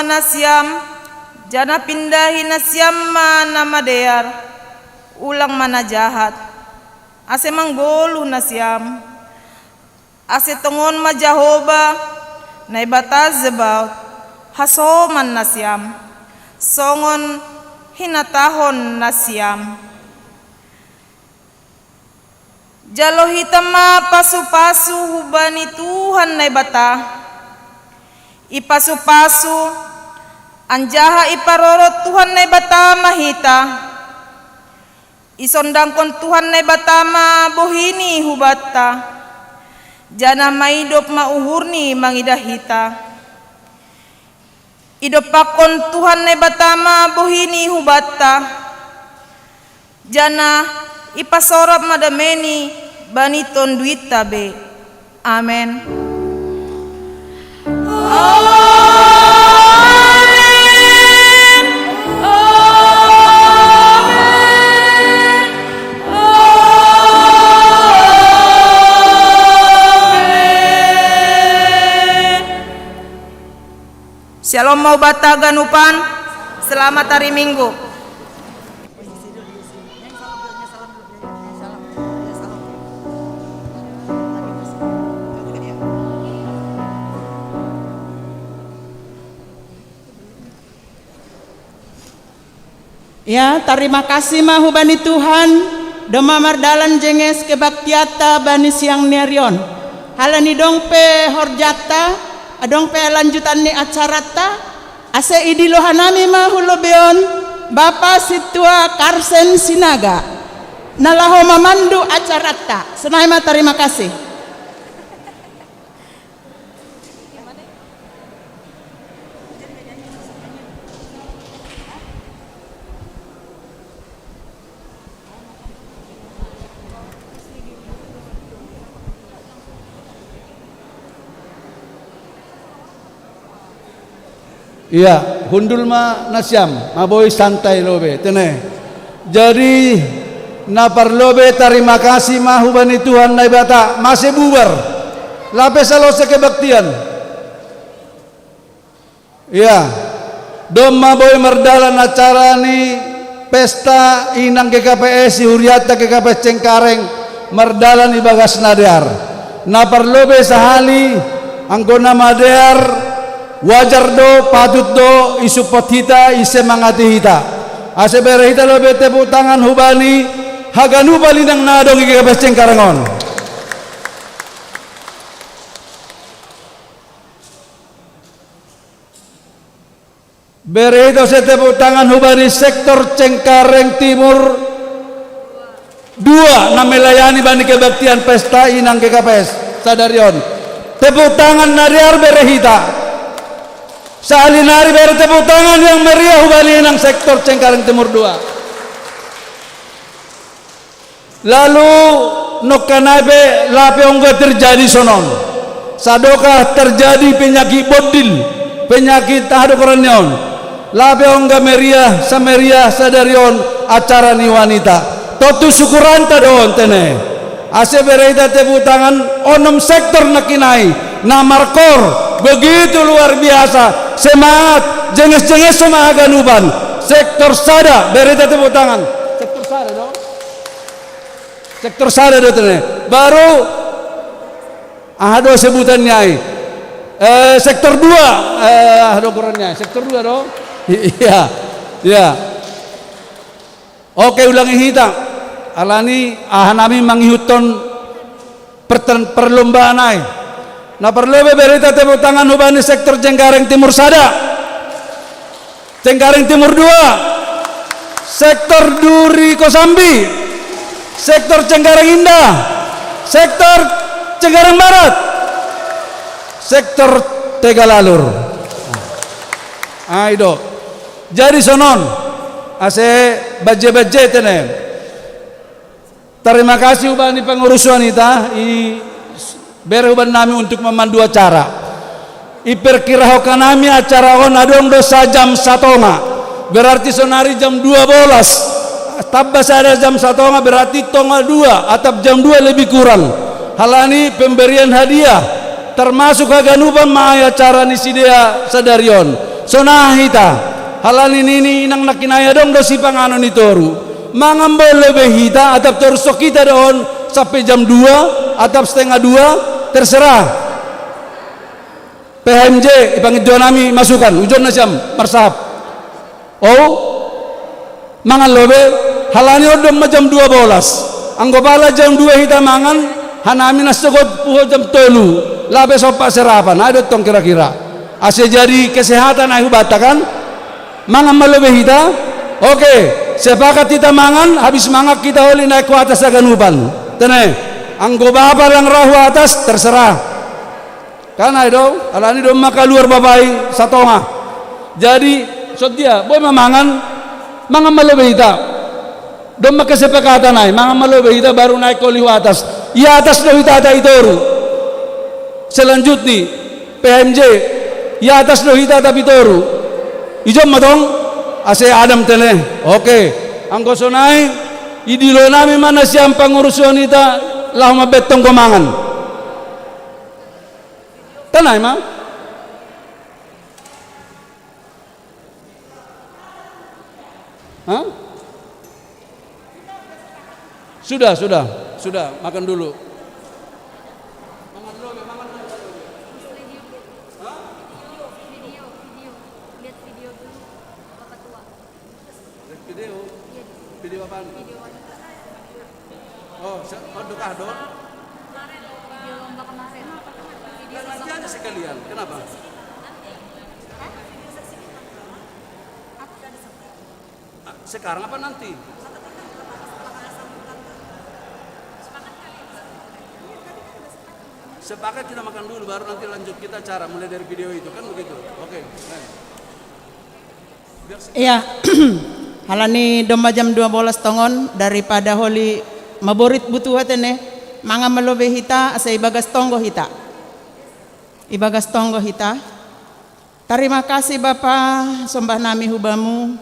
Nasiam jana pindahi nasiam mana madear ulang mana jahat ase manggolu nasiam ase tongon ma Jahoba nai bataz zebaut hasoman nasiam songon hinatahon nasiam jalo hitama pasu-pasu hubani Tuhan nai bata ipasu-pasu anjaha iparorot Tuhan nai batama hita isondangkon Tuhan nai batama bohini hubata jana maidop mauhurni mangidah hita idopakon Tuhan nai batama bohini hubata jana ipasorop madameni baniton duita be amen. Shalom mau bata ganupan, selamat hari Minggu. Ya, terima kasih mahubani Tuhan. Doma mardalan jenges kebaktiata bani siang nerion. Halani dongpe horjata. Adong pe lanjutan ni acarata ase idilohanami mahulobeon Bapa Situa Karsen Sinaga nalaho mamandu acarata senaima terima kasih. Iya, hundul ma nasiam, maboy santai lobe, tene. Jadi napar lobe terima kasih mahubani Tuhan nai bata masih bubar. Lape salose kebaktian. Iya, dom maboy merdalan acara ni pesta inang GKPS Huriata GKPS Cengkareng merdalan ibagas nadear. Napar lobe sahali anggona madear. Wajar do, patut do, isupot hita, isemangati hita. Ase bere hita lobe tepuk tangan hubani, haganu balinang nadong GKPS Cengkarengon. Bere hita se tepuk tangan hubani sektor Cengkareng Timur 2 na melayani bani kebaktian pesta inang GKPS Sadarion. Tepuk tangan nariar bere hita. Salinari beri tepuk tangan yang meriah hubani nang sektor Cengkareng Timur 2. Lalu nokanabe lape ongga terjadi sonon. Sadoka terjadi penyakit bodil, penyakit tahadokoranion. Lape ongga meriah sameriah sadarion acara ni wanita. Totu syukuran tadon tene. Ase bereita tepuk tangan onom sektor nakinai namarkor begitu luar biasa. Semangat jenges-jenges sama aganuban sektor sada berita tepuk tangan sektor sada dong sektor sada do tene baru ado sebutan nyai Sektor 2 ukurannya sektor 2 dong. Iya. Iya. Oke, ulangi hita. Alani ahanami manghihuton perlombaan ai. Nah perlu berita tepuk tangan hubani sektor Cengkareng Timur Sada. Cengkareng Timur 2. Sektor Duri Kosambi. Sektor Cengkareng Indah. Sektor Cengkareng Barat. Sektor Tegalalur. Aido. Jadi sonon ase baje-baje tene. Terima kasih ubani pengurus wanita beruban nami untuk memandu acara. Iperkirakan nami acara on adong dosa jam 1, berarti sonari jam 12. Tabbas ada jam 1 berarti tonga 2 atau jam 2 lebih kurang. Halani pemberian hadiah termasuk haganuban ma acara ni sidea sadarion. Sonahita halani nini inang nakinaya dong dosi panganon itoru. Mangambol lebih hita atau terus kita doon sampai jam 2 atau setengah 2 terserah. PHMJ ipangit doa nami masukan ujon na siyam marsahap. Oh mangan lobe halani odom jam 12. Anggopala jam 2 hita mangan hanami nasogod puho jam 3 labe sopa serapan ada tong kira-kira ase jadi kesehatan ayu batakan mangan malobe hita. Oke, sepakat kita mangan habis mangak kita oli naik ke atas aganupan. Tene, anggo bapa yang rahu atas terserah. Karena itu, alani dom maka luar babai satonga. Jadi, dia boy mangan malobe hita. Dom maka sepakatan ay, mangan malobe hita baru naik ke atas. Iya atas do hita ada itoru. Selanjutnya, PMJ, iya atas do hita tapi toru. Ijom matong. Ase Adam tele. Oke. Angko sonai idilo nami mana siang pengurus wanita lahuma betong komangan. Tanai ma? Hah? Sudah, makan dulu. Video apaan? Oh, kado? Video lomba kemarin. Dan nanti aja sekalian. Kenapa? Sekarang apa nanti? Sepakat kita makan dulu baru nanti lanjut kita acara mulai dari video itu kan begitu. Oke. Iya. Halani domba jam 12 tongon daripada holi maborit butuh hatene manga melobe hita asa ibagas tonggo hita. Ibagas tonggo hita. Terima kasih Bapa sombah nami hubamu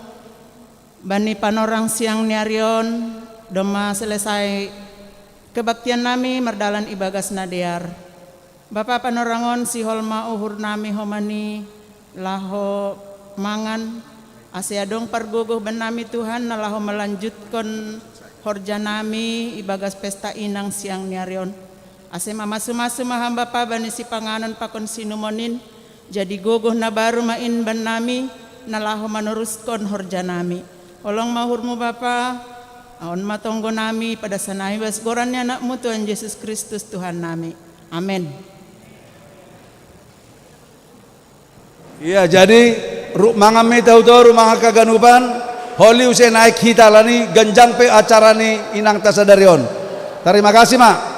bani panorang siang niarion doma selesai kebaktian nami merdalan ibagas nadear. Bapa panorangon si holma uhur nami homani laho mangan asyadong pargogoh benami Tuhan nalaho melanjutkan horja nami ibagas pesta inang siang niarion. Ase mamasu-masu maham Bapa bani si panganan pakon sinumonin jadi gogoh na baru main ban nami nalaho meneruskan horja nami. Olong mahurmu Bapa aon matonggo nami pada sanai basgorannya anakmu Tuhan Yesus Kristus Tuhan nami. Amin. Iya jadi mangame tahu rumah kaganupan holi usai naik hita lani genjang pe acara ni inang tasadarion. Terima kasih mak.